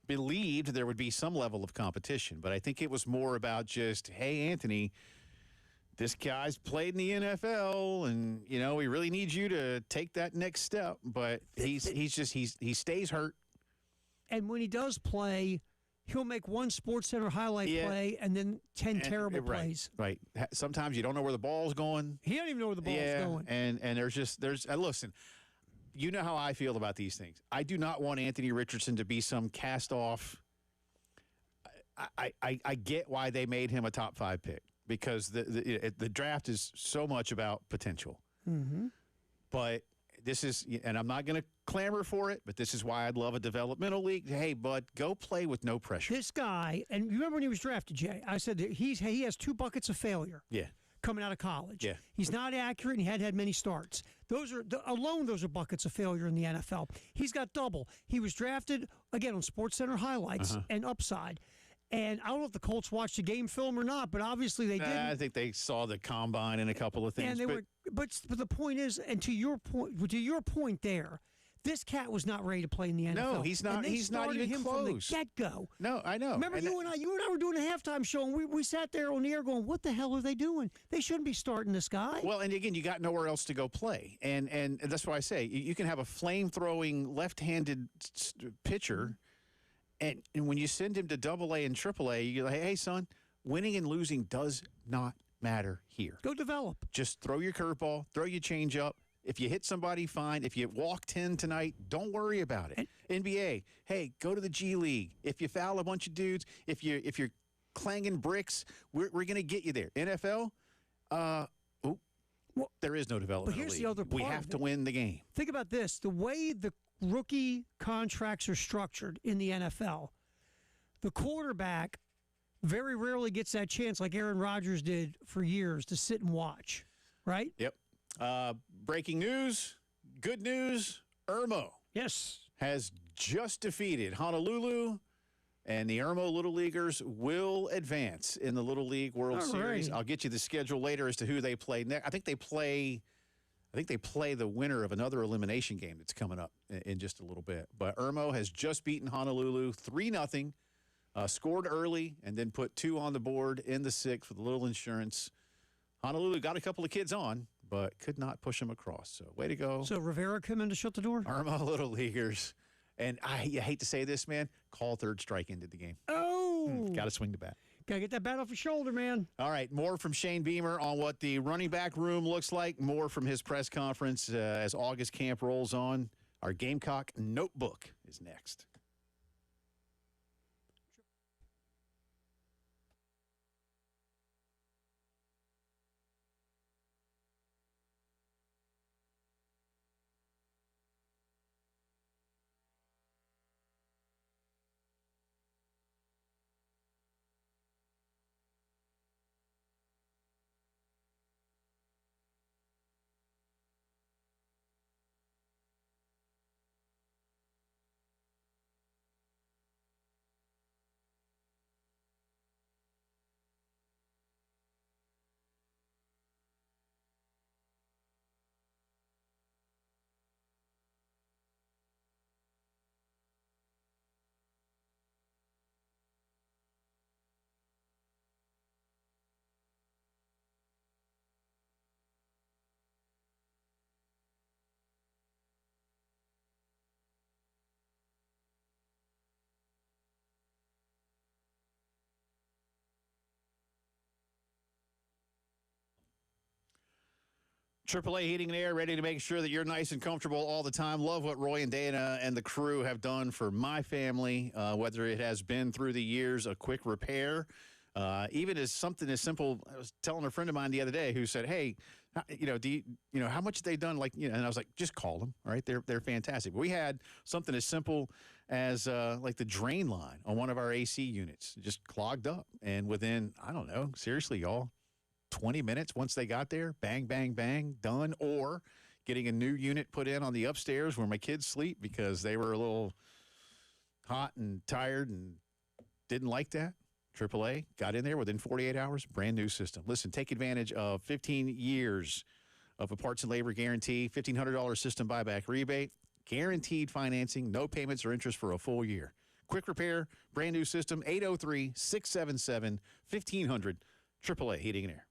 believed there would be some level of competition, but I think it was more about just, hey, Anthony, this guy's played in the NFL, and, we really need you to take that next step. But he stays hurt. And when he does play, he'll make one SportsCenter highlight play and then 10 terrible plays. Right. Sometimes you don't know where the ball's going. He don't even know where the ball's going. And listen, you know how I feel about these things. I do not want Anthony Richardson to be some cast-off. I get why they made him a top 5 pick, because the draft is so much about potential. Mm-hmm. But this is, and I'm not going to clamor for it, but this is why I'd love a developmental league. Hey, bud, go play with no pressure. This guy, and you remember when he was drafted, Jay, I said that he has 2 buckets of failure. Yeah. Coming out of college. Yeah. He's not accurate, and he had many starts. Those are buckets of failure in the NFL. He's got double. He was drafted, again, on SportsCenter highlights and upside. And I don't know if the Colts watched the game film or not, but obviously they didn't. I think they saw the combine and a couple of things. And but the point is, and to your point there, this cat was not ready to play in the NFL. No, he's not. He's not even him close. From the get-go. No, I know. Remember, you and I were doing a halftime show, and we sat there on the air going, "What the hell are they doing? They shouldn't be starting this guy." Well, and again, you got nowhere else to go play, and that's why I say you can have a flame-throwing left-handed pitcher. And when you send him to AA and AAA, you're like, hey, son, winning and losing does not matter here. Go develop. Just throw your curveball, throw your changeup. If you hit somebody, fine. If you walk 10 tonight, don't worry about it. NBA, hey, go to the G League. If you foul a bunch of dudes, if you're clanging bricks, we're going to get you there. NFL, there is no development. But here's league. the other part. We have to win the game. Think about this. The way the rookie contracts are structured in the NFL, the quarterback very rarely gets that chance like Aaron Rodgers did for years to sit and watch, right? Yep. Breaking news, good news, Irmo has just defeated Honolulu, and the Irmo Little Leaguers will advance in the Little League World Series. I'll get you the schedule later as to who they play next. I think they play the winner of another elimination game that's coming up in just a little bit. But Irmo has just beaten Honolulu 3-0, scored early, and then put 2 on the board in the 6th with a little insurance. Honolulu got a couple of kids on, but could not push them across. So way to go. So Rivera come in to shut the door? Irmo Little Leaguers. And I hate to say this, man, call third strike into the game. Oh. Got to swing the bat. Got to get that bat off your shoulder, man. All right, more from Shane Beamer on what the running back room looks like, more from his press conference as August camp rolls on. Our Gamecock Notebook is next. AAA Heating and Air, ready to make sure that you're nice and comfortable all the time. Love what Roy and Dana and the crew have done for my family, whether it has been through the years a quick repair, even as something as simple. I was telling a friend of mine the other day who said, "Hey, how much have they done?" And I was like, "Just call them, all right? They're fantastic." But we had something as simple as like the drain line on one of our AC units just clogged up, and within, I don't know, seriously, y'all, 20 minutes once they got there, bang, bang, bang, done. Or getting a new unit put in on the upstairs where my kids sleep because they were a little hot and tired and didn't like that. AAA got in there within 48 hours, brand new system. Listen, take advantage of 15 years of a parts and labor guarantee, $1,500 system buyback rebate, guaranteed financing, no payments or interest for a full year. Quick repair, brand new system, 803-677-1500, AAA Heating and Air.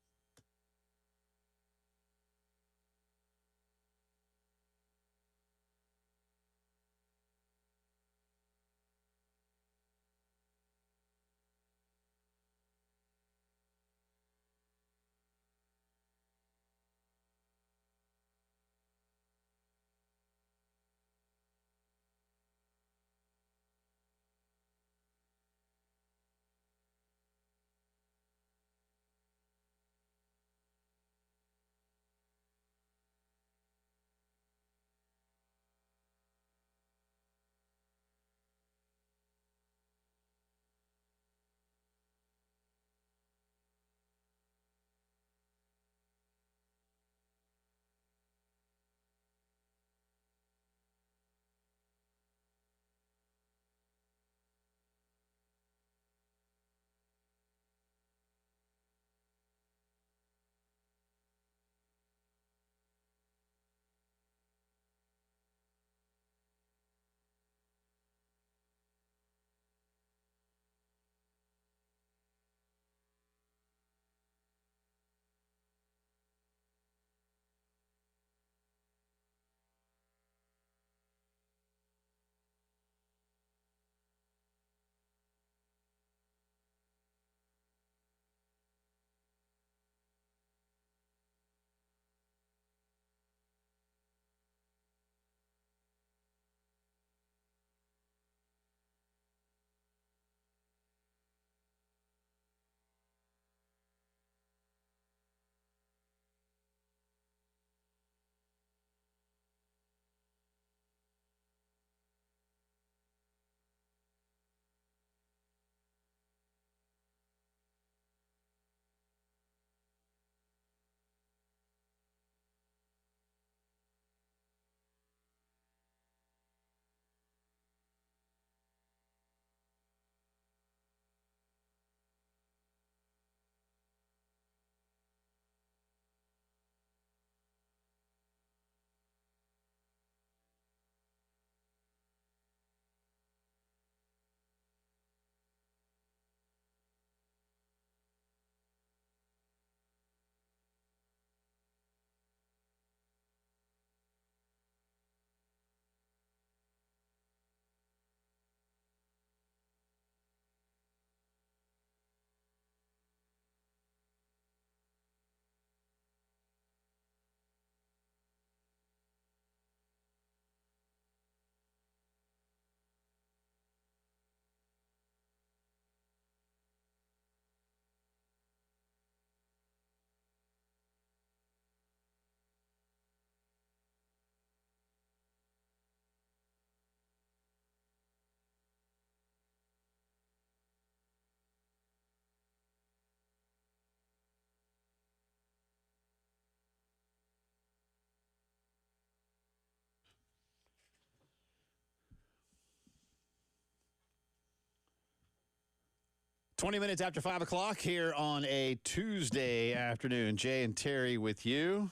Twenty minutes after 5 o'clock here on a Tuesday afternoon. Jay and Terry with you.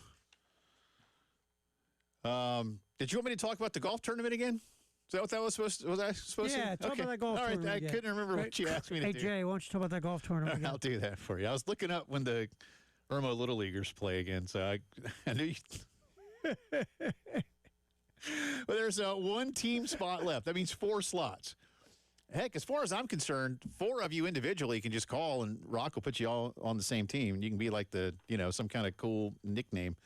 Did you want me to talk about the golf tournament again? Is that what that was supposed to? Was I supposed to? Yeah, talk about that golf All right, tournament I again. couldn't remember what you asked me to Hey, do. Jay, why don't you talk about that golf tournament again? I'll do that for you. I was looking up when the Irmo Little Leaguers play again, so I knew you. Well, there's one team spot left. That means 4 slots. Heck, as far as I'm concerned, 4 of you individually can just call, and Rock will put you all on the same team. You can be like some kind of cool nickname.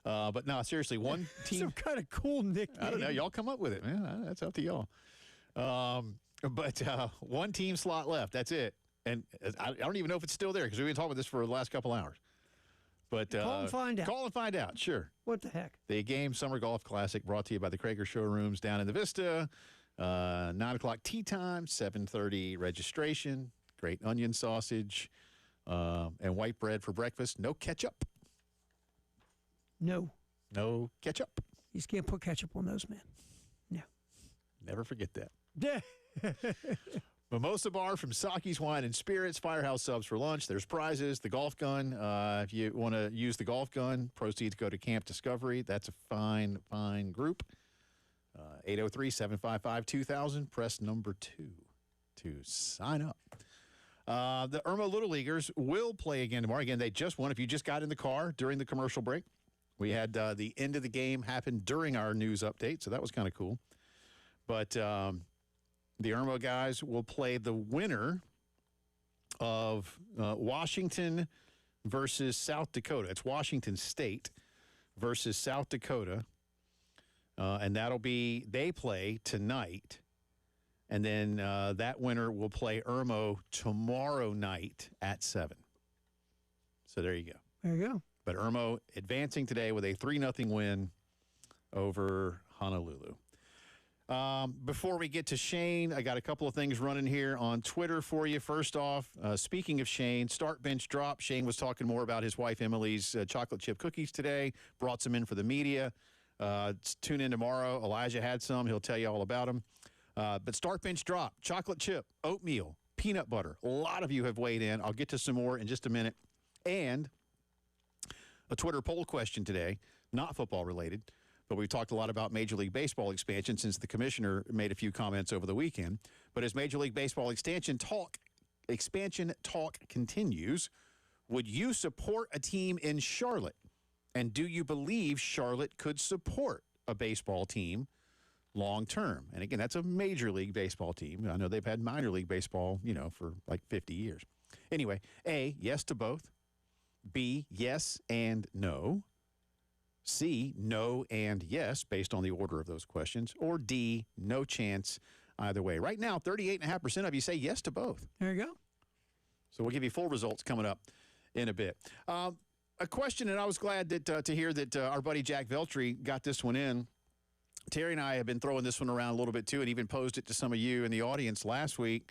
But no, seriously, one team. Some kind of cool nickname. I don't know. Y'all come up with it, man. That's up to y'all. But one team slot left. That's it. And I don't even know if it's still there because we've been talking about this for the last couple hours. But Call and find out. Call and find out. Sure. What the heck? The Game Summer Golf Classic brought to you by the Krager Showrooms down in the Vista. 9 o'clock tee time, 7:30 registration. Great onion sausage and white bread for breakfast. No ketchup. No. No ketchup. You just can't put ketchup on those, man. No. Never forget that. Yeah. Mimosa Bar from Saki's Wine and Spirits, Firehouse Subs for lunch. There's prizes, the golf gun. If you want to use the golf gun, proceeds go to Camp Discovery. That's a fine, fine group. 803-755-2000. Press number 2 to sign up. The Irma Little Leaguers will play again tomorrow. Again, they just won. If you just got in the car during the commercial break, we had the end of the game happen during our news update, so that was kind of cool. But the Irma guys will play the winner of Washington versus South Dakota. It's Washington State versus South Dakota. And that'll be, they play tonight. And then that winner will play Irmo tomorrow night at 7. So there you go. There you go. But Irmo advancing today with a 3-0 win over Honolulu. Before we get to Shane, I got a couple of things running here on Twitter for you. First off, speaking of Shane, start, bench, drop. Shane was talking more about his wife Emily's chocolate chip cookies today, brought some in for the media. Tune in tomorrow. Elijah had some. He'll tell you all about them. But start, bench, drop, chocolate chip, oatmeal, peanut butter. A lot of you have weighed in. I'll get to some more in just a minute. And a Twitter poll question today, not football related, but we've talked a lot about Major League Baseball expansion since the commissioner made a few comments over the weekend. But as Major League Baseball expansion talk continues, would you support a team in Charlotte? And do you believe Charlotte could support a baseball team long term? And again, that's a Major League Baseball team. I know they've had minor league baseball, for like 50 years. Anyway, A, yes to both. B, yes and no. C, no and yes, based on the order of those questions. Or D, no chance either way. Right now, 38.5% of you say yes to both. There you go. So we'll give you full results coming up in a bit. A question, and I was glad that to hear that our buddy Jack Veltri got this one in. Terry and I have been throwing this one around a little bit too, and even posed it to some of you in the audience last week.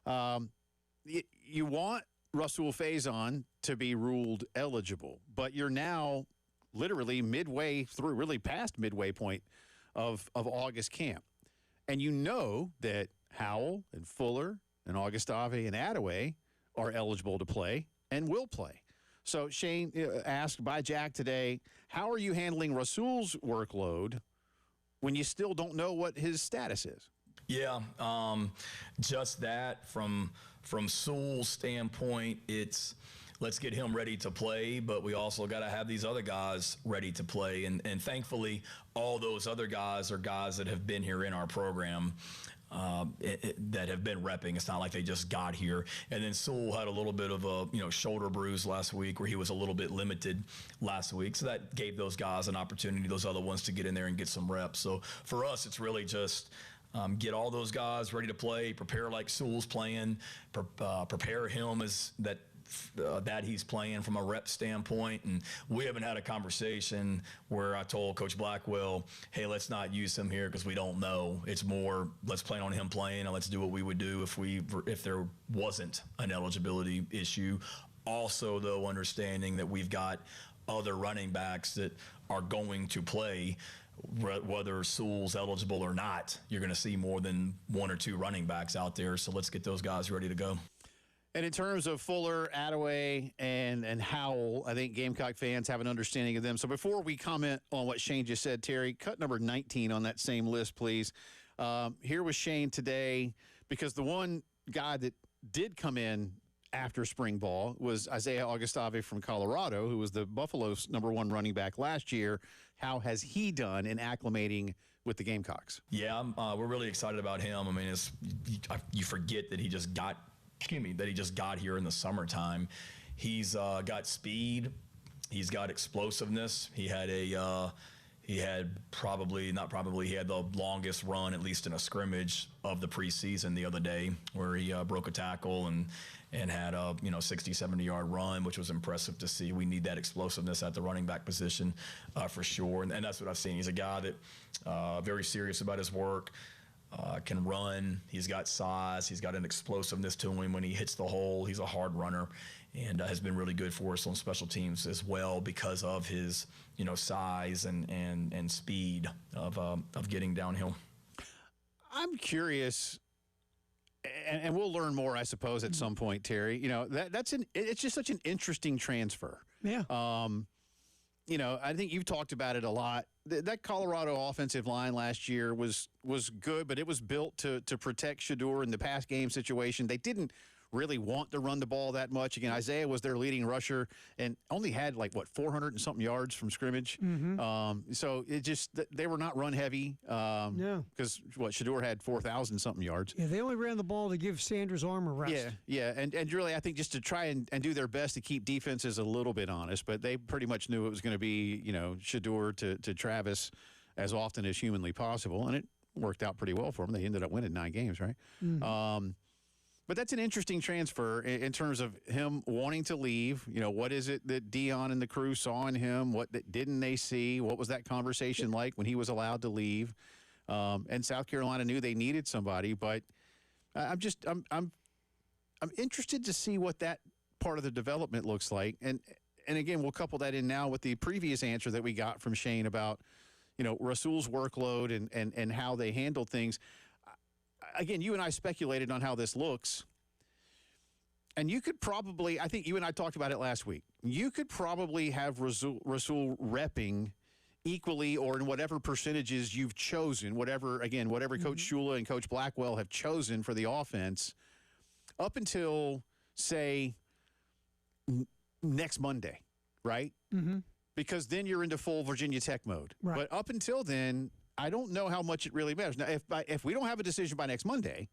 You want Rasul Faison to be ruled eligible, but you're now literally midway through, really past midway point of August camp. And you know that Howell and Fuller and Augustave and Attaway are eligible to play and will play. So Shane asked by Jack today, how are you handling Rasul's workload when you still don't know what his status is? Yeah, just that from Sewell's standpoint, it's let's get him ready to play, but we also got to have these other guys ready to play. And thankfully, all those other guys are guys that have been here in our program that have been repping. It's not like they just got here. And then Sewell had a little bit of a shoulder bruise last week where he was a little bit limited last week. So that gave those guys an opportunity, those other ones, to get in there and get some reps. So for us, it's really just get all those guys ready to play, prepare like Sewell's playing, prepare him as that he's playing from a rep standpoint. And we haven't had a conversation where I told Coach Blackwell, hey, let's not use him here because we don't know. It's more, let's plan on him playing and let's do what we would do if there wasn't an eligibility issue. Also, though, understanding that we've got other running backs that are going to play, whether Sewell's eligible or not. You're going to see more than one or two running backs out there. So let's get those guys ready to go. And in terms of Fuller, Attaway, and Howell, I think Gamecock fans have an understanding of them. So before we comment on what Shane just said, Terry, cut number 19 on that same list, please. Here was Shane today, because the one guy that did come in after spring ball was Isaiah Augustave from Colorado, who was the Buffalo's #1 running back last year. How has he done in acclimating with the Gamecocks? Yeah, we're really excited about him. I mean, you forget that he just got here in the summertime. He's got speed. He's got explosiveness. He had the longest run, at least in a scrimmage, of the preseason the other day, where he broke a tackle and had a 60, 70-yard run, which was impressive to see. We need that explosiveness at the running back position for sure, and that's what I've seen. He's a guy that very serious about his work, can run. He's got size. He's got an explosiveness to him when he hits the hole. He's a hard runner, and has been really good for us on special teams as well because of his size and speed of getting downhill. I'm curious, and we'll learn more, I suppose, at some point, Terry. It's just such an interesting transfer. Yeah. I think you've talked about it a lot. That Colorado offensive line last year was good, but it was built to protect Shedeur in the pass game situation. They didn't really want to run the ball that much. Again, Isaiah was their leading rusher and only had 400 and something yards from scrimmage. So it just they were not run heavy. No, because Shedeur had 4,000 something yards. Yeah, they only ran the ball to give Sanders' arm a rest. Yeah, and really I think just to try and do their best to keep defenses a little bit honest, but they pretty much knew it was going to be Shedeur to Travis as often as humanly possible, and it worked out pretty well for them. They ended up winning 9 games, right? But that's an interesting transfer in terms of him wanting to leave. What is it that Dion and the crew saw in him? What didn't they see? What was that conversation like when he was allowed to leave? And South Carolina knew they needed somebody, but I'm interested to see what that part of the development looks like. And again, we'll couple that in now with the previous answer that we got from Shane about Rasul's workload and how they handle things. Again, you and I speculated on how this looks, and you could probably, I think you and I talked about it last week, you could probably have Rasul repping equally or in whatever percentages you've chosen, whatever Coach Shula and Coach Blackwell have chosen for the offense up until, say, next Monday, right? Because then you're into full Virginia Tech mode. Right. But up until then, I don't know how much it really matters. Now, if we don't have a decision by next Monday,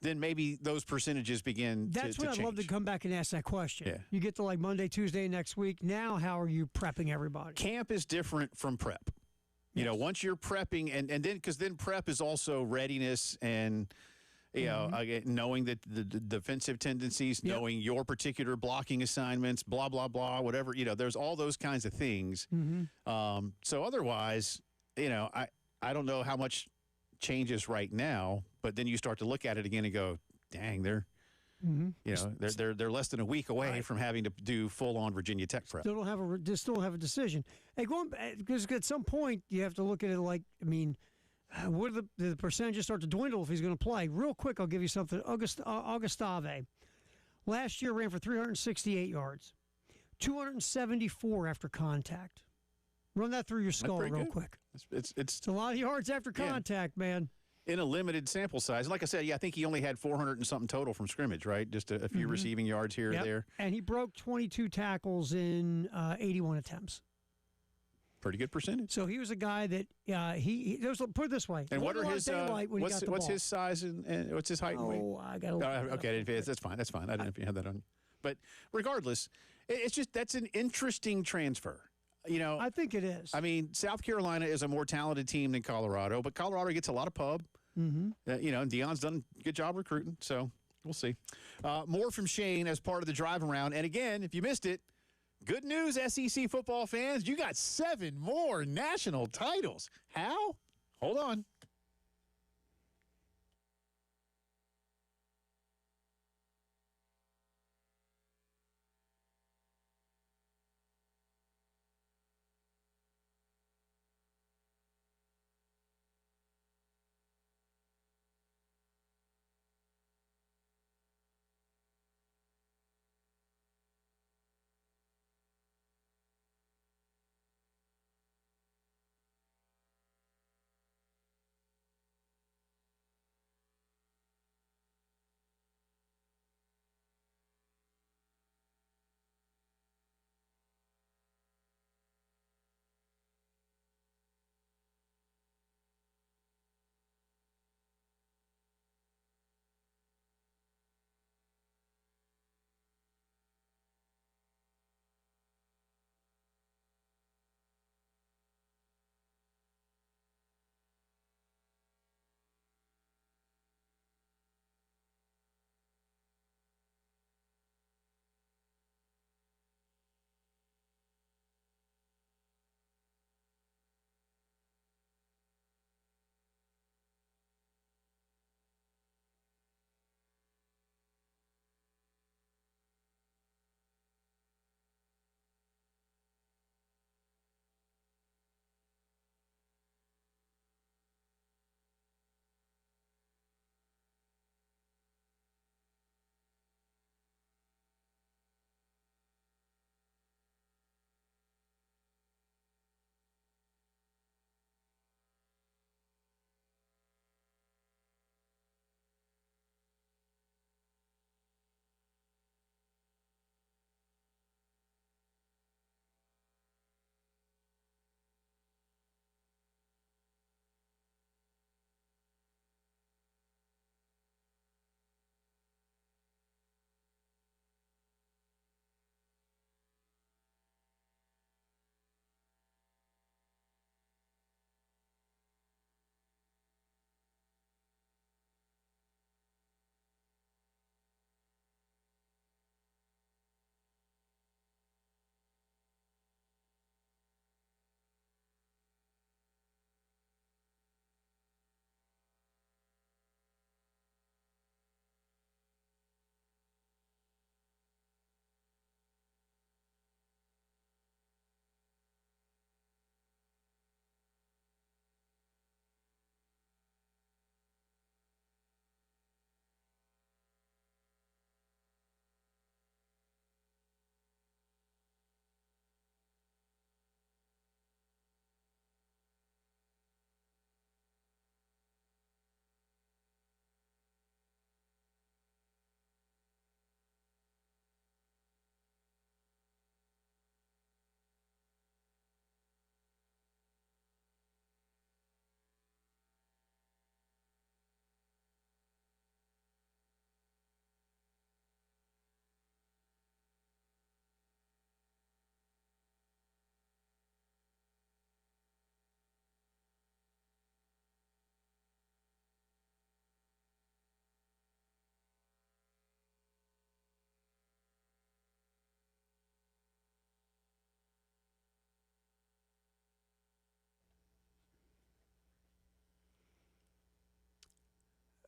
then maybe those percentages begin That's to when I'd change. love to come back and ask that question. Yeah. You get to Monday, Tuesday next week. Now, how are you prepping everybody? Camp is different from prep. Once you're prepping, and then because then prep is also readiness and again, knowing that the defensive tendencies, knowing your particular blocking assignments, blah blah blah, whatever. There's all those kinds of things. So otherwise, I don't know how much changes right now, but then you start to look at it again and go, dang, they're less than a week away from having to do full-on Virginia Tech prep. Still don't have a decision. Hey, because at some point you have to look at it what do the percentages start to dwindle if he's going to play? Real quick, I'll give you something. Augustave last year ran for 368 yards, 274 after contact. Run that through your skull real quick. It's a lot of yards after contact, man. In a limited sample size. And like I said, I think he only had 400 and something total from scrimmage, right? Just a few receiving yards here or there. And he broke 22 tackles in 81 attempps. Pretty good percentage. So he was a guy that put it this way. And what are his what's his size and what's his height and weight? I got to okay, that's fine. I don't know if you had that on. But regardless, it's just that's an interesting transfer. I think it is. I mean, South Carolina is a more talented team than Colorado, but Colorado gets a lot of pub. And Dion's done a good job recruiting, so we'll see. More from Shane as part of the drive around. And again, if you missed it, good news, SEC football fans, you got 7 more national titles. How? Hold on.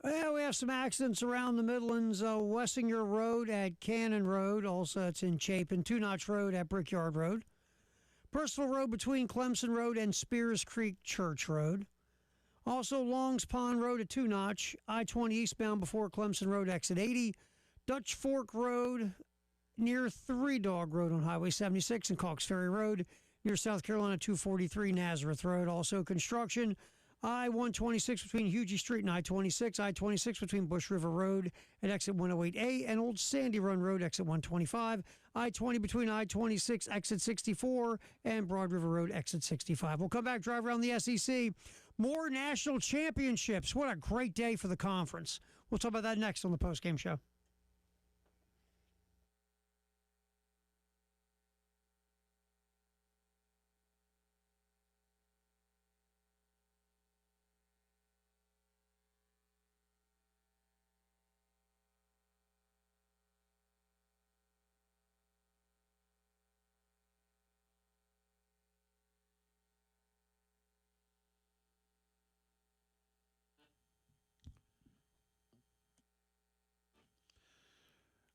Well, we have some accidents around the Midlands. Wessinger Road at Cannon Road. Also, it's in Chapin. Two Notch Road at Brickyard Road. Personal Road between Clemson Road and Spears Creek Church Road. Also, Longs Pond Road at Two Notch. I-20 eastbound before Clemson Road, exit 80. Dutch Fork Road near Three Dog Road on Highway 76 and Cox Ferry Road near South Carolina 243 Nazareth Road. Also, construction. I-126 between Hugie Street and I-26. I-26 between Bush River Road and exit 108A and Old Sandy Run Road, exit 125. I-20 between I-26, exit 64, and Broad River Road, exit 65. We'll come back, drive around the SEC. More national championships. What a great day for the conference. We'll talk about that next on the postgame show.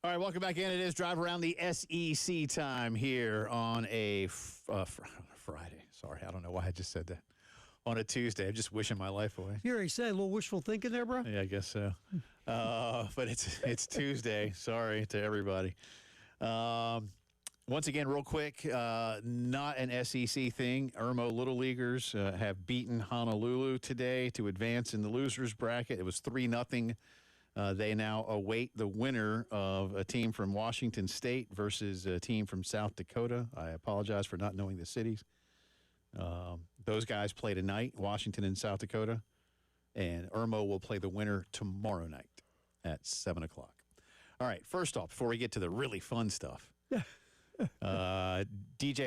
All right, welcome back in. It is Drive Around the SEC time here on a Friday. Sorry, I don't know why I just said that. On a Tuesday. I'm just wishing my life away. You already said a little wishful thinking there, bro? Yeah, I guess so. But it's Tuesday. Sorry to everybody. Once again, real quick, not an SEC thing. Irmo Little Leaguers have beaten Honolulu today to advance in the losers bracket. It was 3-0. They now await the winner of a team from Washington State versus a team from South Dakota. I apologize for not knowing the cities. Those guys play tonight, Washington and South Dakota, and Irmo will play the winner tomorrow night at 7 o'clock. All right, first off, before we get to the really fun stuff, DJ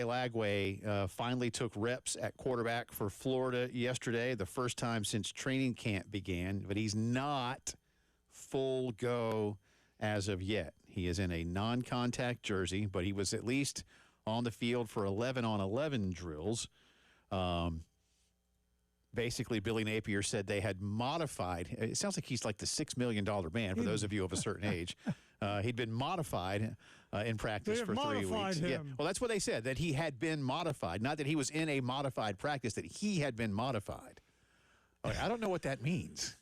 Lagway finally took reps at quarterback for Florida yesterday, the first time since training camp began, but he's not full go as of yet. He is in a non-contact jersey, but he was at least on the field for 11-on-11 drills. Basically, Billy Napier said they had modified. It sounds like he's like the $6 million man for those of you of a certain age. He'd been modified in practice for 3 weeks. Him. Yeah. Well, that's what they said, that he had been modified. Not that he was in a modified practice, that he had been modified. I don't know what that means.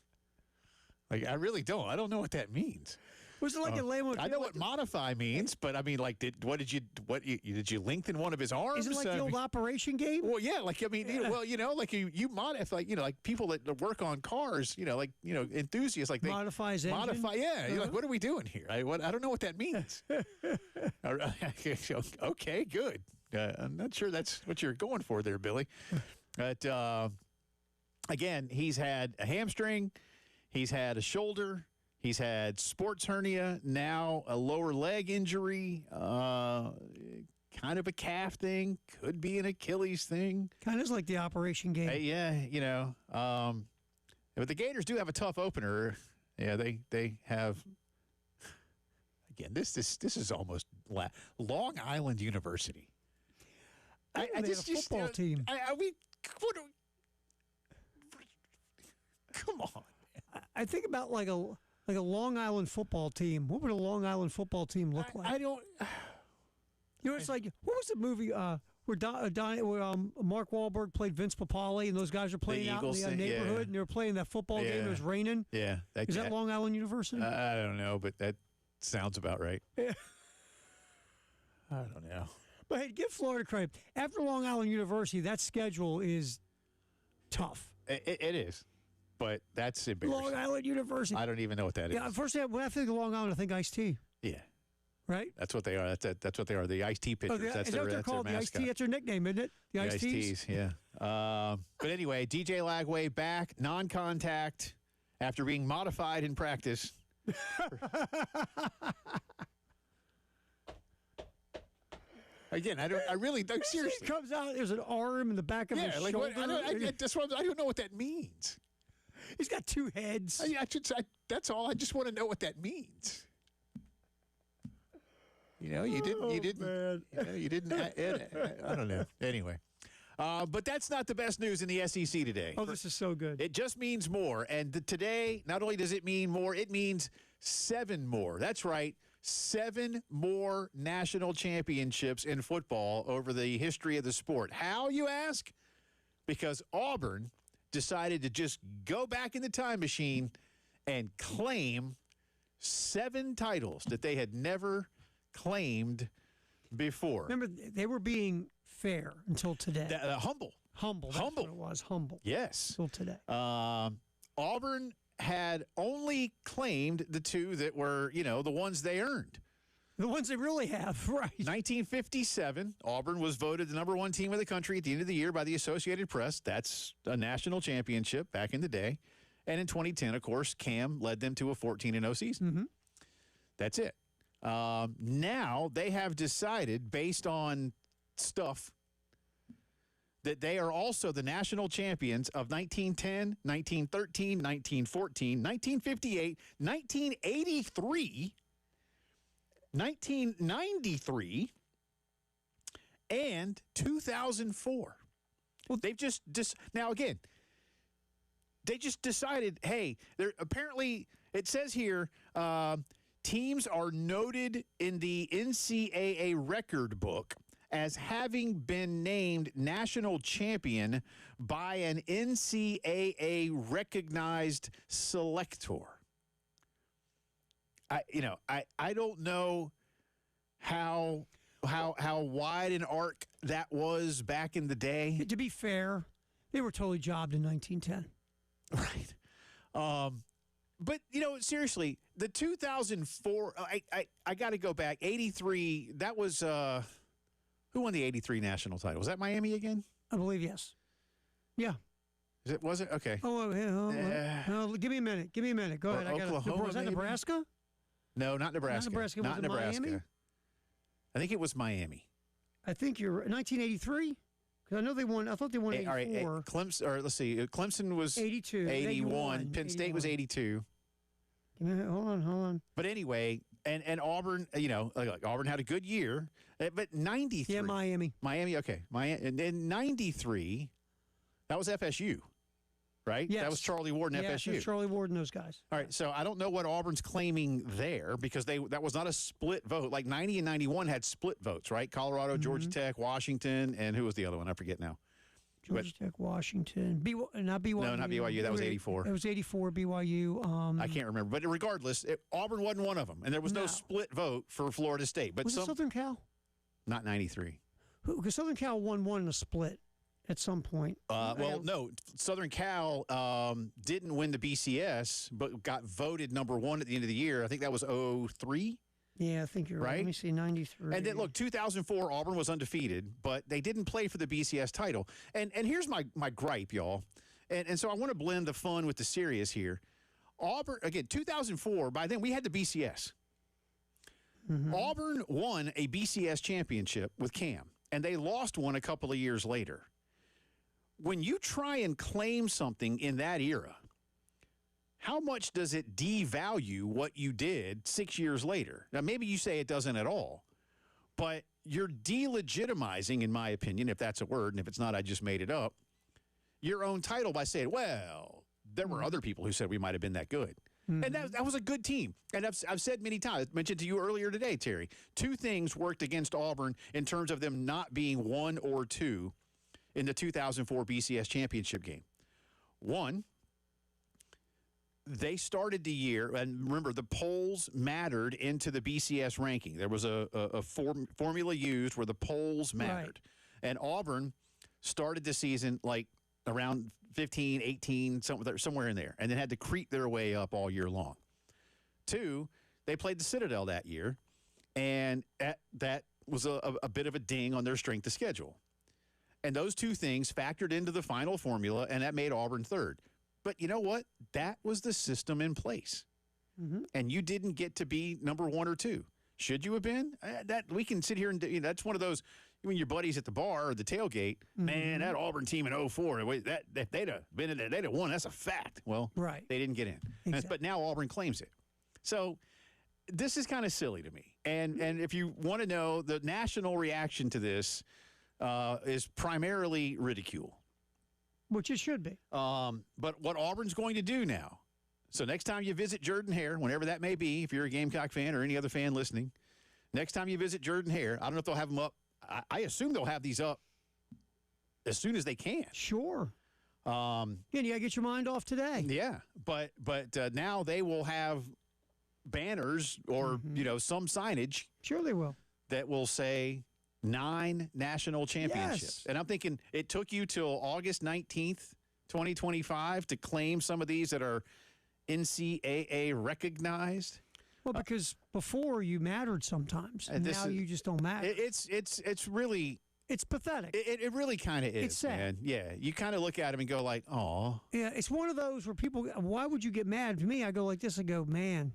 Like, I really don't. I don't know what that means. Was it like a layman? I know what modify means, but I mean, like, did you lengthen one of his arms? Is it like the old Operation game? Well, yeah, like, I mean, like you modify, like people that work on cars, enthusiasts, like they modify his engine? Modify, yeah. You're like, what are we doing here? I don't know what that means. Okay, good. I'm not sure that's what you're going for there, Billy. But again, he's had a hamstring, he's had a shoulder. He's had sports hernia, now a lower leg injury, kind of a calf thing, could be an Achilles thing. Kind of like the Operation game. Yeah, but the Gators do have a tough opener. Yeah, they have. Again, this is almost Long Island University. I just football team. Come on. I think about like a Long Island football team. What would a Long Island football team look like? I don't. It's like, what was the movie where Mark Wahlberg played Vince Papale and those guys are playing out in the neighborhood and they were playing that football game. It was raining. Yeah. Is that Long Island University? I don't know, but that sounds about right. Yeah. I don't know. But hey, give Florida credit. After Long Island University, that schedule is tough. It is. But that's embarrassing. Long Island University. I don't even know what that is. Yeah, first when I think of Long Island, I think Ice-T. Yeah. Right? That's what they are. That's what they are. The Ice-T pitchers. Is that what they're called? The Ice-T? That's their nickname, isn't it? The Ice-Ts, yeah. But anyway, DJ Lagway back, non-contact, after being modified in practice. Again, I really don't. Seriously. He comes out, there's an arm in the back of his shoulder. I don't know what that means. He's got two heads. That's all. I just want to know what that means. You didn't. I don't know. Anyway, But that's not the best news in the SEC today. Oh, this is so good. It just means more. And today, not only does it mean more, it means 7 more. That's right. 7 more national championships in football over the history of the sport. How, you ask? Because Auburn decided to just go back in the time machine and claim 7 titles that they had never claimed before. Remember, they were being fair until today. Humble. Humble. That's Humble. what it was. Humble. Yes. Until today. Auburn had only claimed the 2 that were, the ones they earned. The ones they really have, right. 1957, Auburn was voted the number 1 team of the country at the end of the year by the Associated Press. That's a national championship back in the day. And in 2010, of course, Cam led them to a 14-0 season. Mm-hmm. That's it. Now they have decided, based on stuff, that they are also the national champions of 1910, 1913, 1914, 1958, 1983, 1993, and 2004. Well, they've just now again, they just decided, hey, they're apparently, it says here, teams are noted in the NCAA record book as having been named national champion by an NCAA recognized selector. I don't know how wide an arc that was back in the day. To be fair, they were totally jobbed in 1910. Right. But, seriously, the 2004, I got to go back, 83, that was, who won the 83 national title? Was that Miami again? I believe yes. Yeah. Was it? Okay. Oh, give me a minute. Give me a minute. Go ahead. Oklahoma, Was that maybe? Nebraska? No, not Nebraska. Not Nebraska. Miami? I think it was Miami. I think you're 1983. Because I know they won. I thought they won 84. All right, Clemson, or let's see. Clemson was 82. 81. Penn State was 82. Hold on. But anyway, and Auburn, like Auburn had a good year, but 93. Yeah, Miami. Miami, okay. And in 93, that was FSU, right? Yes. That was Charlie Ward and FSU. Yes, Charlie Ward and those guys. All right, so I don't know what Auburn's claiming there because that was not a split vote. Like 90 and 91 had split votes, right? Colorado, Georgia Tech, Washington, and who was the other one? I forget now. Georgia Tech, Washington, not BYU. No, not BYU. That was 84. It was 84 BYU. I can't remember, but regardless, Auburn wasn't one of them, and there was no split vote for Florida State. But was it Southern Cal? Not 93. Because Southern Cal won one in a split at some point. No, Southern Cal didn't win the BCS, but got voted number 1 at the end of the year. I think that was 03. Yeah, I think you're right. Let me see, 93. And then, look, 2004, Auburn was undefeated, but they didn't play for the BCS title. And here's my gripe, y'all. And so I want to blend the fun with the serious here. Auburn, again, 2004, by then we had the BCS. Mm-hmm. Auburn won a BCS championship with Cam, and they lost one a couple of years later. When you try and claim something in that era, how much does it devalue what you did 6 years later? Now, maybe you say it doesn't at all, but you're delegitimizing, in my opinion, if that's a word, and if it's not, I just made it up, your own title by saying, well, there were other people who said we might have been that good. Mm-hmm. And that was a good team. And I've said many times, I mentioned to you earlier today, Terry, 2 things worked against Auburn in terms of them not being 1 or 2 in the 2004 BCS championship game. One, they started the year, and remember, the polls mattered into the BCS ranking. There was a formula used where the polls mattered. Right. And Auburn started the season like around 15, 18, somewhere in there, and then had to creep their way up all year long. 2, they played the Citadel that year, and that was a bit of a ding on their strength of schedule. And those 2 things factored into the final formula, and that made Auburn 3rd. But you know what? That was the system in place. Mm-hmm. And you didn't get to be number 1 or 2. Should you have been? That we can sit here and that's one of those, when your buddies at the bar or the tailgate, man, that Auburn team in 04, that they'd have been in there, they'd have won. That's a fact. Well, right. They didn't get in. Exactly. But now Auburn claims it. So this is kind of silly to me. And if you want to know the national reaction to this, is primarily ridicule. Which it should be. But what Auburn's going to do now, so next time you visit Jordan-Hare, whenever that may be, if you're a Gamecock fan or any other fan listening, next time you visit Jordan-Hare, I don't know if they'll have them up. I assume they'll have these up as soon as they can. Sure. Yeah, you got to get your mind off today. Yeah, but now they will have banners or, some signage Sure they will. that will say 9 national championships. Yes. And I'm thinking it took you till August 19th, 2025 to claim some of these that are NCAA recognized. Well, because before you mattered sometimes, and now you just don't matter. It's really It's pathetic. it really kind of is. It's sad. Man. Yeah, you kind of look at him and go like, "Oh, Yeah, it's one of those where people, why would you get mad at me? I go like this, I go, man.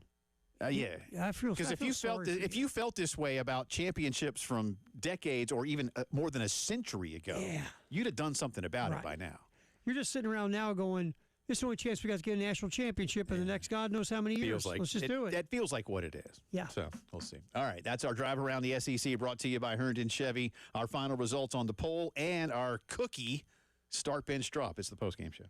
yeah." I feel Because if you felt this way about championships from decades or even more than a century ago, Yeah. you'd have done something about it Right. by now. You're just sitting around now going, this is the only chance we got to get a national championship in the next God knows how many years. Feels like Let's just do it. That feels like what it is. Yeah. So we'll see. All right, that's our drive around the SEC, brought to you by Herndon Chevy. Our final results on the poll and our cookie start bench drop. It's the postgame show.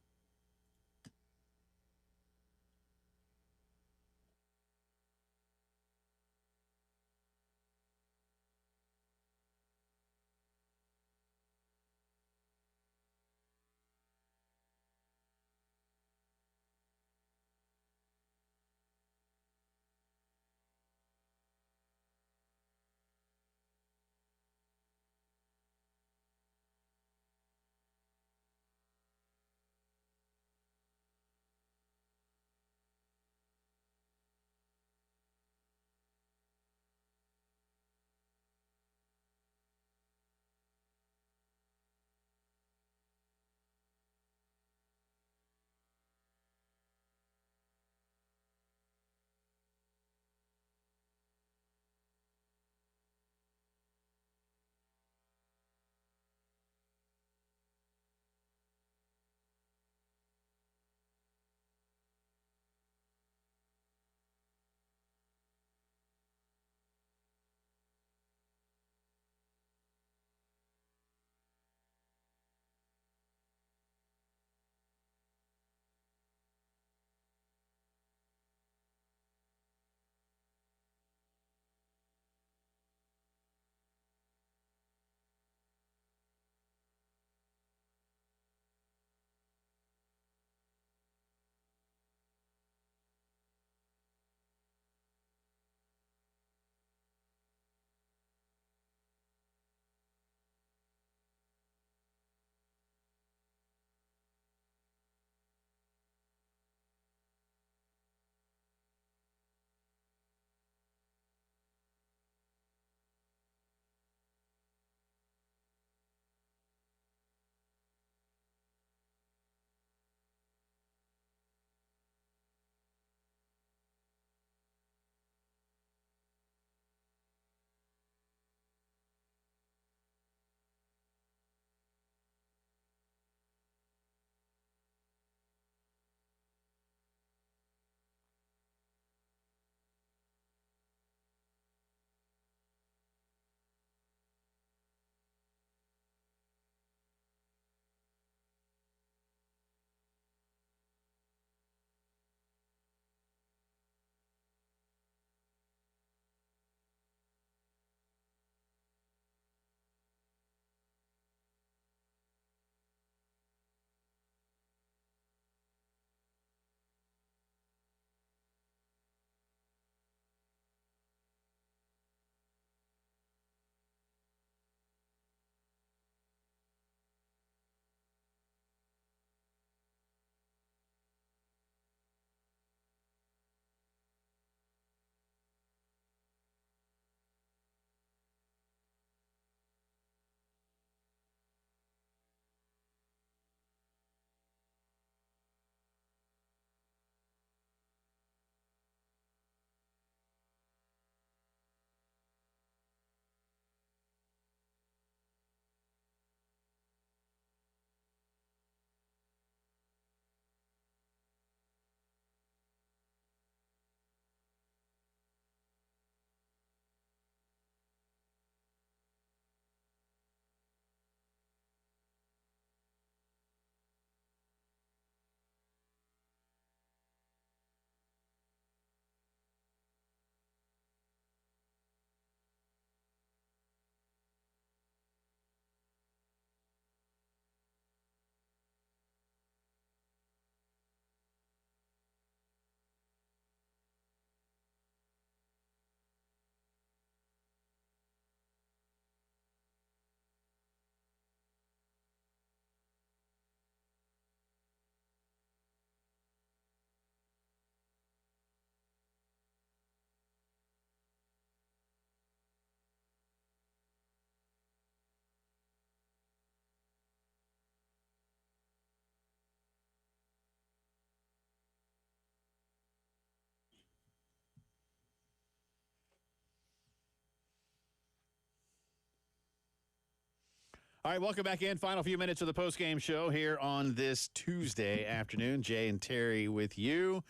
All right, welcome back in. Final few minutes of the post-game show here on this Tuesday afternoon. Jay and Terry with you.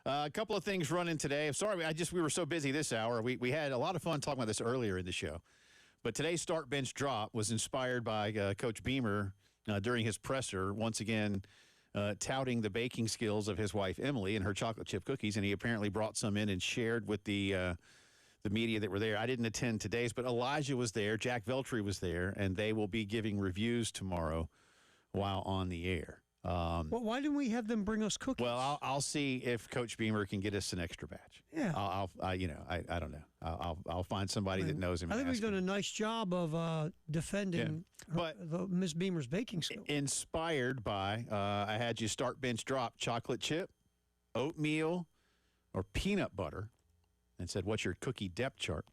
A couple of things running today. I'm sorry, we were so busy this hour. We had a lot of fun talking about this earlier in the show. But today's start bench drop was inspired by Coach Beamer during his presser, once again touting the baking skills of his wife, Emily, and her chocolate chip cookies. And he apparently brought some in and shared with the media that were there. I didn't attend today's, but Elijah was there. Jack Veltri was there, and they will be giving reviews tomorrow while on the air. Well, why didn't we have them bring us cookies? Well, I'll see if Coach Beamer can get us an extra batch. Yeah. I don't know. I'll find somebody that knows him. I think and we've ask done him. a nice job of defending Miss Beamer's baking skills. Inspired by, I had you start bench drop chocolate chip, oatmeal, or peanut butter, and said, "What's your cookie depth chart?"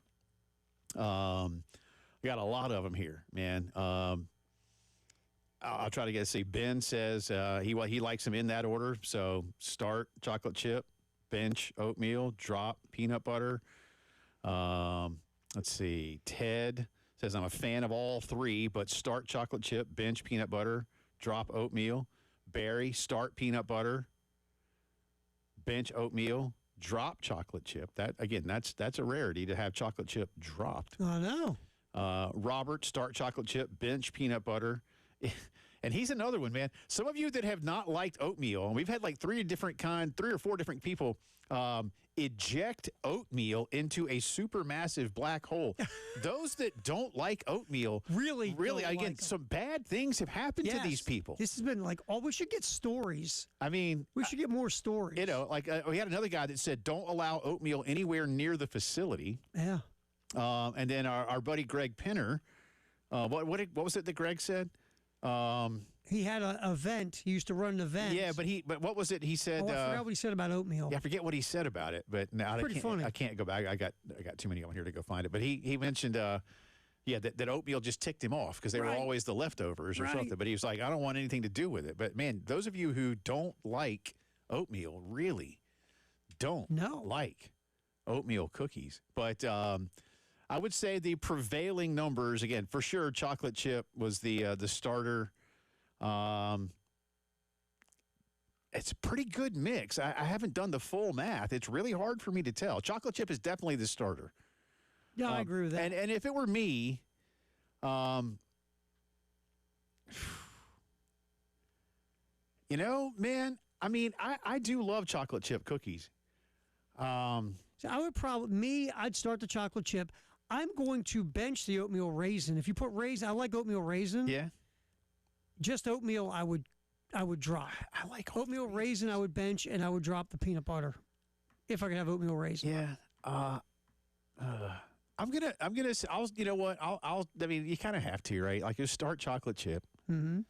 We got a lot of them here, man. I'll try to see. Ben says he likes them in that order. So start chocolate chip, bench oatmeal, drop peanut butter. Let's see. Ted says I'm a fan of all three, but start chocolate chip, bench peanut butter, drop oatmeal. Barry, start peanut butter, bench oatmeal, drop chocolate chip. That's a rarity to have chocolate chip dropped. I know. Robert, start chocolate chip, bench peanut butter. And he's another one, man. Some of you that have not liked oatmeal, and we've had like three or four different people eject oatmeal into a supermassive black hole. Those that don't like oatmeal, really, again, some bad things have happened to these people. This has been like, we should get stories. I mean, we should get more stories. You know, like we had another guy that said, "Don't allow oatmeal anywhere near the facility." Yeah. And then our buddy Greg Pinner, what was it that Greg said? He had an event. He used to run an event. Yeah, but what was it? He said. I forgot what he said about oatmeal. Yeah, I forget what he said about it. But now I can't go back. I got too many on here to go find it. But he mentioned, that oatmeal just ticked him off because they were always the leftovers or something. But he was like, I don't want anything to do with it. But man, those of you who don't like oatmeal really don't like oatmeal cookies. But I would say the prevailing numbers, again, for sure, chocolate chip was the starter. It's a pretty good mix. I haven't done the full math. It's really hard for me to tell. Chocolate chip is definitely the starter. Yeah, I agree with that. And if it were me, man, I mean, I do love chocolate chip cookies. So I'd start the chocolate chip. I'm going to bench the oatmeal raisin. If you put raisin, I like oatmeal raisin. Yeah. Just oatmeal, I would drop. I like oatmeal raisin. I would bench, and I would drop the peanut butter, if I could have oatmeal raisin. Yeah. I'm gonna. You know what? I mean, you kind of have to, right? Like, you start chocolate chip. Mm-hmm.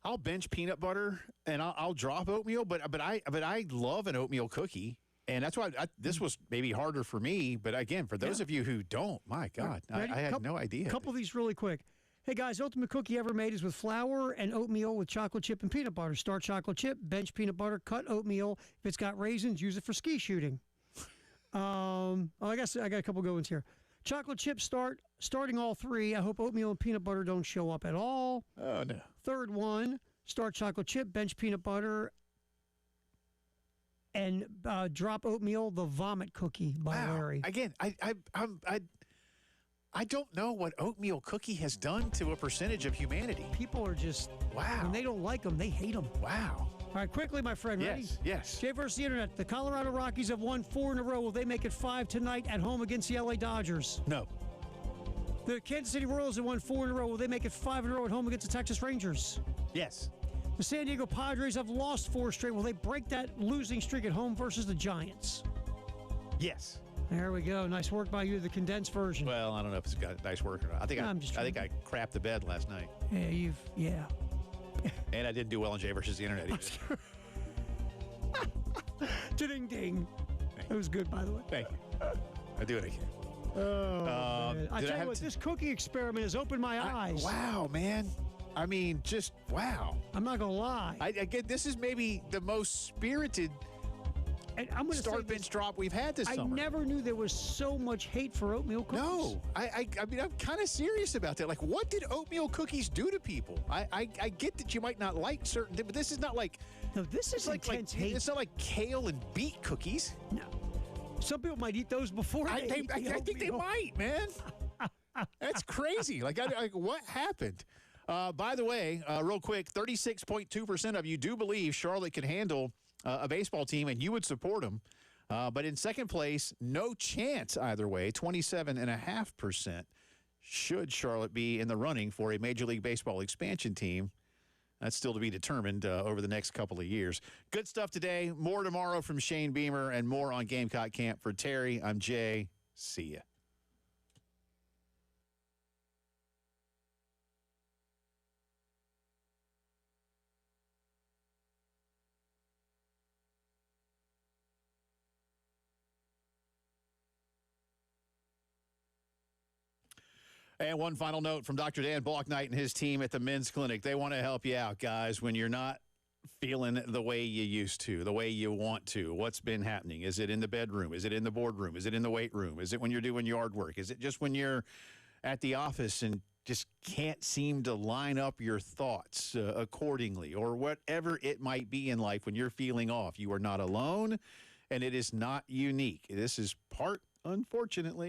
I'll bench peanut butter, and I'll drop oatmeal. But I love an oatmeal cookie. And that's why this was maybe harder for me. But again, for those of you who don't, my God, I had no idea. A couple of these really quick. Hey, guys, ultimate cookie ever made is with flour and oatmeal with chocolate chip and peanut butter. Start chocolate chip, bench peanut butter, cut oatmeal. If it's got raisins, use it for ski shooting. I guess I got a couple good ones here. Chocolate chip starting all three. I hope oatmeal and peanut butter don't show up at all. Oh, no. Third one, start chocolate chip, bench peanut butter, and drop oatmeal, the vomit cookie by Larry. Again, I don't know what oatmeal cookie has done to a percentage of humanity. People are just, when they don't like them, they hate them. Wow. All right, quickly, my friend, ready? Yes. Jay versus the Internet. The Colorado Rockies have won 4 in a row. Will they make it 5 tonight at home against the LA Dodgers? No. The Kansas City Royals have won 4 in a row. Will they make it 5 in a row at home against the Texas Rangers? Yes. The San Diego Padres have lost 4 straight. Will they break that losing streak at home versus the Giants? Yes. There we go. Nice work by you, the condensed version. Well, I don't know if it's got nice work or not. I think I crapped the bed last night. Yeah, And I didn't do well on Jay versus the Internet either. Ding ding. That was good, by the way. Thank you. I do it again. Oh, man. I tell you what, this cookie experiment has opened my eyes. Wow, man. I mean, just wow. I'm not gonna lie. Again, this is maybe the most spirited And I'm going to start bench drop we've had this I summer. never knew there was so much hate for oatmeal cookies. No, I mean, I'm kind of serious about that. Like, what did oatmeal cookies do to people? I get that you might not like certain, but this is not like No, this is intense hate. it's not like kale and beet cookies. No. Some people might eat those before I they think eat the they oatmeal. might, man. That's crazy. Like, what happened? By the way, real quick, 36.2% of you do believe Charlotte can handle a baseball team, and you would support them. But in second place, no chance either way, 27.5%. Should Charlotte be in the running for a Major League Baseball expansion team? That's still to be determined over the next couple of years. Good stuff today. More tomorrow from Shane Beamer and more on Gamecock Camp. For Terry, I'm Jay. See ya. And one final note from Dr. Dan Balknight and his team at the Men's Clinic. They want to help you out, guys, when you're not feeling the way you used to, the way you want to. What's been happening? Is it in the bedroom? Is it in the boardroom? Is it in the weight room? Is it when you're doing yard work? Is it just when you're at the office and just can't seem to line up your thoughts accordingly, or whatever it might be in life when you're feeling off? You are not alone, and it is not unique. This is part, unfortunately,